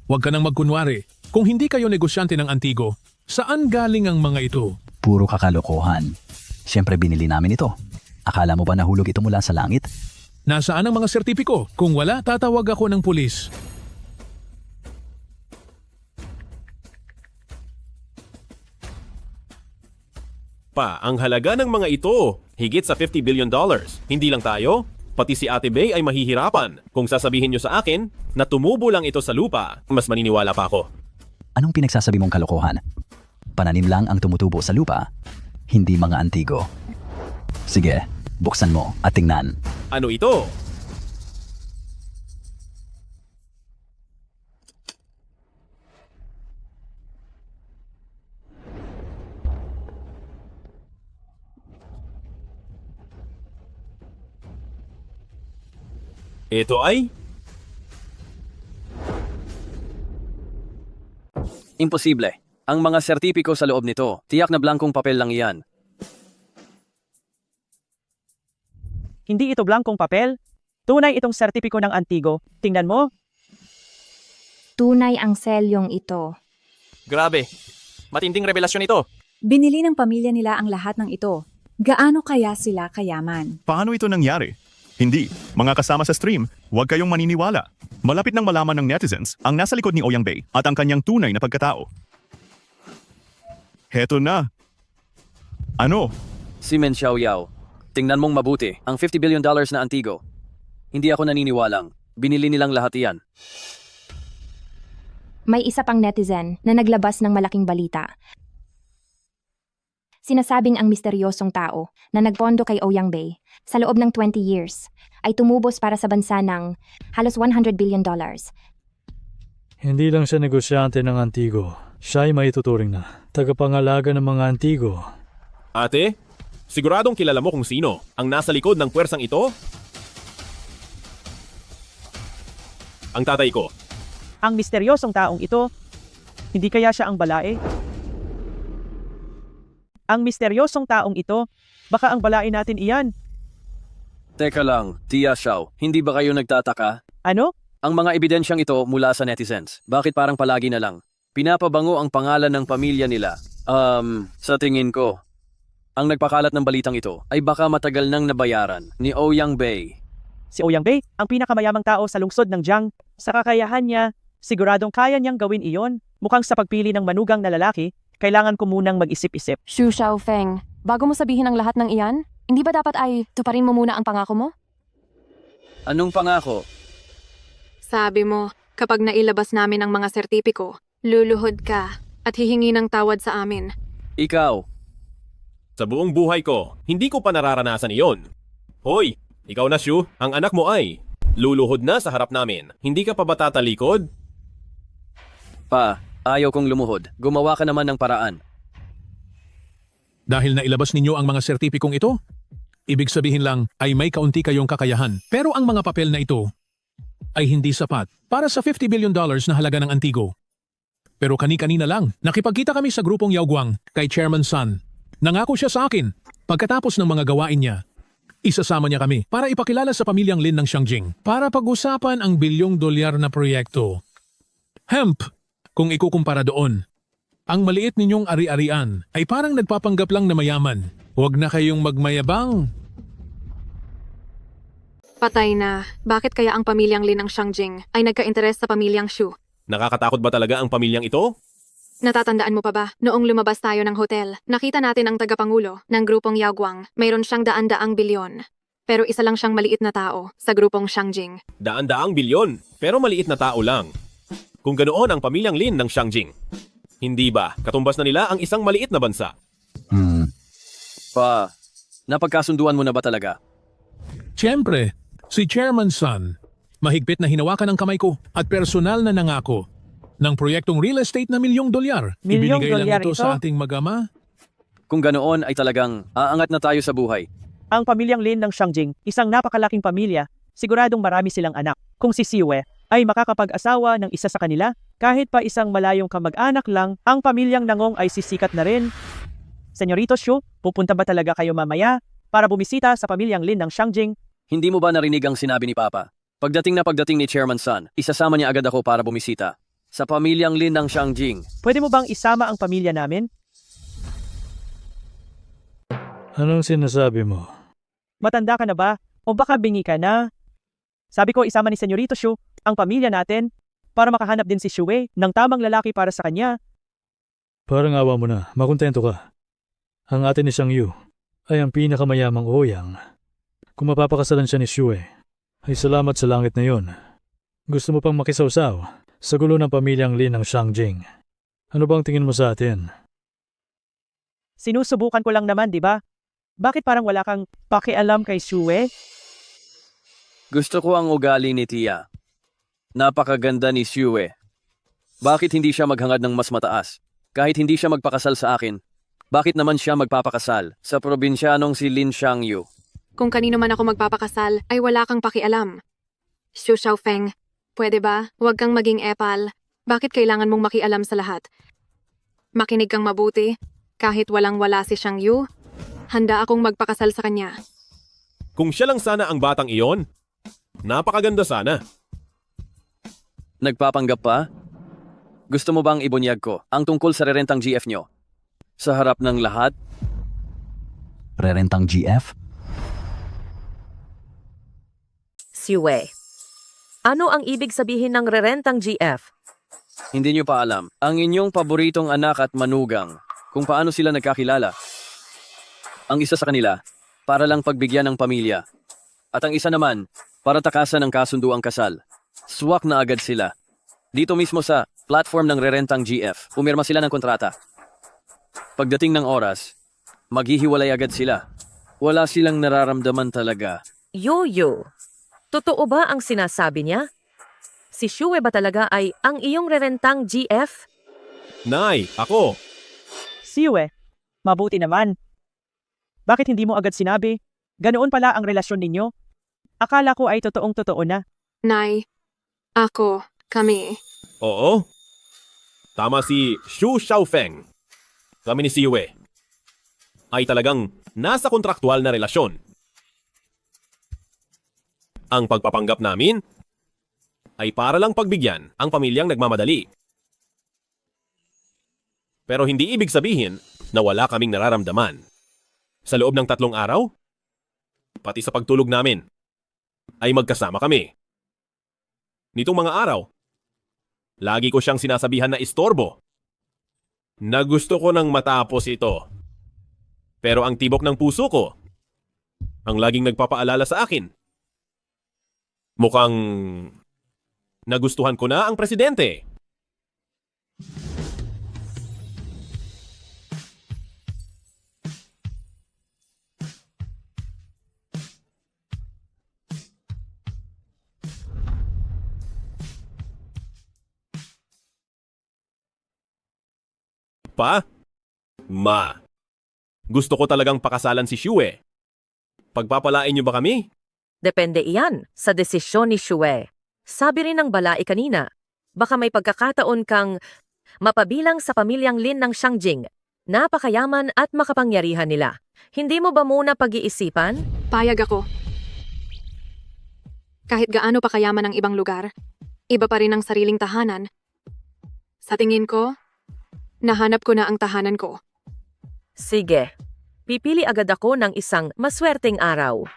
Huwag ka nang magkunwari. Kung hindi kayo negosyante ng Antigo, saan galing ang mga ito? Puro kakalokohan. Siyempre binili namin ito. Akala mo ba nahulog ito mula sa langit? Nasaan ang mga sertipiko? Kung wala, tatawag ako ng pulis. Pa, ang halaga ng mga ito, higit sa $50 billion. Hindi lang tayo, pati si Ate Bay ay mahihirapan. Kung sasabihin nyo sa akin na tumubo lang ito sa lupa, mas maniniwala pa ako. Anong pinagsasabi mong kalokohan? Pananim lang ang tumutubo sa lupa, hindi mga Antigo. Sige, buksan mo at tingnan. Ano ito? Ito ay Imposible. Ang mga sertipiko sa loob nito, tiyak na blankong papel lang iyan. Hindi ito blankong papel. Tunay itong sertipiko ng Antigo. Tingnan mo. Tunay ang selyong ito. Grabe. Matinding revelasyon ito. Binili ng pamilya nila ang lahat ng ito. Gaano kaya sila kayaman? Paano ito nangyari? Hindi. Mga kasama sa stream, huwag kayong maniniwala. Malapit nang malaman ng netizens ang nasa likod ni Ouyang Bay at ang kanyang tunay na pagkatao. Heto na. Ano? Si Men Xiaoyao. Tingnan mong mabuti, ang $50 billion na Antigo. Hindi ako naniniwalang. Binili nilang lahat iyan. May isa pang netizen na naglabas ng malaking balita. Sinasabing ang misteryosong tao na nagpondo kay Ouyang Bay sa loob ng 20 years ay tumubos para sa bansa ng halos $100 billion. Hindi lang siya negosyante ng Antigo. Siya ay maituturing na tagapangalaga ng mga Antigo. Ate, siguradong kilala mo kung sino ang nasa likod ng puwersang ito? Ang tatay ko. Ang misteryosong taong ito, hindi kaya siya ang balae? Ang misteryosong taong ito, baka ang balae natin iyan. Teka lang, Tia Xiao, hindi ba kayo nagtataka? Ano? Ang mga ebidensyang ito mula sa netizens. Bakit parang palagi na lang? Pinapabango ang pangalan ng pamilya nila. Sa tingin ko, ang nagpakalat ng balitang ito ay baka matagal nang nabayaran ni Ouyang Bay. Si Ouyang Bay, ang pinakamayamang tao sa lungsod ng Jiang. Sa kakayahan niya, siguradong kaya niyang gawin iyon. Mukhang sa pagpili ng manugang na lalaki, kailangan ko munang mag-isip-isip. Xu Xiaofeng, bago mo sabihin ang lahat ng iyan, hindi ba dapat ay tuparin mo muna ang pangako mo? Anong pangako? Sabi mo, kapag nailabas namin ang mga sertipiko, luluhod ka at hihingi ng tawad sa amin. Ikaw. Sa buong buhay ko, hindi ko pa nararanasan iyon. Hoy, ikaw na Shu, ang anak mo ay luluhod na sa harap namin. Hindi ka pa ba tatalikod? Pa, ayaw kong lumuhod. Gumawa ka naman ng paraan. Dahil nailabas ninyo ang mga sertipikong ito, ibig sabihin lang ay may kaunti kayong kakayahan. Pero ang mga papel na ito ay hindi sapat para sa $50 billion na halaga ng Antigo. Pero kani-kanina lang, nakipagkita kami sa grupong Yaoguang kay Chairman Sun. Nangako siya sa akin, pagkatapos ng mga gawain niya, isasama niya kami para ipakilala sa pamilyang Lin ng Xiangjing para pag-usapan ang $1 billion na proyekto. Hemp, kung ikukumpara doon. Ang maliit ninyong ari-arian ay parang nagpapanggap lang na mayaman. Huwag na kayong magmayabang. Patay na. Bakit kaya ang pamilyang Lin ng Xiangjing ay nagka-interes sa pamilyang Xu? Nakakatakot ba talaga ang pamilyang ito? Natatandaan mo pa ba, noong lumabas tayo ng hotel, nakita natin ang tagapangulo ng grupong Yaoguang. Mayroon siyang daan-daang bilyon. Pero isa lang siyang maliit na tao sa grupong Shangjing. Daan-daang bilyon, pero maliit na tao lang. Kung ganoon ang pamilyang Lin ng Shangjing. Hindi ba, katumbas na nila ang isang maliit na bansa? Napagkasunduan mo na ba talaga? Siyempre, si Chairman Sun, mahigpit na hinawakan ang kamay ko at personal na nangako ng proyektong real estate na $1 milyong. Milyong Ibinigay lang dolyar ito ito? sa ating magama. Kung ganoon ay talagang aangat na tayo sa buhay. Ang pamilyang Lin ng Shangjing, isang napakalaking pamilya, siguradong marami silang anak. Kung si Siwe ay makakapag-asawa ng isa sa kanila, kahit pa isang malayong kamag-anak lang, ang pamilyang Nangong ay sisikat na rin. Senyorito Shu, pupunta ba talaga kayo mamaya para bumisita sa pamilyang Lin ng Shangjing? Hindi mo ba narinig ang sinabi ni Papa? Pagdating ni Chairman Sun, isasama niya agad ako para bumisita sa pamilyang Lin ng Shangjing. Pwede mo bang isama ang pamilya namin? Anong sinasabi mo? Matanda ka na ba? O baka bingi ka na? Sabi ko isama ni Senyorito Shu ang pamilya natin para makahanap din si Shue ng tamang lalaki para sa kanya. Parang awa mo na, makontento ka. Ang ate ni Shang Yu ay ang pinakamayamang Ouyang. Kung mapapakasalan siya ni Shue, ay salamat sa langit na yon. Gusto mo pang makisawsaw sa gulo ng pamilyang Lin ng Shangjing. Ano bang tingin mo sa atin? Sinusubukan ko lang naman, di ba? Bakit parang wala kang pakialam kay Shue? Gusto ko ang ugali ni Tia. Napakaganda ni Shue. Bakit hindi siya maghangad ng mas mataas? Kahit hindi siya magpakasal sa akin, bakit naman siya magpapakasal sa probinsyanong si Lin Shangyu? Kung kanino man ako magpapakasal, ay wala kang pakialam. Xu Xiaofeng, pwede ba? Huwag kang maging epal. Bakit kailangan mong makialam sa lahat? Makinig kang mabuti. Kahit walang-wala si Shang Yu, handa akong magpakasal sa kanya. Kung siya lang sana ang batang iyon, napakaganda sana. Nagpapanggap pa? Gusto mo bang ibunyag ko ang tungkol sa rerentang GF nyo? Sa harap ng lahat? Rerentang GF? Siwe. Ano ang ibig sabihin ng rerentang GF? Hindi nyo pa alam. Ang inyong paboritong anak at manugang, kung paano sila nagkakilala. Ang isa sa kanila, para lang pagbigyan ng pamilya. At ang isa naman, para takasan ng kasunduang kasal. Swak na agad sila. Dito mismo sa platform ng rerentang GF, umirma sila ng kontrata. Pagdating ng oras, maghihiwalay agad sila. Wala silang nararamdaman talaga. Yoyo, totoo ba ang sinasabi niya? Si Shue ba talaga ay ang iyong rerentang GF? Nay, ako. Siwe, mabuti naman. Bakit hindi mo agad sinabi? Ganoon pala ang relasyon ninyo? Akala ko ay totoong-totoo na. Nay, ako, kami. Oo. Tama si Xu Xiaofeng. Kami ni Siwe ay talagang nasa kontraktual na relasyon. Ang pagpapanggap namin ay para lang pagbigyan ang pamilyang nagmamadali. Pero hindi ibig sabihin na wala kaming nararamdaman. Sa loob ng 3 araw, pati sa pagtulog namin, ay magkasama kami. Nitong mga araw, lagi ko siyang sinasabihan na istorbo, na gusto ko nang matapos ito. Pero ang tibok ng puso ko, ang laging nagpapaalala sa akin, mukhang nagustuhan ko na ang presidente. Pa? Ma. Gusto ko talagang pakasalan si Shue. Pagpapalain niyo ba kami? Depende iyan sa desisyon ni Shue. Sabi rin ng balai kanina, baka may pagkakataon kang mapabilang sa pamilyang Lin ng Shangjing. Napakayaman at makapangyarihan nila. Hindi mo ba muna pag-iisipan? Payag ako. Kahit gaano pa kayaman ang ibang lugar, iba pa rin ang sariling tahanan. Sa tingin ko, nahanap ko na ang tahanan ko. Sige. Pipili agad ako ng isang maswerteng araw.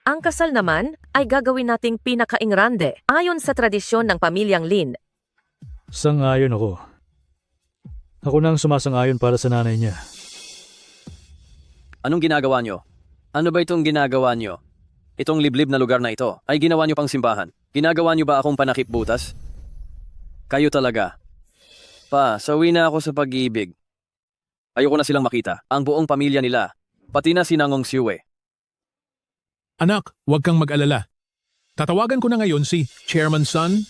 Ang kasal naman ay gagawin nating pinakaingrande ayon sa tradisyon ng pamilyang Lin. Sang-ayon ako. Ako na ang sumasang-ayon para sa nanay niya. Anong ginagawa nyo? Ano ba itong ginagawa nyo? Itong liblib na lugar na ito ay ginawa nyo pang simbahan. Ginagawa nyo ba akong panakip butas? Kayo talaga. Pa, sawi na ako sa pag-ibig. Ayoko na silang makita. Ang buong pamilya nila. Pati na si Nangong Siwe. Anak, huwag kang mag-alala. Tatawagan ko na ngayon si Chairman Sun.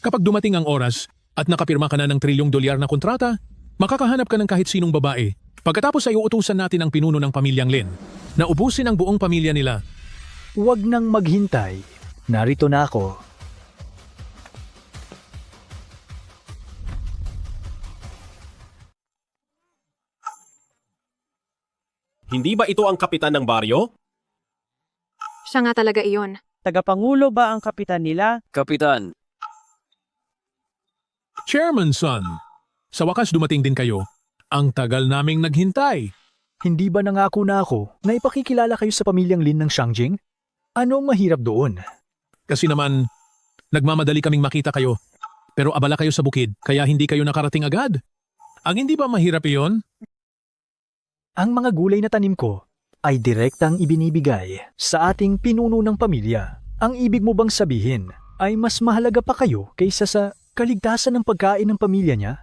Kapag dumating ang oras at nakapirma ka na ng $1 trilyon na kontrata, makakahanap ka ng kahit sinong babae. Pagkatapos ay uutusan natin ang pinuno ng pamilyang Lin na ubusin ang buong pamilya nila. Huwag nang maghintay. Narito na ako. Hindi ba ito ang kapitan ng baryo? Siya nga talaga iyon. Tagapangulo ba ang kapitan nila? Kapitan, Chairman Sun, sa wakas dumating din kayo. Ang tagal naming naghintay. Hindi ba nangako na ako na ipakikilala kayo sa pamilyang Lin ng Shangjing? Anong mahirap doon? Kasi naman, nagmamadali kaming makita kayo. Pero abala kayo sa bukid, kaya hindi kayo nakarating agad. Ang hindi ba mahirap iyon? Ang mga gulay na tanim ko ay direktang ibinibigay sa ating pinuno ng pamilya. Ang ibig mo bang sabihin ay mas mahalaga pa kayo kaysa sa kaligtasan ng pagkain ng pamilya niya?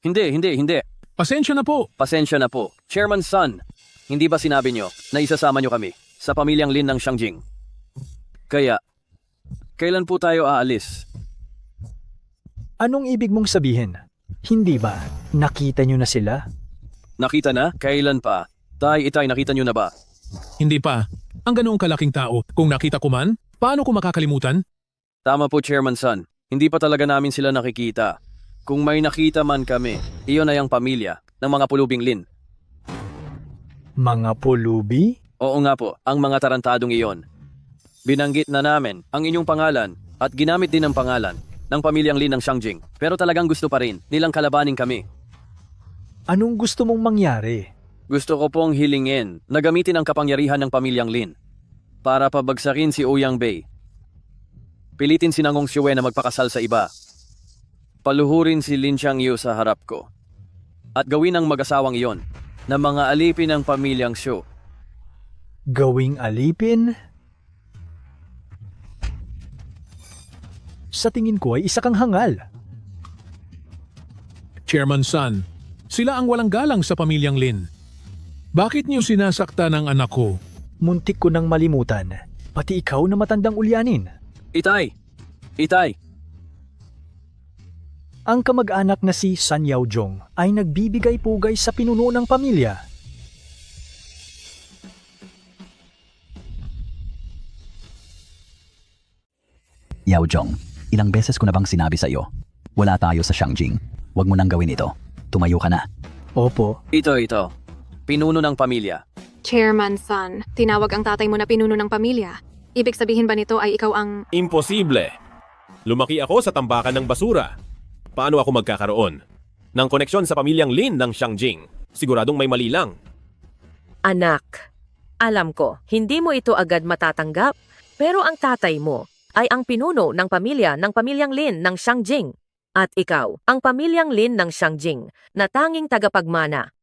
Hindi. Pasensya na po. Pasensya na po. Chairman Sun, hindi ba sinabi nyo na isasama nyo kami sa pamilyang Lin ng Shangjing? Kaya, kailan po tayo aalis? Anong ibig mong sabihin? Hindi ba nakita niyo na sila? Nakita na? Kailan pa? Itay, nakita nyo na ba? Hindi pa. Ang ganoong kalaking tao, kung nakita ko man, paano ko makakalimutan? Tama po, Chairman Sun. Hindi pa talaga namin sila nakikita. Kung may nakita man kami, iyon ay ang pamilya ng mga pulubing Lin. Mga pulubi? Oo nga po, ang mga tarantadong iyon. Binanggit na namin ang inyong pangalan at ginamit din ang pangalan ng pamilyang Lin ng Shangjing. Pero talagang gusto pa rin nilang kalabanin kami. Anong gusto mong mangyari? Gusto ko pong hilingin na gamitin ang kapangyarihan ng pamilyang Lin para pabagsakin si Ouyang Bei. Pilitin si Nangong Siwe na magpakasal sa iba. Paluhurin si Lin Xiangyu sa harap ko. At gawin ang mag-asawang iyon na mga alipin ng pamilyang Xu. Gawing alipin? Sa tingin ko ay isa kang hangal. Chairman Sun, sila ang walang galang sa pamilyang Lin. Bakit niyo sinasakta ng anak ko? Muntik ko nang malimutan. Pati ikaw na matandang ulyanin. Itay! Ang kamag-anak na si San Yaojong ay nagbibigay-pugay sa pinuno ng pamilya. Yaojong, ilang beses ko na bang sinabi sa iyo? Wala tayo sa Shangjing. Huwag mo nang gawin ito. Tumayo ka na. Opo. Ito. Pinuno ng pamilya. Chairman Sun, tinawag ang tatay mo na pinuno ng pamilya. Ibig sabihin ba nito ay ikaw ang... Imposible. Lumaki ako sa tambakan ng basura. Paano ako magkakaroon ng koneksyon sa pamilyang Lin ng Shangjing? Siguradong may mali lang. Anak, alam ko, hindi mo ito agad matatanggap, pero ang tatay mo ay ang pinuno ng pamilyang Lin ng Shangjing. At ikaw, ang pamilyang Lin ng Shangjing na tanging tagapagmana.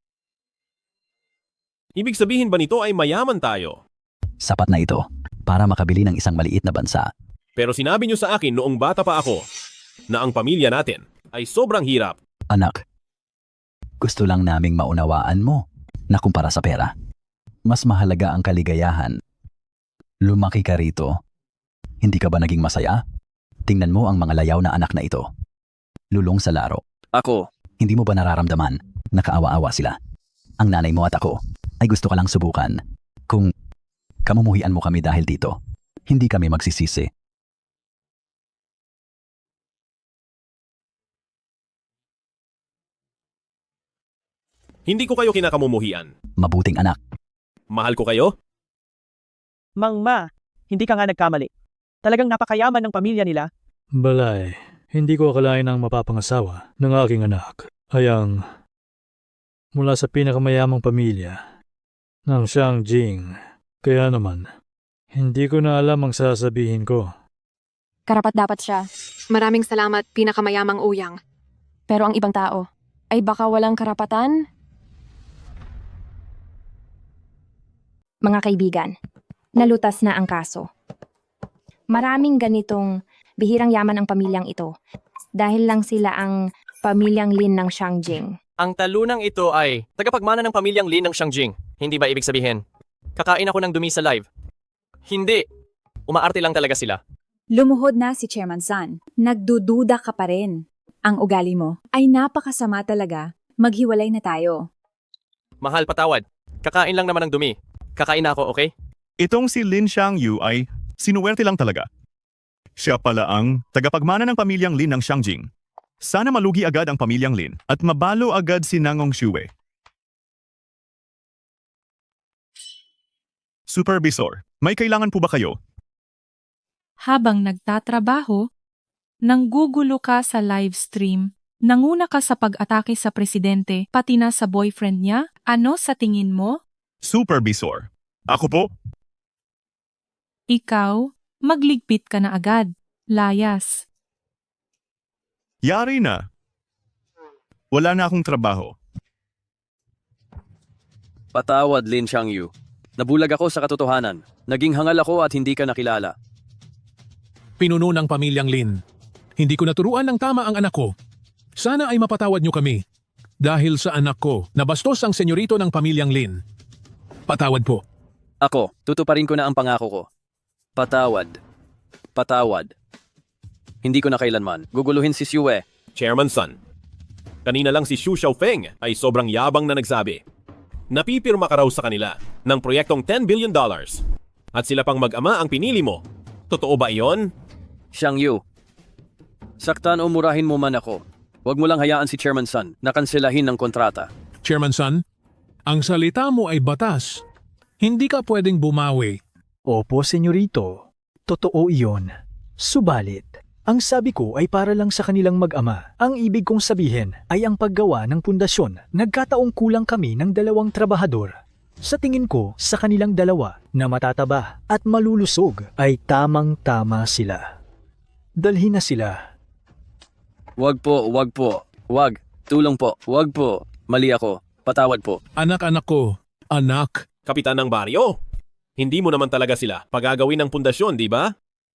Ibig sabihin ba nito ay mayaman tayo? Sapat na ito para makabili ng isang maliit na bansa. Pero sinabi niyo sa akin noong bata pa ako na ang pamilya natin ay sobrang hirap. Anak, gusto lang naming maunawaan mo na kumpara sa pera, mas mahalaga ang kaligayahan. Lumaki ka rito. Hindi ka ba naging masaya? Tingnan mo ang mga layaw na anak na ito. Lulong sa laro. Ako. Hindi mo ba nararamdaman na kaawa-awa sila? Ang nanay mo at ako ay gusto ka lang subukan. Kung kamumuhian mo kami dahil dito, hindi kami magsisisi. Hindi ko kayo kinakamumuhian. Mabuting anak. Mahal ko kayo? Mangma, hindi ka nga nagkamali. Talagang napakayaman ng pamilya nila. Balay, hindi ko akalain ang mapapangasawa ng aking anak ay ang mula sa pinakamayamang pamilya ng Shangjing. Kaya naman, hindi ko na alam ang sasabihin ko. Karapat dapat siya. Maraming salamat, pinakamayamang Ouyang. Pero ang ibang tao, ay baka walang karapatan? Mga kaibigan, nalutas na ang kaso. Maraming ganitong bihirang yaman ang pamilyang ito dahil lang sila ang pamilyang Lin ng Shangjing. Ang talunang ito ay tagapagmana ng pamilyang Lin ng Shangjing. Hindi ba ibig sabihin? Kakain ako ng dumi sa live. Hindi. Umaarte lang talaga sila. Lumuhod na si Chairman San. Nagdududa ka pa rin. Ang ugali mo ay napakasama talaga. Maghiwalay na tayo. Mahal, patawad. Kakain lang naman ng dumi. Kakain na ako, okay? Itong si Lin Xiangyu ay sinuwerte lang talaga. Siya pala ang tagapagmana ng pamilyang Lin ng Shangjing. Sana malugi agad ang pamilyang Lin at mabalo agad si Nangong Xue. Supervisor, may kailangan po ba kayo? Habang nagtatrabaho, nanggugulo ka sa live stream, nanguna ka sa pag-atake sa presidente, pati na sa boyfriend niya, ano sa tingin mo? Supervisor, ako po? Ikaw, magligpit ka na agad. Layas. Yari na. Wala na akong trabaho. Patawad, Lin Xiangyu. Nabulag ako sa katotohanan. Naging hangal ako at hindi ka nakilala. Pinuno ng pamilyang Lin. Hindi ko naturuan ng tama ang anak ko. Sana ay mapatawad niyo kami. Dahil sa anak ko, nabastos ang senyorito ng pamilyang Lin. Patawad po. Ako, tutuparin ko na ang pangako ko. Patawad. Patawad. Hindi ko na kailanman guguluhin si Xue. Chairman Sun, kanina lang si Xu Xiaofeng ay sobrang yabang na nagsabi. Napipirma ka raw sa kanila ng proyektong $10 billion at sila pang mag-ama ang pinili mo. Totoo ba iyon? Xiangyu, saktan o murahin mo man ako. Huwag mo lang hayaan si Chairman Sun na kanselahin ng kontrata. Chairman Sun, ang salita mo ay batas. Hindi ka pwedeng bumawi. Opo, senyorito. Totoo iyon. Subalit, ang sabi ko ay para lang sa kanilang mag-ama. Ang ibig kong sabihin ay ang paggawa ng pundasyon. Nagkataong kulang kami ng 2 trabahador. Sa tingin ko, sa kanilang 2 na matataba at malulusog ay tamang-tama sila. Dalhin na sila. Wag po, wag po. Wag. Tulong po. Wag po. Mali ako. Patawad po. Anak-anak ko. Anak. Kapitan ng baryo. Hindi mo naman talaga sila pagagawin ng pundasyon, di ba?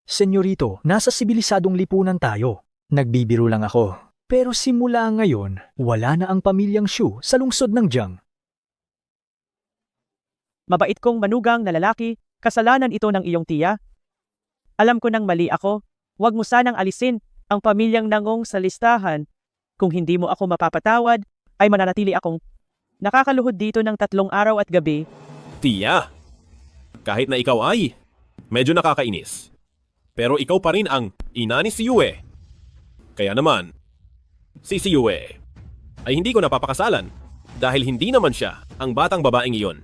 Senyorito, nasa sibilisadong lipunan tayo. Nagbibiro lang ako. Pero simula ngayon, wala na ang pamilyang Xu sa lungsod ng Jiang. Mabait kong manugang na lalaki, kasalanan ito ng iyong tiya. Alam ko nang mali ako. Huwag mo sanang alisin ang pamilyang Nangong sa listahan. Kung hindi mo ako mapapatawad, ay mananatili akong nakakaluhod dito ng 3 araw at gabi. Tiya, kahit na ikaw ay medyo nakakainis. Pero ikaw pa rin ang ina ni Xue. Kaya naman, si Xue ay hindi ko napapakasalan dahil hindi naman siya ang batang babaeng iyon.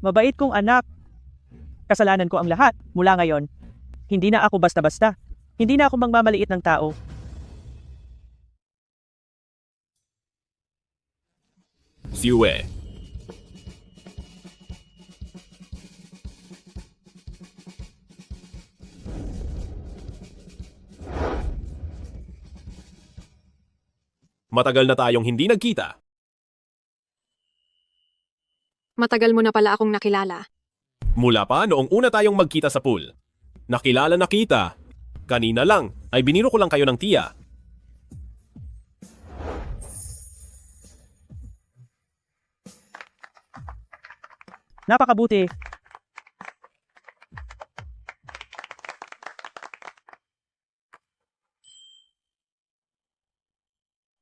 Mabait kong anak. Kasalanan ko ang lahat mula ngayon. Hindi na ako basta-basta. Hindi na ako magmamaliit ng tao. Xue. Matagal na tayong hindi nagkita. Matagal mo na pala akong nakilala. Mula pa noong una tayong magkita sa pool. Nakilala na kita. Kanina lang ay biniro ko lang kayo ng tiya. Napakabuti.